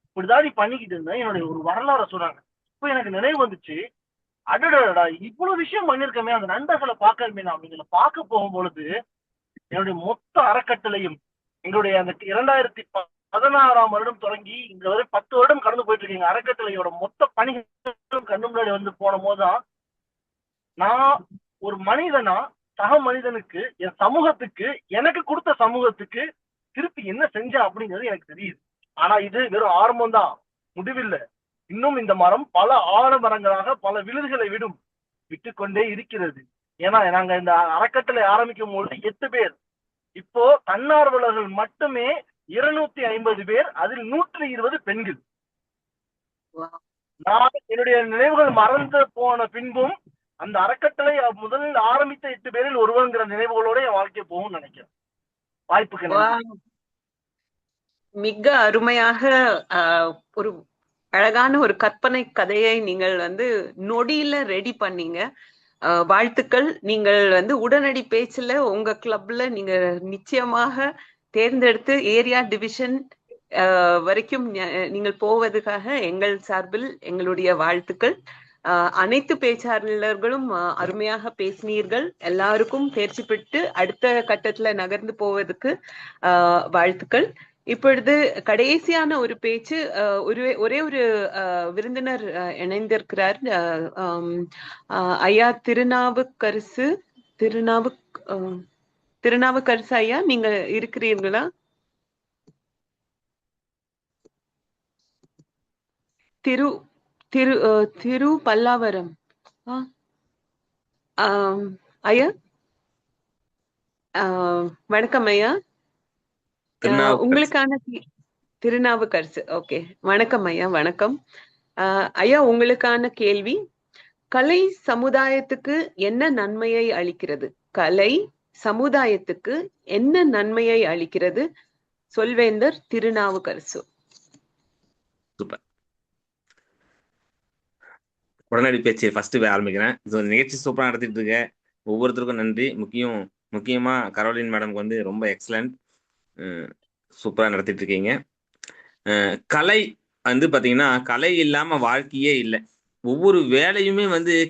இப்படிதான் நீ பண்ணிக்கிட்டு இருந்த. என்னுடைய ஒரு வரலாறு சொன்னாங்க. இப்போ எனக்கு நினைவு வந்துச்சு, அடடா இவ்வளவு விஷயம் பண்ணிருக்கமே, அந்த நண்பர்களை பார்க்கணுமே. நான் அவங்களை பார்க்க போகும் பொழுது என்னுடைய மொத்த அறக்கட்டளையும் எங்களுடைய அந்த 2016ஆம் வருடம் தொடங்கி இங்க வரை 10 வருடம் கடந்து போயிட்டு இருக்கீங்க. அறக்கட்டளையோட மொத்த பணிகளும் கண்ணு முன்னாடி வந்து போன போதுதான் நான் ஒரு மனிதனா சக மனிதனுக்கு என் சமூகத்துக்கு எனக்கு கொடுத்த சமூகத்துக்கு திருப்பி என்ன செஞ்சேன் அப்படிங்கிறது எனக்கு தெரியுது. ஆனா இது வெறும் ஆரம்பம் தான், முடிவில்லை. இன்னும் இந்த மரம் பல ஆலமரங்களாக பல விழுதுகளை விட்டுக்கொண்டே இருக்கிறது. ஏன்னா நாங்க இந்த அறக்கட்டளை ஆரம்பிக்கும் பொழுது 8 பேர், இப்போ தன்னார்வலர்கள் மட்டுமே 250 பேர், அதில் 120 பெண்கள். நான் என்னுடைய நினைவுகள் மறந்து போன பின்பும் அந்த அறக்கட்டளை முதலில் ஆரம்பித்த 8 பேரில் ஒருவங்கிற நினைவுகளோட என் வாழ்க்கை போகும் நினைக்கிறேன். வாய்ப்புக்கு மிக அருமையாக ஒரு அழகான ஒரு கற்பனை கதையை நீங்கள் நொடியில ரெடி பண்ணீங்க. வாழ்த்துக்கள். நீங்கள் உடனடி பேச்சுல உங்க கிளப்ல நீங்க நிச்சயமாக தேர்ந்தெடுத்து ஏரியா டிவிஷன் வரைக்கும் நீங்கள் போவதற்காக எங்கள் சார்பில் எங்களுடைய வாழ்த்துக்கள். அனைத்து பேச்சாளர்களும் அருமையாக பேசினீர்கள். எல்லாருக்கும் தேர்ச்சி பெற்று அடுத்த கட்டத்துல நகர்ந்து போவதற்கு வாழ்த்துக்கள். இப்பொழுது கடைசியான ஒரு பேச்சு, ஒரே ஒரு விருந்தினர் இணைந்திருக்கிறார். ஐயா திருநாவுக்கரசு ஐயா, நீங்க இருக்கிறீர்களா? திரு பல்லாவரம் ஐயா, வணக்கம் ஐயா. உங்களுக்கான திருநாவுக்கரசு. ஓகே, வணக்கம் ஐயா. வணக்கம் ஐயா. உங்களுக்கான கேள்வி, கலை சமுதாயத்துக்கு என்ன நன்மையை அளிக்கிறது? கலை சமுதாயத்துக்கு என்ன நன்மையை அளிக்கிறது? சொல்வேந்தர் திருநாவுக்கரசு. சூப்பர். உடனடி பேச்சு ஃபர்ஸ்ட் ஆரம்பிக்கிறேன். நிகழ்ச்சி சூப்பரா நடத்திட்டு இருக்க ஒவ்வொருத்தருக்கும் நன்றி. முக்கியமா கரோலின் மேடம்க்கு ரொம்ப எக்ஸலண்ட், சூப்பரா நடத்திட்டு இருக்கீங்க. கலை பாத்தீங்கன்னா, கலை இல்லாம வாழ்க்கையே இல்லை. ஒவ்வொரு வேலையுமே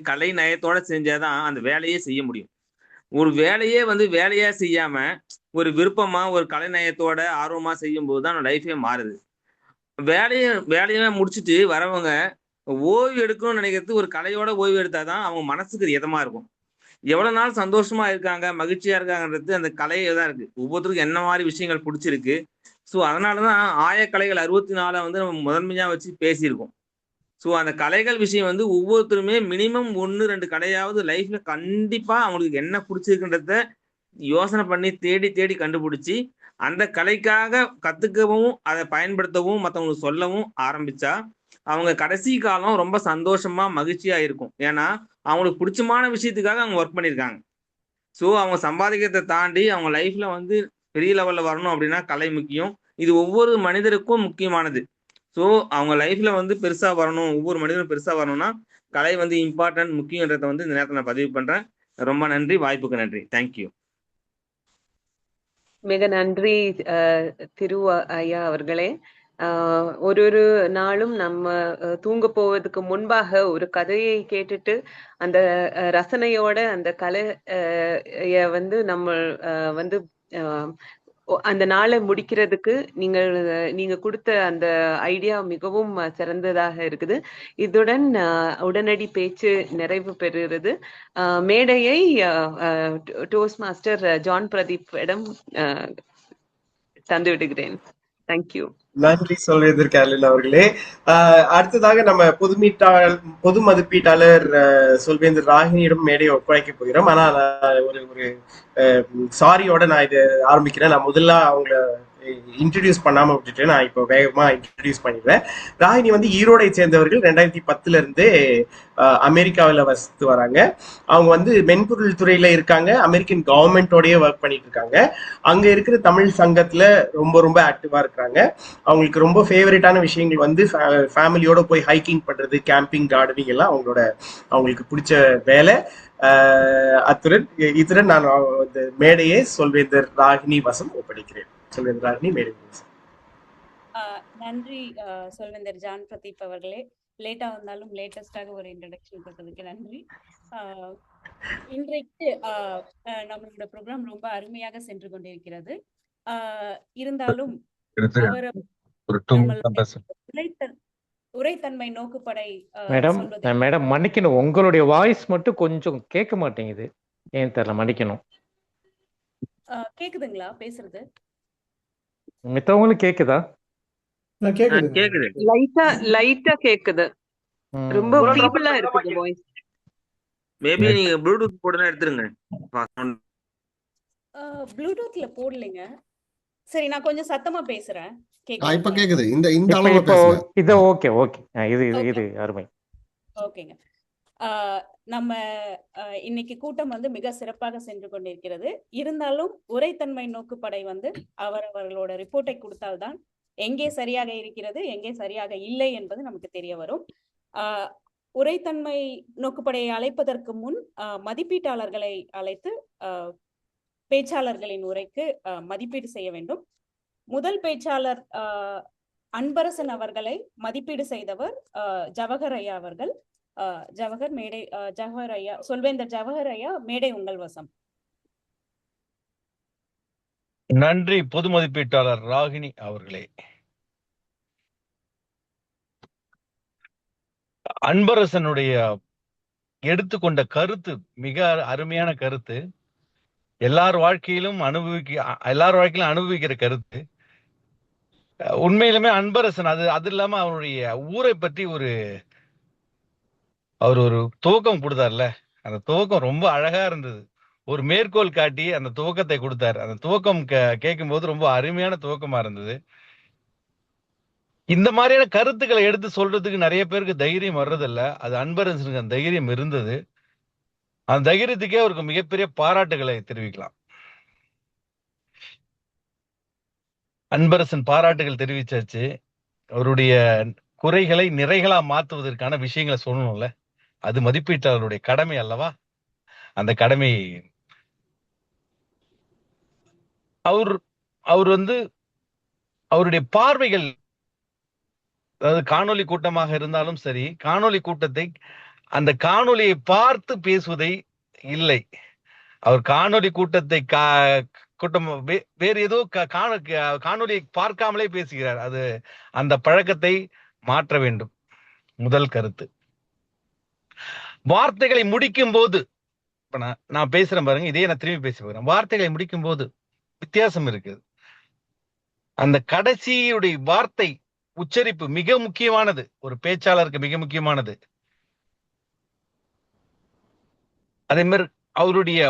கலை நயத்தோட செஞ்சாதான் அந்த வேலையே செய்ய முடியும். ஒரு வேலையே வேலையா செய்யாம ஒரு விருப்பமா ஒரு கலை நயத்தோட ஆர்வமா செய்யும் போதுதான் லைஃபே மாறுது. வேலையை முடிச்சுட்டு வரவங்க ஓய்வு எடுக்கணும்னு நினைக்கிறது ஒரு கலையோட ஓய்வு எடுத்தாதான் அவங்க மனசுக்கு இதமா இருக்கும். எவ்வளவு நாள் சந்தோஷமா இருக்காங்க, மகிழ்ச்சியா இருக்காங்கன்றது அந்த கலையில தான் இருக்கு. ஒவ்வொருத்தருக்கும் என்ன மாதிரி விஷயங்கள் பிடிச்சிருக்கு. ஸோ அதனாலதான் ஆயக்கலைகள் 64 வந்து நம்ம முதன்மையா வச்சு பேசியிருக்கோம். ஸோ அந்த கலைகள் விஷயம் வந்து ஒவ்வொருத்தருமே மினிமம் 1-2 கலையாவது லைஃப்ல கண்டிப்பா அவங்களுக்கு என்ன பிடிச்சிருக்குன்றத யோசனை பண்ணி தேடி தேடி கண்டுபிடிச்சி அந்த கலைக்காக கத்துக்கவும் அதை பயன்படுத்தவும் மற்றவங்களுக்கு சொல்லவும் ஆரம்பிச்சா அவங்க கடைசி காலம் ரொம்ப சந்தோஷமா மகிழ்ச்சியா இருக்கும். ஏன்னா அவங்களுக்கு பிடிச்சமான விஷயத்துக்காக அவங்க ஒர்க் பண்ணியிருக்காங்க. ஸோ அவங்க சம்பாதிக்கிறதை தாண்டி அவங்க லைஃப்ல வந்து பெரிய லெவல்ல வரணும் அப்படின்னா கலை முக்கியம். இது ஒவ்வொரு மனிதருக்கும் முக்கியமானது. ஸோ அவங்க லைஃப்ல வந்து பெருசா வரணும், ஒவ்வொரு மனிதனும் பெருசா வரணும்னா கலை வந்து இம்பார்ட்டன்ட் முக்கியன்றதை வந்து இந்த நேரத்தில் நான் பதிவு பண்றேன். ரொம்ப நன்றி, வாய்ப்புக்கு நன்றி. தேங்க்யூ. மிக நன்றி திரு ஐயா அவர்களே. ஒரு நாளும் நம்ம தூங்க போவதுக்கு முன்பாக ஒரு கதையை கேட்டுட்டு அந்த ரசனையோட அந்த கலைய வந்து நம்ம வந்து அந்த நாளை முடிக்கிறதுக்கு நீங்க கொடுத்த அந்த ஐடியா மிகவும் சிறந்ததாக இருக்குது. இதுடன் உடனடி பேச்சு நிறைவு பெறுகிறது. மேடையை டோஸ்ட் மாஸ்டர் ஜான் பிரதீப் இடம் தந்து விடுகிறேன். தேங்க்யூ. நன்றி சொல்வேந்தர் கேரளின் அவர்களே. அடுத்ததாக நம்ம பொது மதிப்பீட்டாளர் சொல்வேந்தர் ராகினியிடம் மேடையை ஒப்படைக்க போகிறோம். ஆனா ஒரு சாரியோட நான் இது ஆரம்பிக்கிறேன். நான் முதல்ல அவங்கள இன்ட்ரடியூஸ் பண்ணாம விட்டுட்டு நான் இப்போ வேகமா இன்ட்ரடியூஸ் பண்ணிடுறேன். ராகினி வந்து ஈரோடை சேர்ந்தவர்கள். 2010 இருந்தே அமெரிக்காவில் வசித்து வராங்க. அவங்க வந்து மென்பொருள் துறையில இருக்காங்க. அமெரிக்கன் கவர்மெண்டோடய ஒர்க் பண்ணிட்டு இருக்காங்க. அங்க இருக்கிற தமிழ் சங்கத்துல ரொம்ப ரொம்ப ஆக்டிவா இருக்கிறாங்க. அவங்களுக்கு ரொம்ப ஃபேவரட்டான விஷயங்கள் வந்து ஃபேமிலியோட போய் ஹைக்கிங் பண்றது, கேம்பிங், கார்டனிங் எல்லாம் அவங்களுக்கு பிடிச்ச வேலை. இத்துடன் நான் மேடையை சொல்வேந்தர் ராகினி வசம் ஒப்படைக்கிறேன். சொல்வேந்தர் ராகினி, மேடை. நன்றி சொல்வேந்தர் ஜான் பிரதீப் அவர்களே. லேட்டா வந்தாலும் லேட்டஸ்டாக ஒரு இன்ட்ரடக்ஷன் கொடுத்ததுக்கு நன்றி. இன்றைக்கு நம்மளோட ப்ரோக்ராம் ரொம்ப அருமையாக சென்று கொண்டிருக்கிறது. இருந்தாலும் உரைத்தன்மை நோக்குப்படை மேடம் மன்னிக்கணும், உங்களுடைய வாய்ஸ் மட்டும் கொஞ்சம் கேட்க மாட்டேங்குது. ஏன் தெரியல, மன்னிக்கணும். கேக்குதுங்களா பேசுறது? மித்தவங்களுக்கு கேக்குதா? கேக்குது, லைட்டா கேக்குது. ரொம்ப ஃபீபிளா இருக்குது வாய்ஸ். மேபி நீங்க ப்ளூடூத் போடுனா எடுத்துருங்க. ப்ளூடூத்ல போடலைங்க. சரி, நான் கொஞ்சம் சத்தமா பேசுறேன். இப்ப கேக்குது. இந்த அளவுல பேசுங்க. இது ஓகே. இது அருமை. ஓகேங்க. நம்ம இன்னைக்கு கூட்டம் வந்து மிக சிறப்பாக சென்று கொண்டிருக்கிறது. இருந்தாலும் உரைத்தன்மை நோக்குப்படை வந்து அவர்களோட ரிப்போர்ட்டை கொடுத்தால்தான் எங்கே சரியாக இருக்கிறது, எங்கே சரியாக இல்லை என்பது நமக்கு தெரிய வரும். உரைத்தன்மை நோக்குப்படையை அழைப்பதற்கு முன் மதிப்பீட்டாளர்களை அழைத்து பேச்சாளர்களின் உரைக்கு மதிப்பீடு செய்ய வேண்டும். முதல் பேச்சாளர் அன்பரசன் அவர்களை மதிப்பீடு செய்தவர் ஜவஹர் ஐயா அவர்கள். ஜவஹர் மேடை, ஜவஹர் ஐயா, சொல்வேந்தர் ஜவஹர் ஐயா, மேடை உங்கள் வசம். நன்றி பொது மதிப்பீட்டாளர் ராகினி அவர்களே. அன்பரசனுடைய எடுத்துக்கொண்ட கருத்து மிக அருமையான கருத்து. எல்லார் வாழ்க்கையிலும் அனுபவிக்கிற கருத்து. உண்மையிலுமே அன்பரசன் அது இல்லாம அவருடைய ஊரை பற்றி அவர் ஒரு துவக்கம் கொடுத்தார்ல, அந்த துவக்கம் ரொம்ப அழகா இருந்தது. ஒரு மேற்கோள் காட்டி அந்த துவக்கத்தை கொடுத்தாரு. அந்த துவக்கம் கேட்கும் போது ரொம்ப அருமையான துவக்கமா இருந்தது. இந்த மாதிரியான கருத்துக்களை எடுத்து சொல்றதுக்கு நிறைய பேருக்கு தைரியம் வர்றதில்ல. அது அன்பரசனுக்கு அந்த தைரியம் இருந்தது. அந்த தைரியத்துக்கே அவருக்கு மிகப்பெரிய பாராட்டுகளை தெரிவிக்கலாம். அன்பரசன் பாராட்டுகள் தெரிவிச்சாச்சு. அவருடைய குறைகளை நிறைகளா மாற்றுவதற்கான விஷயங்களை சொல்லணும்ல, அது மதிப்பீட்டாளருடைய கடமை அல்லவா? அந்த கடமை அவர் வந்து அவருடைய பார்வைகள், அதாவது காணொலி கூட்டமாக இருந்தாலும் சரி, காணொலி கூட்டத்தை அந்த காணொலியை பார்த்து பேசுவதை இல்லை. அவர் காணொலி கூட்டத்தை கூட்டம் வேறு ஏதோ காணொலியை பார்க்காமலே பேசுகிறார். அது அந்த பழக்கத்தை மாற்ற வேண்டும். முதல் கருத்து. வார்த்தைகளை முடிக்கும் போது இப்ப நான் பேசுறேன் பாருங்க, இதே நான் திரும்பி பேசி போகிறேன். வார்த்தைகளை முடிக்கும் போது வித்தியாசம் இருக்குது. அந்த கடைசியுடைய வார்த்தை உச்சரிப்பு மிக முக்கியமானது, ஒரு பேச்சாளருக்கு மிக முக்கியமானது. அதே மாதிரி அவருடைய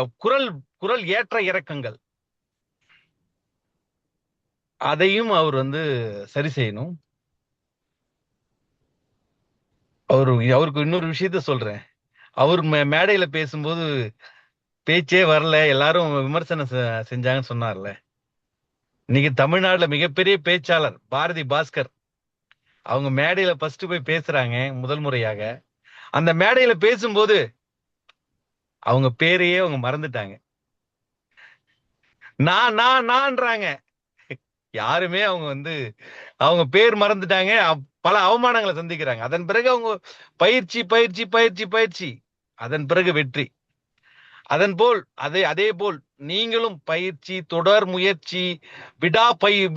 குரல் ஏற்ற இறக்கங்கள், அதையும் அவர் சரி செய்யணும். அவருக்கு இன்னொரு விஷயத்த சொல்றேன். அவர் மேடையில பேசும்போது பேச்சே வரல, எல்லாரும் விமர்சனம் செஞ்சாங்கன்னு சொன்னார்ல. இன்னைக்கு தமிழ்நாட்டுல மிகப்பெரிய பேச்சாளர் பாரதி பாஸ்கர், அவங்க மேடையில ஃபர்ஸ்ட் போய் பேசுறாங்க முதல் முறையாக. அந்த மேடையில பேசும்போது அவங்க பேரையே அவங்க மறந்துட்டாங்க. நான்றாங்க. யாருமே அவங்க பேர் மறந்துட்டாங்க. பல அவமானங்களை சந்திக்கிறாங்க. அதன் பிறகு அவங்க பயிற்சி பயிற்சி பயிற்சி பயிற்சி, அதன் பிறகு வெற்றி. அதே போல் நீங்களும் பயிற்சி, தொடர் முயற்சி,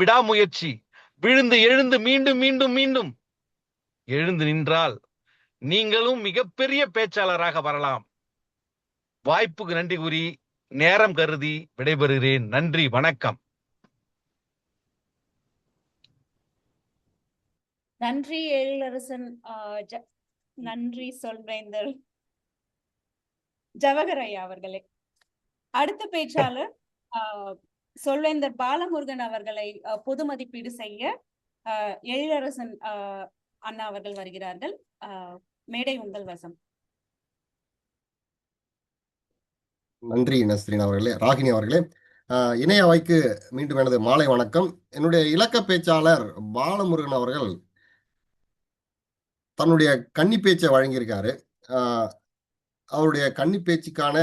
விடாமுயற்சி, விழுந்து எழுந்து மீண்டும் மீண்டும் மீண்டும் எழுந்து நின்றால் நீங்களும் மிகப்பெரிய பேச்சாளராக வரலாம். வாய்ப்புக்கு நன்றி கூறி நேரம் கருதி விடைபெறுகிறேன். நன்றி, வணக்கம். நன்றி எழிலரசன். நன்றி சொல்வேந்தர் ஜவஹர் ஐயா அவர்களே. அடுத்த பேச்சாளர் சொல்வேந்தர் பாலமுருகன் அவர்களை பொது மதிப்பீடு செய்ய எழிலரசன் அண்ணா அவர்கள் வருகிறார்கள். மேடை உங்கள் வசம். நன்றி நஸ்ரீன் அவர்களே, ராகினி அவர்களே. இணைய வாய்க்கு மீண்டும் எனது மாலை வணக்கம். என்னுடைய இலக்க பேச்சாளர் பாலமுருகன் அவர்கள் தன்னுடைய கன்னி பேச்சை வழங்கியிருக்காரு. அவருடைய கன்னி பேச்சுக்கான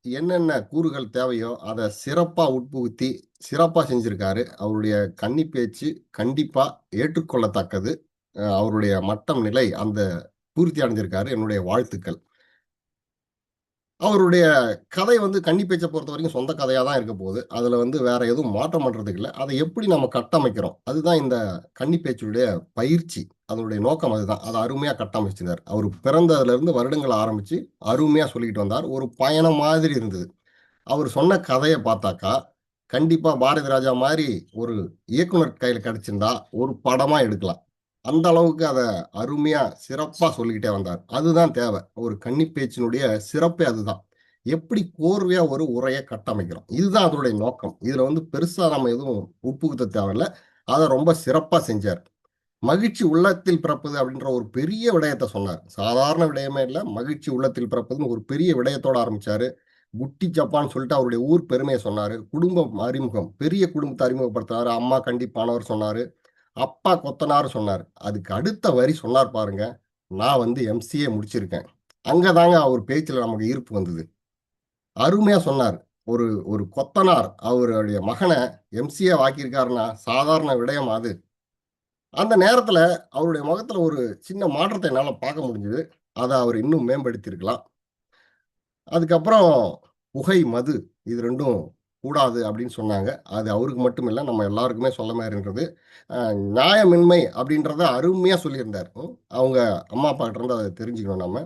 என்னென்ன கூறுகள் தேவையோ அதை சிறப்பாக உட்புகுத்தி சிறப்பாக செஞ்சிருக்காரு. அவருடைய கன்னி பேச்சு கண்டிப்பா ஏற்றுக்கொள்ளத்தக்கது. அவருடைய மட்டம் நிலை அந்த பூர்த்தி அடைஞ்சிருக்காரு. என்னுடைய வாழ்த்துக்கள். அவருடைய கதை கன்னி பேச்சை பொறுத்த வரைக்கும் சொந்த கதையாக தான் இருக்க போகுது. அதில் வேற எதுவும் மாற்றம் பண்ணுறதுக்கு இல்லை. அதை எப்படி நம்ம கட்டமைக்கிறோம், அதுதான் இந்த கன்னி பேச்சுடைய பயிற்சி. அதனுடைய நோக்கம் அதுதான். அதை அருமையாக கட்டமைச்சிருந்தார். அவர் பிறந்ததுலேருந்து வருடங்கள் ஆரம்பித்து அருமையாக சொல்லிக்கிட்டு வந்தார். ஒரு பயணம் மாதிரி இருந்தது. அவர் சொன்ன கதையை பார்த்தாக்கா கண்டிப்பாக பாரதி ராஜா மாதிரி ஒரு இயக்குனர் கையில் கிடைச்சிருந்தா ஒரு படமாக எடுக்கலாம். அந்த அளவுக்கு அதை அருமையாக சிறப்பாக சொல்லிக்கிட்டே வந்தார். அதுதான் தேவை. ஒரு கன்னி பேச்சினுடைய சிறப்பே அதுதான். எப்படி கோர்வையாக ஒரு உரையை கட்டமைக்கிறோம், இதுதான் அதனுடைய நோக்கம். இதில் பெருசாக நம்ம எதுவும் உட்புகுத்த தேவையில்லை. அதை ரொம்ப சிறப்பாக செஞ்சார். மகிழ்ச்சி உள்ளத்தில் பிறப்பது அப்படின்ற ஒரு பெரிய விடயத்தை சொன்னார். சாதாரண விடயமே இல்லை, மகிழ்ச்சி உள்ளத்தில் பிறப்பதுன்னு ஒரு பெரிய விடயத்தோடு ஆரம்பிச்சாரு. குட்டி ஜப்பான்னு சொல்லிட்டு அவருடைய ஊர் பெருமையை சொன்னார். குடும்பம் அறிமுகம், பெரிய குடும்பத்தை அறிமுகப்படுத்தினார். அம்மா கண்டிப்பானவர் சொன்னார். அப்பா கொத்தனார் சொன்னார். அதுக்கு அடுத்த வரி சொன்னார் பாருங்க, நான் எம்சிஏ முடிச்சிருக்கேன். அங்கதாங்க அவர் பேச்சில் நமக்கு ஈர்ப்பு வந்தது. அருமையா சொன்னார். ஒரு கொத்தனார் அவருடைய மகனை எம்சிஏ ஆக்கியிருக்காருன்னா சாதாரண விடயம் அது. அந்த நேரத்துல அவருடைய முகத்துல ஒரு சின்ன மாற்றத்தை என்னால பார்க்க முடிஞ்சது. அதை அவர் இன்னும் மேம்படுத்தியிருக்கலாம். அதுக்கப்புறம் புகை, மது இது ரெண்டும் கூடாது அப்படின்னு சொன்னாங்க. அது அவருக்கு மட்டும் இல்லை, நம்ம எல்லாருக்குமே சொல்ல மாதிரின்றது. நியாயமின்மை அப்படின்றத அருமையாக சொல்லியிருந்தார். அவங்க அம்மா அப்பா கிட்ட அதை தெரிஞ்சுக்கணும் நம்ம.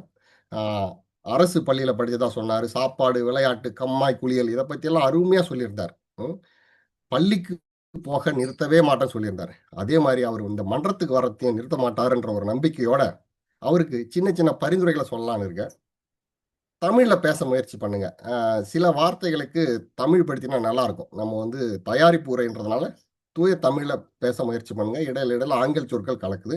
அரசு பள்ளியில் படித்ததா சொன்னார். சாப்பாடு, விளையாட்டு, கம்மாய், குளியல் இதை பற்றியெல்லாம் அருமையாக சொல்லியிருந்தார். பள்ளிக்கு போக நிறுத்தவே மாட்டேன்னு சொல்லியிருந்தார். அதே மாதிரி அவர் இந்த மன்றத்துக்கு வரத்தையும் நிறுத்த மாட்டாருன்ற ஒரு நம்பிக்கையோட அவருக்கு சின்ன சின்ன பரிந்துரைகளை சொல்லலான்னு இருக்க. தமிழில் பேச முயற்சி பண்ணுங்க. சில வார்த்தைகளுக்கு தமிழ் படுத்தினா நல்லா இருக்கும். நம்ம தயாரிப்பு உரைன்றதுனால தூய தமிழில் பேச முயற்சி பண்ணுங்க. இடையில ஆங்கில சொற்கள் கலக்குது.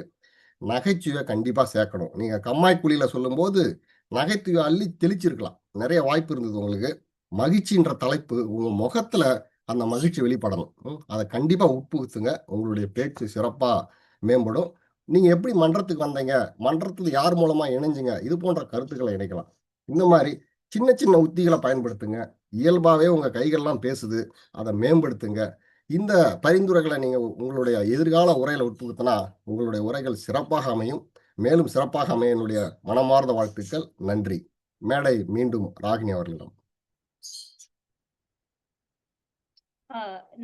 நகைச்சுவை கண்டிப்பாக சேர்க்கணும். நீங்கள் கம்மாய் குழியில் சொல்லும்போது நகைச்சுவை அள்ளி தெளிச்சிருக்கலாம். நிறைய வாய்ப்பு இருந்தது உங்களுக்கு. மகிழ்ச்சின்ற தலைப்பு உங்கள் முகத்தில் அந்த மகிழ்ச்சி வெளிப்படணும். அதை கண்டிப்பாக உட்புகுத்துங்க. உங்களுடைய பேச்சு சிறப்பாக மேம்படும். நீங்கள் எப்படி மன்றத்துக்கு வந்தீங்க, மன்றத்தில் யார் மூலமாக இணைஞ்சிங்க, இது போன்ற கருத்துக்களை இணைக்கலாம். இந்த மாதிரி சின்ன சின்ன உத்திகளை பயன்படுத்துங்க. இயல்பாகவே உங்கள் கைகள்லாம் பேசுது, அதை மேம்படுத்துங்க. இந்த பரிந்துரைகளை நீங்கள் உங்களுடைய எதிர்கால உரையில் உட்புகுத்தினா உங்களுடைய உரைகள் சிறப்பாக அமையும். மேலும் சிறப்பாக அமைய என்னுடைய மனமார்ந்த வாழ்த்துக்கள். நன்றி. மேடை மீண்டும் ராகினி அவர்களிடம்.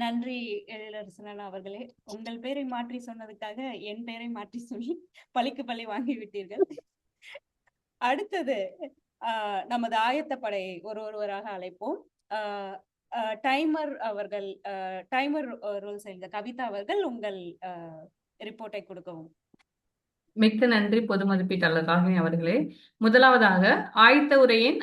நன்றி எழிலரசன் அவர்களே. உங்கள் பேரை மாற்றி சொன்னதுக்காக என் பெயரை மாற்றி சொல்லி பழிக்கு பழி வாங்கி விட்டீர்கள். அடுத்தது நமது ஆயத்தப்படை ஒருவராக அழைப்போம். டைமர் அவர்கள், டைமர் ரோல் செய்த கவிதா அவர்கள் உங்கள் ரிப்போர்ட்டை கொடுக்கவும். மிக்க நன்றி பொது மதிப்பீட்டாளர் ராகினி அவர்களே. முதலாவதாக ஆயத்த உரையின்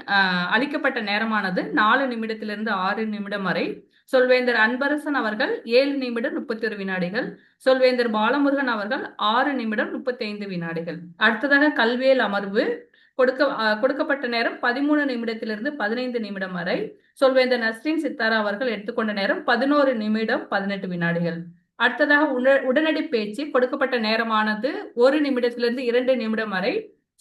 அளிக்கப்பட்ட நேரமானது 4 நிமிடத்திலிருந்து 6 நிமிடம் வரை. சொல்வேந்தர் அன்பரசன் அவர்கள் 7 நிமிடம் 31 வினாடிகள். சொல்வேந்தர் பாலமுருகன் அவர்கள் 6 நிமிடம் 35 வினாடிகள். அடுத்ததாக கல்வியல் அமர்வு கொடுக்கப்பட்ட நேரம் 13 நிமிடத்திலிருந்து 15 நிமிடம் வரை. சொல்வேந்தர் நஸ்ரீன் சித்தாரா அவர்கள் எடுத்துக்கொண்ட நேரம் 11 நிமிடம் 18 வினாடிகள். அடுத்ததாக உடனடி பேச்சு கொடுக்கப்பட்ட நேரமானது 1 நிமிடத்திலிருந்து 2 நிமிடம் வரை.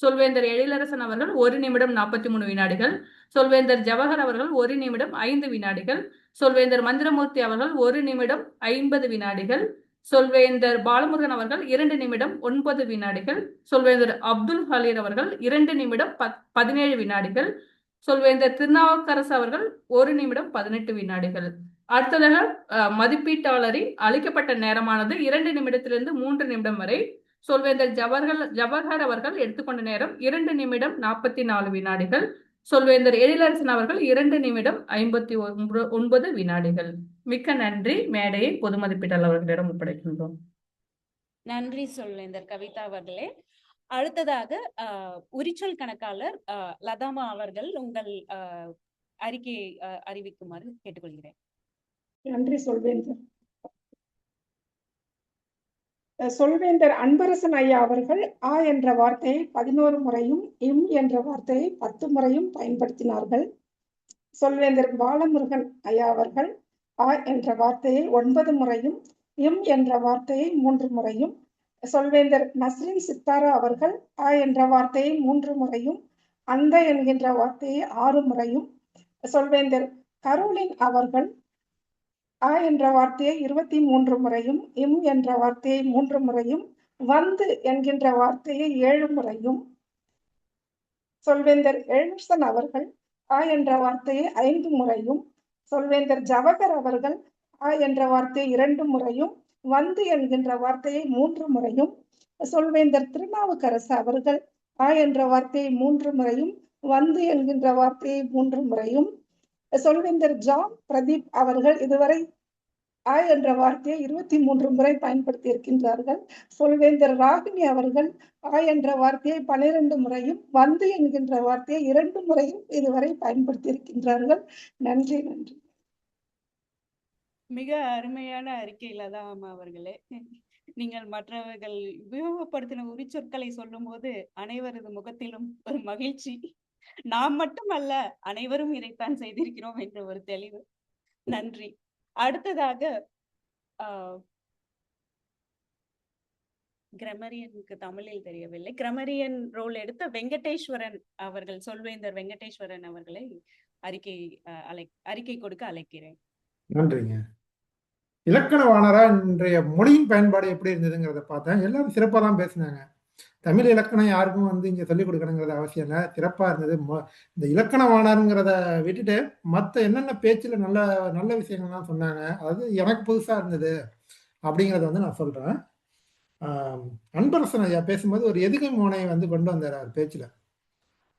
சொல்வேந்தர் எழிலரசன் அவர்கள் 1 நிமிடம் 43 வினாடிகள். சொல்வேந்தர் ஜவஹர் அவர்கள் 1 நிமிடம் 5 வினாடிகள். சொல்வேந்தர் மந்திரமூர்த்தி அவர்கள் 1 நிமிடம் 50 வினாடிகள். சொல்வேந்தர் பாலமுருகன் அவர்கள் 2 நிமிடம் 9 வினாடிகள். சொல்வேந்தர் அப்துல் ஹலீர் அவர்கள் 2 நிமிடம் 17 வினாடிகள். சொல்வேந்தர் திருநாவுக்கரசு அவர்கள் 1 நிமிடம் 18 வினாடிகள். அடுத்ததாக மதிப்பீட்டாளரின் அளிக்கப்பட்ட நேரமானது 2 நிமிடத்திலிருந்து 3 நிமிடம் வரை. சொல்வேந்தர் ஜவஹர் அவர்கள் எடுத்துக்கொண்ட நேரம் 2 நிமிடம் 44 வினாடிகள். சொல்வேந்தர் எழிலரசன் அவர்கள் 2 நிமிடம் 59 வினாடிகள். மிக்க நன்றி. மேடையை பொது மதிப்பீட்டாளர் அவர்களிடம் ஒப்படைக்கின்றோம். நன்றி சொல்வேந்தர் கவிதா அவர்களே. அடுத்ததாக உரிச்சொல் கணக்காளர் லதாமா அவர்கள் உங்கள் அறிக்கையை அறிவிக்குமாறு கேட்டுக்கொள்கிறேன். நன்றி சொல்வேந்தர். சொல்வேந்தர் அன்பரசன் ஐயா அவர்கள் ஆ என்ற வார்த்தையை 11 முறையும் இம் என்ற வார்த்தையை 10 முறையும் பயன்படுத்தினார்கள். சொல்வேந்தர் பாலமுருகன் ஐயா அவர்கள் ஆ என்ற வார்த்தையை 9 முறையும் இம் என்ற வார்த்தையை 3 முறையும். சொல்வேந்தர் நஸ்ரீன் சித்தாரா அவர்கள் ஆ என்ற வார்த்தையை 3 முறையும் அந்த என்கின்ற வார்த்தையை 6 முறையும். சொல்வேந்தர் கரோலின் அவர்கள் ஆ என்ற வார்த்தையை 23 முறையும் இம் என்ற வார்த்தையை 3 முறையும் வந்து என்கின்ற வார்த்தையை 7 முறையும். சொல்வேந்தர் எழிலரசன் அவர்கள் ஆ என்ற வார்த்தையை 5 முறையும். சொல்வேந்தர் ஜவஹர் அவர்கள் ஆ என்ற வார்த்தையை 2 முறையும் வந்து என்கின்ற வார்த்தையை 3 முறையும். சொல்வேந்தர் திருநாவுக்கரசு அவர்கள் ஆ என்ற வார்த்தையை 3 முறையும் வந்து என்கின்ற வார்த்தையை 3 முறையும். சொல்வேந்தர் ஜான் பிரதீப் அவர்கள் இதுவரை ஆ என்ற வார்த்தையை 23 முறை பயன்படுத்தி இருக்கின்றார்கள். சொல்வேந்தர் ராகினி அவர்கள் ஆ என்ற வார்த்தையை 12 முறையும் வந்து என்கின்ற வார்த்தையை 2 முறையும் இதுவரை பயன்படுத்தி இருக்கின்றார்கள். நன்றி. நன்றி. மிக அருமையான அறிக்கையில தான் அவர்களே. நீங்கள் மற்றவர்கள் உபயோகப்படுத்தின உரிச்சொற்களை சொல்லும் போது அனைவரது முகத்திலும் ஒரு மகிழ்ச்சி. நாம் மட்டுமல்ல, அனைவரும் இதைத்தான் செய்திருக்கிறோம் என்ற ஒரு தெளிவு. நன்றி. அடுத்ததாக கிராமரியனுக்கு தமிழில் தெரியவில்லை, கிராமரியன் ரோல் எடுத்த வெங்கடேஸ்வரன் அவர்கள், சொல்வேந்தர் வெங்கடேஸ்வரன் அவர்களை அறிக்கை கொடுக்க அழைக்கிறேன். நன்றிங்க. இலக்கணவாணரா இன்றைய மொழியின் பயன்பாடு எப்படி இருந்ததுங்கிறத பார்த்தேன். எல்லாரும் சிறப்பாக தான் பேசினாங்க. தமிழ் இலக்கணம் யாருக்கும் இங்கே சொல்லிக் கொடுக்கணுங்கிறது அவசியம் இல்லை, சிறப்பாக இருந்தது. இந்த இலக்கணவாணருங்கிறத விட்டுட்டு மற்ற என்னென்ன பேச்சில் நல்ல நல்ல விஷயங்கள்லாம் சொன்னாங்க, அது எனக்கு புதுசாக இருந்தது அப்படிங்கிறத நான் சொல்கிறேன். அன்பரசன் ஐயா பேசும்போது ஒரு எதுகை மோனை கொண்டு வந்தார் அவர் பேச்சில்.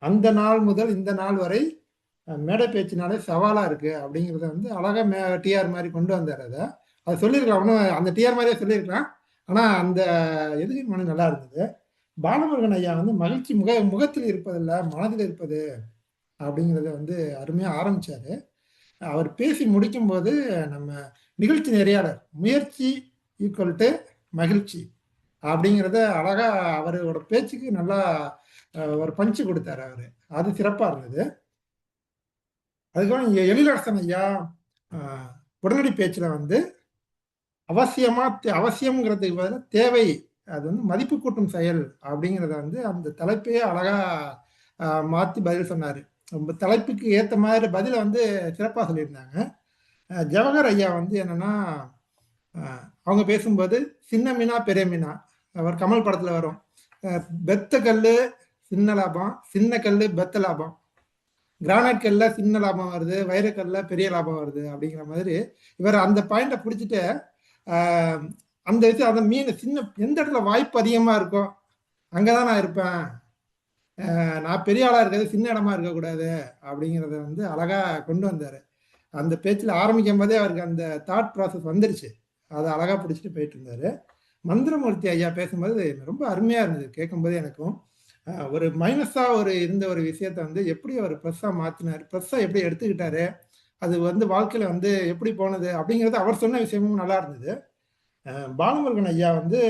அந்த நாள் முதல் இந்த நாள் வரை மேடை பேச்சினாலே சவாலாக இருக்குது அப்படிங்கிறத அழகாக டிஆர் மாதிரி கொண்டு வந்தார். அதை சொல்லியிருக்கலாம், ஒன்றும் அந்த டிஆர் மாதிரியே சொல்லியிருக்கலாம். ஆனால் அந்த எதுகை மோனை நல்லா இருந்தது. பாலமுருகன் ஐயா மகிழ்ச்சி முகத்தில் இருப்பதில்லை, மனதில் இருப்பது அப்படிங்கிறத அருமையாக ஆரம்பித்தார். அவர் பேசி முடிக்கும்போது நம்ம நிகழ்ச்சி நெறியாளர் முயற்சி ஈக்குவல் டு மகிழ்ச்சி அப்படிங்கிறத அழகாக அவரோட பேச்சுக்கு நல்லா ஒரு பஞ்சு கொடுத்தாரு அவர். அது சிறப்பாக இருந்தது. அதுக்கப்புறம் எழிலரசன் ஐயா உடனடி பேச்சில் அவசியம்ங்கிறதுக்கு பதிலாக தேவை, அது மதிப்பு கூட்டும் செயல் அப்படிங்கிறத அந்த தலைப்பையே அழகாக மாற்றி பதில் சொன்னார். தலைப்புக்கு ஏற்ற மாதிரி பதிலை சிறப்பாக சொல்லியிருந்தாங்க. ஜவஹர் ஐயா என்னன்னா அவங்க பேசும்போது சின்ன மீனா பெரிய மீனா, அவர் கமல் படத்தில் வரும், பெத்த கல் சின்ன லாபம், சின்ன கல் பெத்த லாபம், கிரானைட் கல்ல சின்ன லாபம் வருது, வைரக்கல்ல பெரிய லாபம் வருது அப்படிங்கிற மாதிரி இவர் அந்த பாயிண்ட பிடிச்சிட்டு அந்த விஷயம், அந்த மீன் சின்ன எந்த இடத்துல வாய்ப்பு அதிகமாக இருக்கோ அங்கே தான் நான் இருப்பேன், நான் பெரிய ஆளா இருக்கிறது சின்ன இடமா இருக்கக்கூடாது அப்படிங்கிறத வந்து அழகா கொண்டு வந்தாரு. அந்த பேச்சில் ஆரம்பிக்கும் போதே அவருக்கு அந்த தாட் ப்ராசஸ் வந்துருச்சு. அதை அழகா பிடிச்சிட்டு போயிட்டு இருந்தாரு. மந்திரமூர்த்தி ஐயா பேசும்போது ரொம்ப அருமையா இருந்தது கேட்கும்போது. எனக்கும் ஒரு மைனஸா இருந்த ஒரு விஷயத்த வந்து எப்படி அவர் ப்ளஸ்ஸா மாத்தினார், ப்ளஸ்ஸா எப்படி எடுத்துக்கிட்டாரு, அது வந்து வாழ்க்கையில வந்து எப்படி போனது அப்படிங்கிறது அவர் சொன்ன விஷயமும் நல்லா இருந்தது. பாலமுருகன் ஐயா வந்து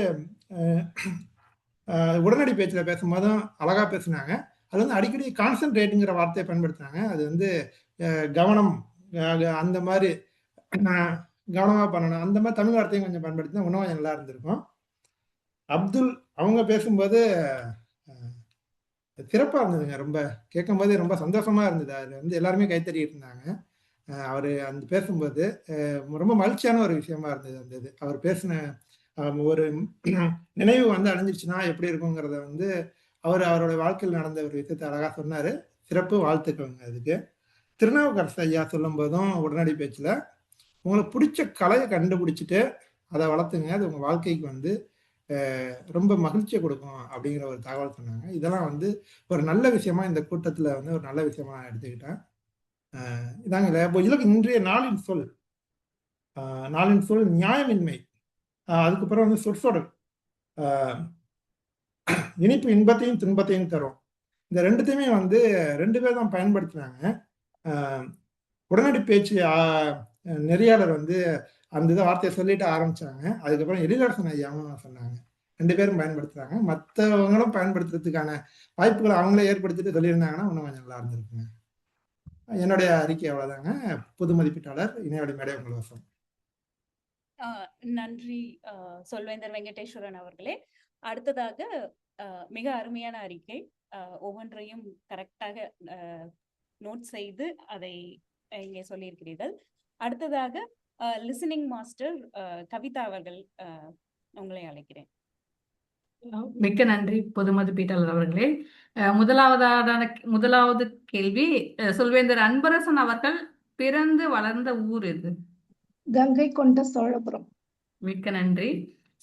உடனடி பேச்சில் பேசும்போதும் அழகா பேசினாங்க. அது வந்து அடிக்கடி கான்சன்ட்ரேட்டுங்கிற வார்த்தையை பயன்படுத்தினாங்க. அது வந்து கவனம், அந்த மாதிரி கவனமா பண்ணணும், அந்த மாதிரி தமிழ் வார்த்தையும் கொஞ்சம் பயன்படுத்தினா இன்னும் கொஞ்சம் நல்லா இருந்திருக்கும். அப்துல் அவங்க பேசும்போது சிறப்பா இருந்ததுங்க. ரொம்ப கேட்கும்போது ரொம்ப சந்தோஷமா இருந்தது. அது வந்து எல்லாருமே கைத்தறிட்டு இருந்தாங்க. அவர் அந்த பேசும்போது ரொம்ப மகிழ்ச்சியான ஒரு விஷயமா இருந்தது. அந்த இது அவர் பேசின ஒரு நினைவு வந்து அடைஞ்சிருச்சுன்னா எப்படி இருக்குங்கிறத வந்து அவரோட வாழ்க்கையில் நடந்த ஒரு விஷயத்தை அழகா சொன்னாரு. சிறப்பு, வாழ்த்துக்கள்ங்க அதுக்கு. திருநாவுக்கரசு ஐயா சொல்லும் போதும் உடனடி பேச்சுல உங்களுக்கு பிடிச்ச கலையை கண்டுபிடிச்சிட்டு அதை வளர்த்துங்க, அது உங்க வாழ்க்கைக்கு வந்து ரொம்ப மகிழ்ச்சியை கொடுக்கும் அப்படிங்கிற ஒரு தகவல் சொன்னாங்க. இதெல்லாம் வந்து ஒரு நல்ல விஷயமா இந்த கூட்டத்துல வந்து ஒரு நல்ல விஷயமா நான் எடுத்துக்கிட்டேன். இதாங்க இன்றைய நாளின் சொல். நாளின் சொல் நியாயமின்மை. அதுக்கப்புறம் வந்து சொற்சொடர். இனிப்பு இன்பத்தையும் துன்பத்தையும் தரும். இந்த ரெண்டுத்தையுமே வந்து 2 பேர் தான் பயன்படுத்தினாங்க. உடனடி பேச்சு நெறியாளர் வந்து அந்த இதை வார்த்தையை சொல்லிட்டு ஆரம்பிச்சாங்க. அதுக்கப்புறம் எழிலரசன் ஐயாவும் சொன்னாங்க. 2 பேரும் பயன்படுத்துறாங்க. மற்றவங்களும் பயன்படுத்துறதுக்கான வாய்ப்புகளை அவங்களே ஏற்படுத்திட்டு சொல்லியிருந்தாங்கன்னா இன்னும் கொஞ்சம் நல்லா இருந்திருக்குங்க. என்னுடைய அறிக்கை அவ்வளவுதாங்க. புது மதிப்பீட்டாளர் இணையவழி மேடை உங்கள் வசம். நன்றி சொல்வேந்தர் வெங்கடேஸ்வரன் அவர்களே. அடுத்ததாக மிக அருமையான அறிக்கை, ஒவ்வொன்றையும் கரெக்டாக நோட் செய்து அதை இங்கே சொல்லியிருக்கிறீர்கள். அடுத்ததாக லிசனிங் மாஸ்டர் கவிதா அவர்கள், உங்களை அழைக்கிறேன். மிக்க நன்றி பொது மதிப்பீட்டாளர் அவர்களே. முதலாவது கேள்வி, சொல்வேந்தர் அன்பரசன் அவர்கள் பிறந்து வளர்ந்த ஊர் எது? கங்கை கொண்ட சோழபுரம். மிக்க நன்றி.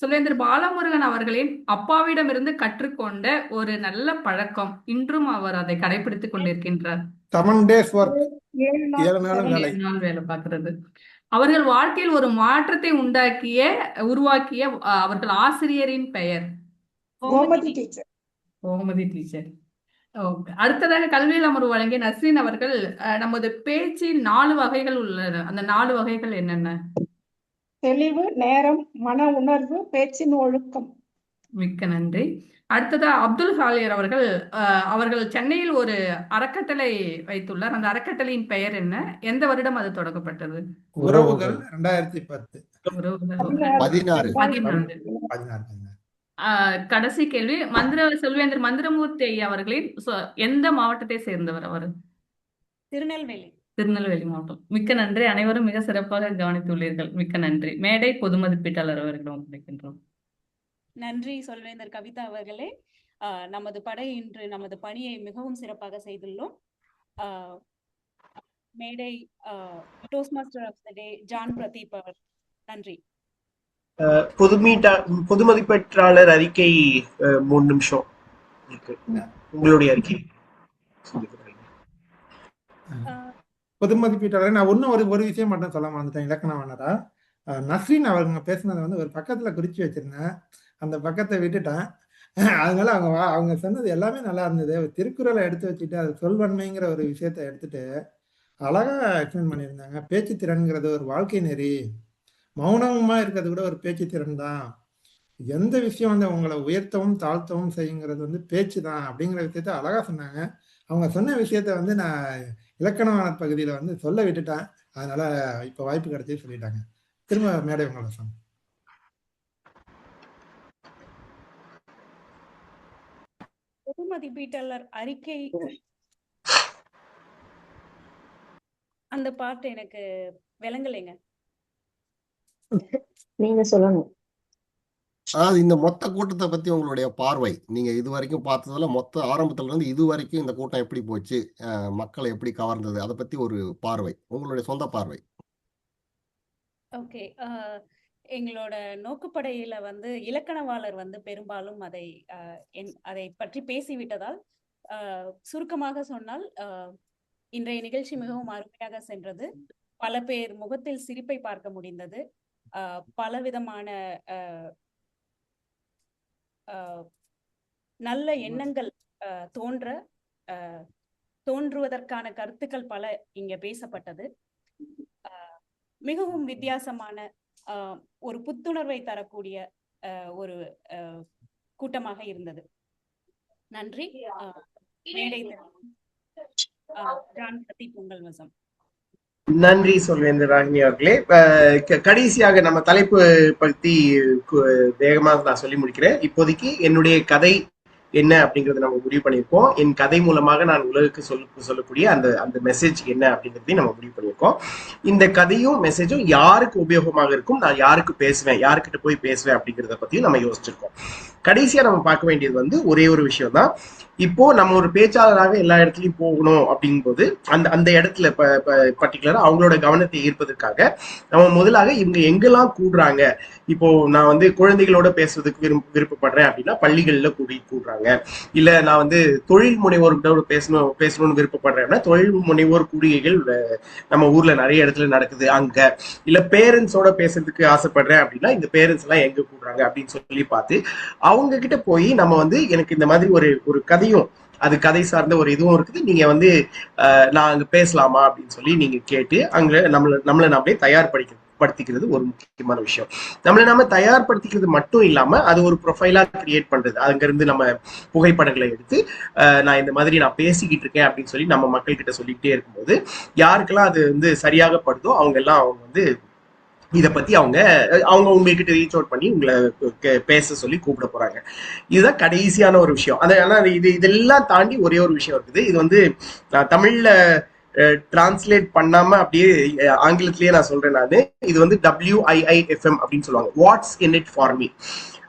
சொல்வேந்தர் பாலமுருகன் அவர்களின் அப்பாவிடமிருந்து கற்றுக்கொண்ட ஒரு நல்ல பழக்கம், இன்றும் அவர் அதை கடைபிடித்துக் கொண்டிருக்கின்றார். 7 days work, 7 நாள் 7 நாள் வேலை. 7 நாள் வேலை பார்க்கிறது. அவர்கள் வாழ்க்கையில் ஒரு மாற்றத்தை உருவாக்கிய அவர்கள் ஆசிரியரின் பெயர்? கோமதி டீச்சர். கோமதி டீச்சர். அடுத்ததாக கல்வியில் அமர்வு வழங்கிய நஸ்ரீன் அவர்கள், நமது பேச்சின் 4 வகைகள் உள்ளன. அந்த 4 வகைகள் என்னென்ன? தெளிவு, நேரம், மன உணர்வு, பேச்சின் ஒழுக்கம். மிக்க நன்றி. அடுத்ததா அப்துல் ஹாலியர் அவர்கள் சென்னையில் ஒரு அறக்கட்டளை வைத்துள்ளார். அந்த அறக்கட்டளையின் பெயர் என்ன? எந்த வருடம் அது தொடங்கப்பட்டது? உறவுகள் 2010. 16. கடைசி கேள்வி, சொல்வேந்தர் மந்திரமூர்த்தி ஐயா அவர்களின் எந்த மாவட்டத்தை சேர்ந்தவர் அவர்? திருநெல்வேலி மாவட்டம். மிக்க நன்றி. அனைவரும் மிக சிறப்பாக கவனித்துள்ளீர்கள். மிக்க நன்றி. மேடை பொது மதிப்பீட்டாளர் அவர்களிடம் ஒப்படைக்கின்றோம். நன்றி சொல்வேந்தர் கவிதா அவர்களே. நமது படை இன்று நமது பணியை மிகவும் சிறப்பாக செய்துள்ளோம். மேடை toastmaster of the day John Pradeep அவர். நன்றி. பொது மதிப்பீட்டாளர் அறிக்கை 3 நிமிஷம் இருக்கு. உங்களுடைய அறிக்கை. பொது மதிப்பீட்டாளர் நான் இன்னும் ஒரு விஷயம் மட்டும் சொல்ல வந்துட்டேன். இலக்கணவானரா நஸ்ரீன் அவங்க பேசுனதை வந்து ஒரு பக்கத்துல குறிச்சு வச்சிருந்தேன். அந்த பக்கத்தை விட்டுட்டேன். அதனால அவங்க சொன்னது எல்லாமே நல்லா இருந்தது. திருக்குறளை எடுத்து வச்சுட்டு அது சொல்வன்மைங்கிற ஒரு விஷயத்த எடுத்துட்டு அழகா எக்ஸ்பிளைன் பண்ணியிருந்தாங்க. பேச்சு திறன்கிறது ஒரு வாழ்க்கை நெறி, மௌனமா இருக்கிறது கூட ஒரு பேச்சு திறன் தான். எந்த விஷயம் வந்து உங்களை உயர்த்தவும் தாழ்த்தவும் செய்யுங்கிறது வந்து பேச்சு தான் அப்படிங்கிற விஷயத்த அழகா சொன்னாங்க. அவங்க சொன்ன விஷயத்த வந்து நான் இலக்கணமான பகுதியில வந்து சொல்ல விட்டுட்டேன். அதனால இப்ப வாய்ப்பு கிடைச்சி சொல்லிட்டாங்க. திரும்ப மேடை உங்கள் வசம். பொது மதிப்பீட்டாளர் அறிக்கை அந்த பார்ட் எனக்கு விளங்கலைங்க. நீங்க சொல்லணும். இந்த மொத்த கூட்டத்தை பத்தி உங்களுடைய பார்வை, நீங்க இது வரைக்கும் பார்த்ததுல மொத்த ஆரம்பத்துல இருந்து இது வரைக்கும் இந்த கூட்டம் எப்படி போச்சு, மக்களை எப்படி கவர்ந்தது, அதை பத்தி ஒரு பார்வை, உங்களுடைய சொந்த பார்வை. ஓகே. எங்களோட நோக்குப்படையில வந்து இலக்கணவாளர் வந்து பெரும்பாலும் அதை பற்றி பேசிவிட்டதால் சுருக்கமாக சொன்னால் இன்றைய நிகழ்ச்சி மிகவும் அருமையாக சென்றது. பல பேர் முகத்தில் சிரிப்பை பார்க்க முடிந்தது. பலவிதமான நல்ல எண்ணங்கள் தோன்றுவதற்கான கருத்துக்கள் பல இங்க பேசப்பட்டது. மிகவும் வித்தியாசமான ஒரு புத்துணர்வை தரக்கூடிய ஒரு கூட்டமாக இருந்தது. நன்றி. மேடை ஜான் பிரதீப் உங்கள் வசம். நன்றி சொல்வேந்தர் ராகினி அவர்களே. கடைசியாக நம்ம தலைப்பு பத்தி வேகமா நான் சொல்லி முடிக்கிறேன். இப்போதைக்கு என்னுடைய கதை என்ன அப்படிங்கறத நம்ம முடிவு பண்ணியிருக்கோம். என் கதை மூலமாக நான் உலகுக்கு சொல்லக்கூடிய அந்த மெசேஜ் என்ன அப்படிங்கிறதையும் நம்ம முடிவு பண்ணியிருக்கோம். இந்த கதையும் மெசேஜும் யாருக்கு உபயோகமாக இருக்கும், நான் யாருக்கு பேசுவேன், யாருக்கிட்ட போய் பேசுவேன் அப்படிங்கிறத பத்தியும் நம்ம யோசிச்சிருக்கோம். கடைசியா நம்ம பார்க்க வேண்டியது ஒரே ஒரு விஷயம் தான். இப்போ நம்ம ஒரு பேச்சாளராக எல்லா இடத்துலயும் போகணும் அப்படிங்கும்போது அந்த இடத்துல பர்டிகுலரா அவங்களோட கவனத்தை ஈர்ப்பதற்காக நம்ம முதலாக இவங்க எங்கெல்லாம் கூடுறாங்க. இப்போ நான் குழந்தைகளோட பேசுறதுக்கு விருப்பப்படுறேன் அப்படின்னா பள்ளிகள்ல கூடுறாங்க. இல்ல நான் தொழில் முனைவோர்கிட்ட பேசணும்னு விருப்பப்படுறேன்னா தொழில் முனைவோர் கூடுகைகள் நம்ம ஊர்ல நிறைய இடத்துல நடக்குது அங்க. இல்ல பேரண்ட்ஸோட பேசுறதுக்கு ஆசைப்படுறேன் அப்படின்னா இந்த பேரண்ட்ஸ் எல்லாம் எங்க கூடுறாங்க அப்படின்னு சொல்லி பார்த்து அவங்க கிட்ட போய் நம்ம எனக்கு இந்த மாதிரி ஒரு கதையும் அது கதை சார்ந்த ஒரு இதுவும் இருக்குது, நீங்க நான் அங்க பேசலாமா அப்படின்னு சொல்லி நீங்க கேட்டு அங்க நம்மளை நாமளே தயார்படுத்திக்கிறது ஒரு முக்கியமான விஷயம். நம்மளை நாம தயார்படுத்திக்கிறது மட்டும் இல்லாம அது ஒரு ப்ரொஃபைலா கிரியேட் பண்றது. அங்க இருந்து நம்ம புகைப்படங்களை எடுத்து நான் இந்த மாதிரி நான் பேசிக்கிட்டு இருக்கேன் அப்படின்னு சொல்லி நம்ம மக்கள் கிட்ட சொல்லிக்கிட்டே இருக்கும்போது யாருக்கெல்லாம் அது சரியாக படுதோ அவங்க இதை பத்தி அவங்க உங்ககிட்ட ரீச் அவுட் பண்ணி உங்களை பேச சொல்லி கூப்பிட போறாங்க. இதுதான் கடைசியான ஒரு விஷயம். ஆனா இதெல்லாம் தாண்டி ஒரே ஒரு விஷயம் இருக்குது. இது நான் தமிழ்ல டிரான்ஸ்லேட் பண்ணாம அப்படியே ஆங்கிலத்திலேயே நான் சொல்றேன். இது WIIFM அப்படின்னு சொல்லுவாங்க, watts in it for me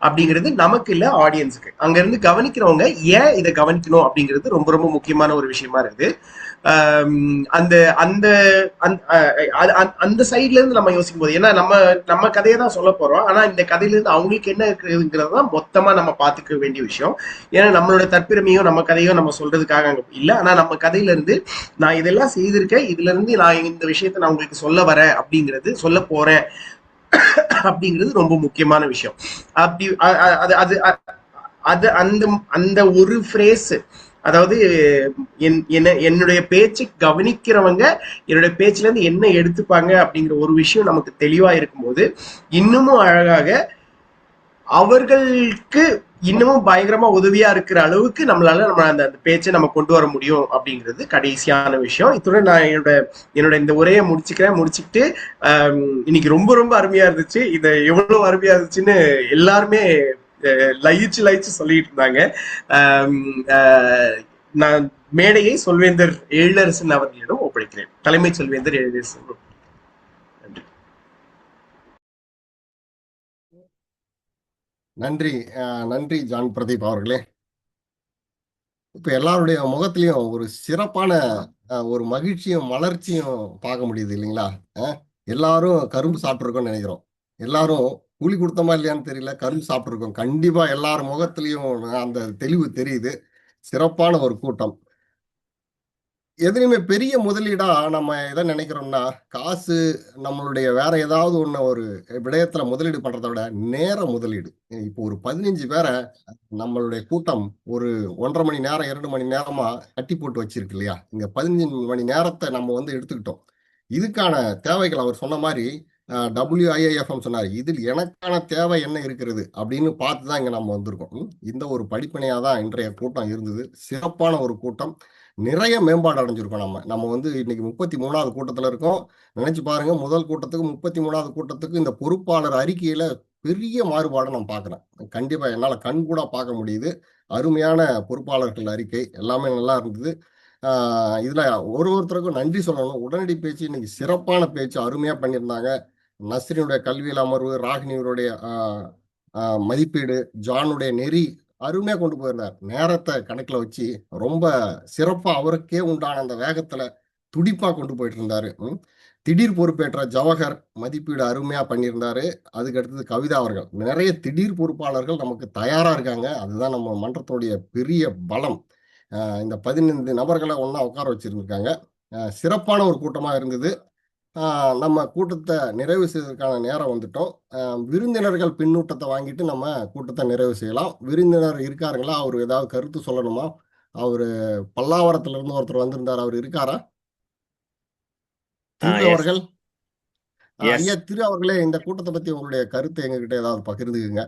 அப்படிங்கிறது நமக்கு இல்ல, ஆடியன்ஸுக்கு. அங்க இருந்து கவனிக்கிறவங்க ஏன் இதை கவனிக்கணும் அப்படிங்கிறது ரொம்ப ரொம்ப முக்கியமான ஒரு விஷயமா இருக்குது. அந்த சைட்ல இருந்து நம்ம யோசிக்கும் போது, ஏன்னா நம்ம கதையை தான் சொல்ல போறோம், ஆனா இந்த கதையில இருந்து அவங்களுக்கு என்ன இருக்குங்கிறது தான் மொத்தமா நம்ம பாத்துக்க வேண்டிய விஷயம். ஏன்னா நம்மளோட தற்பிரமையும் நம்ம கதையும் நம்ம சொல்றதுக்காக அங்க இல்ல, ஆனா நம்ம கதையில இருந்து நான் இதெல்லாம் செய்திருக்கேன், இதுல இருந்து நான் இந்த விஷயத்த நான் உங்களுக்கு சொல்ல வரேன் அப்படிங்கிறது, சொல்ல போறேன் அப்படிங்கிறது ரொம்ப முக்கியமான விஷயம். அப்படி அது அந்த ஒரு ஃப்ரேஸ், அதாவது என்னுடைய பேச்சு கவனிக்கிறவங்க என்னுடைய பேச்சுல இருந்து என்ன எடுத்துப்பாங்க அப்படிங்கிற ஒரு விஷயம் நமக்கு தெளிவா இருக்கும்போது இன்னமும் அழகாக அவர்களுக்கு இன்னமும் பயங்கரமா உதவியா இருக்கிற அளவுக்கு நம்மளால அந்த பேச்சை நம்ம கொண்டு வர முடியும் அப்படிங்கிறது கடைசியான விஷயம். இத்துடன் நான் என்னோட இந்த உரையை முடிச்சுக்கிட்டு இன்னைக்கு ரொம்ப ரொம்ப அருமையா இருந்துச்சு. இதை எவ்வளவு அருமையா இருந்துச்சுன்னு எல்லாருமே லயிச்சு சொல்லிட்டு இருந்தாங்க. நான் மேடையை சொல்வேந்தர் எழிலரசன் அவர்களிடம் ஒப்படைக்கிறேன். தலைமை சொல்வேந்தர் எழிலரசன். நன்றி. நன்றி ஜான் பிரதீப் அவர்களே. இப்ப எல்லாருடைய முகத்திலையும் ஒரு சிறப்பான ஒரு மகிழ்ச்சியும் வளர்ச்சியும் பார்க்க முடியுது இல்லைங்களா? எல்லாரும் கரும்பு சாப்பிட்டுருக்கோம்னு நினைக்கிறோம். எல்லாரும் கூலி கொடுத்தமா இல்லையான்னு தெரியல, கரும்பு சாப்பிட்டுருக்கோம். கண்டிப்பா எல்லார் முகத்திலையும் அந்த தெளிவு தெரியுது. சிறப்பான ஒரு கூட்டம். எதுலையுமே பெரிய முதலீடா நம்ம எதை நினைக்கிறோம்னா, காசு நம்மளுடைய வேற ஏதாவது ஒரு விடயத்துல முதலீடு பண்றதை விட நேர முதலீடு. இப்போ ஒரு 15 பேரை நம்மளுடைய கூட்டம் ஒரு 1.5 மணி நேரம் 2 மணி நேரமா கட்டி போட்டு வச்சிருக்கு இல்லையா? இங்க 15 மணி நேரத்தை நம்ம எடுத்துக்கிட்டோம். இதுக்கான தேவைகள் அவர் சொன்ன மாதிரி WIIFM சொன்னார், இதில் எனக்கான தேவை என்ன இருக்கிறது அப்படின்னு பார்த்துதான் இங்க நம்ம வந்திருக்கோம். இந்த ஒரு படிப்பனையா தான் இன்றைய கூட்டம் இருந்தது. சிறப்பான ஒரு கூட்டம். நிறைய மேம்பாடு அடைஞ்சிருக்கோம். நம்ம இன்னைக்கு 33வது கூட்டத்துல இருக்கோம். நினைச்சு பாருங்க, முதல் கூட்டத்துக்கு 33வது கூட்டத்துக்கு இந்த பொறுப்பாளர் அறிக்கையில பெரிய மாறுபாடு நான் பாக்குறேன். கண்டிப்பா என்னால கண் கூட பார்க்க முடியுது. அருமையான பொறுப்பாளர்கள் அறிக்கை எல்லாமே நல்லா இருந்தது. இதுல ஒருத்தருக்கும் நன்றி சொல்லணும். உடனடி பேச்சு இன்னைக்கு சிறப்பான பேச்சு, அருமையா பண்ணியிருந்தாங்க. நஸ்ரினுடைய கல்வியில் அமர்வு, ராகினியுடைய மதிப்பீடு, ஜானுடைய நெறி அருமையா கொண்டு போயிருந்தார். நேரத்தை கணக்குல வச்சு ரொம்ப சிறப்பா அவருக்கே உண்டான அந்த வேகத்துல துடிப்பா கொண்டு போயிட்டு இருந்தாரு. திடீர் பொறுப்பேற்ற ஜவஹர் மதிப்பீடு அருமையா பண்ணியிருந்தாரு. அதுக்கு அடுத்தது கவிதா அவர்கள். நிறைய திடீர் பொறுப்பாளர்கள் நமக்கு தயாரா இருக்காங்க. அதுதான் நம்ம மன்றத்துடைய பெரிய பலம். இந்த 15 நபர்களை ஒன்றா உட்கார வச்சிருந்திருக்காங்க. சிறப்பான ஒரு கூட்டமாக இருந்தது. நம்ம கூட்டத்தை நிறைவு செய்வதற்கான நேரம் வந்துட்டோம். விருந்தினர்கள் பின்னூட்டத்தை வாங்கிட்டு நம்ம கூட்டத்தை நிறைவு செய்யலாம். விருந்தினர் இருக்காருங்களா? அவர் ஏதாவது கருத்து சொல்லணுமா? அவரு பல்லாவரத்துல இருந்து ஒருத்தர் வந்திருந்தார், அவர் இருக்காரா? திரு எஸ் அவர்கள். எஸ் ஐயா திரு அவர்களே, இந்த கூட்டத்தை பத்தி உங்களுடைய கருத்து எங்ககிட்ட ஏதாவது பகிர்ந்துக்குங்க.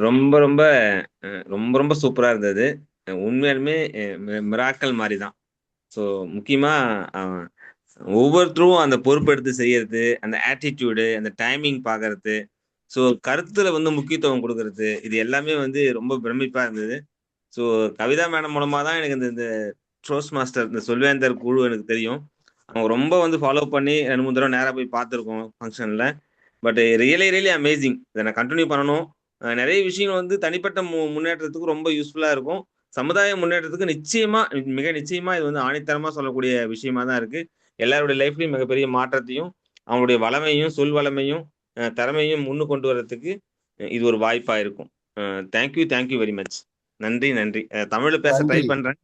ரொம்ப ரொம்ப ரொம்ப ரொம்ப சூப்பரா இருந்தது. உண்மையாலுமே மிராக்கல் மாதிரி தான். ஸோ முக்கியமா ஒவ்வொருத்தரும் அந்த பொறுப்பெடுத்து செய்யறது, அந்த ஆட்டிடியூடு, அந்த டைமிங் பார்க்கறது, ஸோ கருத்துல வந்து முக்கியத்துவம் கொடுக்கறது, இது எல்லாமே வந்து ரொம்ப பிரமிப்பா இருந்தது. ஸோ கவிதா மேடம் மூலமா தான் எனக்கு இந்த ட்ரோஸ் மாஸ்டர், இந்த சொல்வேந்தர் குழு எனக்கு தெரியும். அவங்க ரொம்ப வந்து ஃபாலோ பண்ணி 2-3 தடவை நேராக போய் பார்த்துருக்கோம் ஃபங்க்ஷனில். But really amazing. இதை நான் கண்டினியூ பண்ணணும். நிறைய விஷயங்கள் வந்து தனிப்பட்ட முன்னேற்றத்துக்கு ரொம்ப யூஸ்ஃபுல்லாக இருக்கும். சமுதாய முன்னேற்றத்துக்கு மிக நிச்சயமா இது வந்து ஆணித்தரமாக சொல்லக்கூடிய விஷயமா தான் இருக்கு. எல்லாருடைய லைஃப்லையும் மிகப்பெரிய மாற்றத்தையும், அவங்களுடைய வளமையும், சொல் வளமையும், திறமையும் முன்னு கொண்டு வர்றதுக்கு இது ஒரு வாய்ப்பாக இருக்கும். Thank you very much. நன்றி. தமிழ்ல பேச ட்ரை நன்றி பண்றேன்.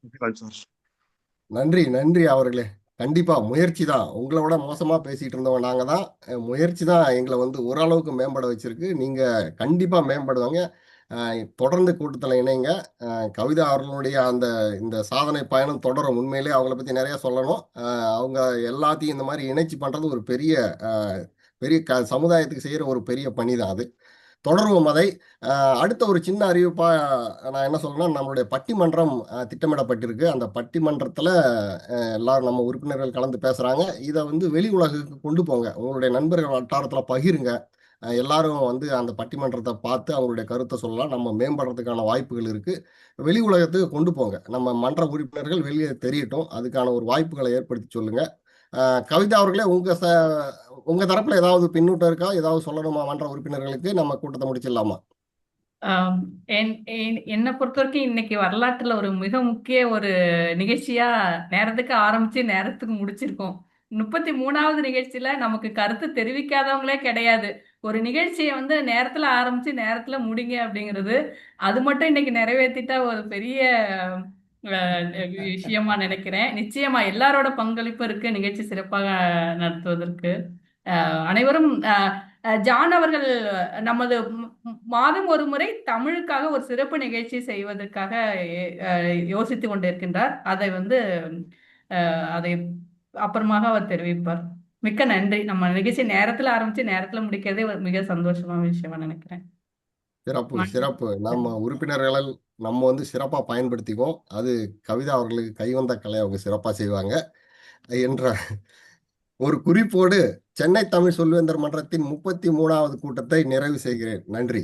நன்றி அவர்களே. கண்டிப்பா முயற்சி தான். உங்களை விட மோசமா பேசிட்டு இருந்தவங்க நாங்க தான். முயற்சி தான் எங்களை வந்து ஓரளவுக்கு மேம்பட வச்சிருக்கு. நீங்க கண்டிப்பா மேம்படுவாங்க. தொடர்ந்து கூட்டத்தில் இணைங்க. கவிதா அவர்களுடைய இந்த சாதனை பயணம் தொடரும். உண்மையிலே அவங்கள பத்தி நிறைய சொல்லணும். அவங்க எல்லாத்தையும் இந்த மாதிரி இணைச்சி பண்றது ஒரு பெரிய சமுதாயத்துக்கு செய்யற ஒரு பெரிய பணி தான் அது. தொடருவோம் அதை. அடுத்த ஒரு சின்ன அறிவிப்பா நான் என்ன சொல்லணும்னா, நம்மளுடைய பட்டிமன்றம் திட்டமிடப்பட்டிருக்கு. அந்த பட்டிமன்றத்தில் எல்லாரும் நம்ம உறுப்பினர்கள் கலந்து பேசுறாங்க. இதை வந்து வெளி உலகுக்கு கொண்டு போங்க. உங்களுடைய நண்பர்கள் வட்டாரத்தில் பகிருங்க. எல்லாரும் வந்து அந்த பட்டிமன்றத்தை பார்த்து அவங்களுடைய கருத்தை சொல்லலாம். நம்ம மேம்படுறதுக்கான வாய்ப்புகள் இருக்கு. வெளி உலகத்துக்கு கொண்டு போங்க. நம்ம மன்ற உறுப்பினர்கள் வெளியே தெரியட்டும். அதுக்கான ஒரு வாய்ப்புகளை ஏற்படுத்தி சொல்லுங்க. கவிதா அவர்களே, உங்க தரப்புல ஏதாவது பின்னூட்டம் இருக்கா? ஏதாவது சொல்லணுமா மன்ற உறுப்பினர்களுக்கு? நம்ம கூட்டத்தை முடிச்சிடலாமா? என்னை பொறுத்த வரைக்கும் இன்னைக்கு வரலாற்றுல ஒரு மிக முக்கிய ஒரு நிகழ்ச்சியா நேரத்துக்கு ஆரம்பிச்சு நேரத்துக்கு முடிச்சிருக்கோம். 33வது நிகழ்ச்சியில நமக்கு கருத்து தெரிவிக்காதவங்களே கிடையாது. ஒரு நிகழ்ச்சியை வந்து நேரத்துல ஆரம்பிச்சு நேரத்துல முடிங்க அப்படிங்கிறது, அது மட்டும் இன்னைக்கு நிறைவேற்றிட்டா ஒரு பெரிய விஷயமா நினைக்கிறேன். நிச்சயமா எல்லாரோட பங்களிப்பு இருக்கு நிகழ்ச்சி சிறப்பாக நடத்துவதற்கு. அனைவரும் ஜான் அவர்கள் நமது மாதம் ஒரு முறை தமிழுக்காக ஒரு சிறப்பு நிகழ்ச்சி செய்வதற்காக யோசித்து கொண்டிருக்கின்றார். அதை அப்புறமாக அவர் தெரிவிப்பார். மிக்க நன்றி. நம்ம நிகழ்ச்சி நேரத்துல ஆரம்பிச்சு நேரத்துல முடிக்கிறதே ஒரு மிக சந்தோஷமான விஷயமா நினைக்கிறேன். சிறப்பு. நம்ம உறுப்பினர்கள் நம்ம வந்து சிறப்பா பயன்படுத்திக்குவோம். அது கவிதா அவர்களுக்கு கைவந்த கலை அவங்க சிறப்பா செய்வாங்க என்ற ஒரு குறிப்போடு சென்னை தமிழ் சொல்வேந்தர் மன்றத்தின் 33வது கூட்டத்தை நிறைவு செய்கிறேன். நன்றி.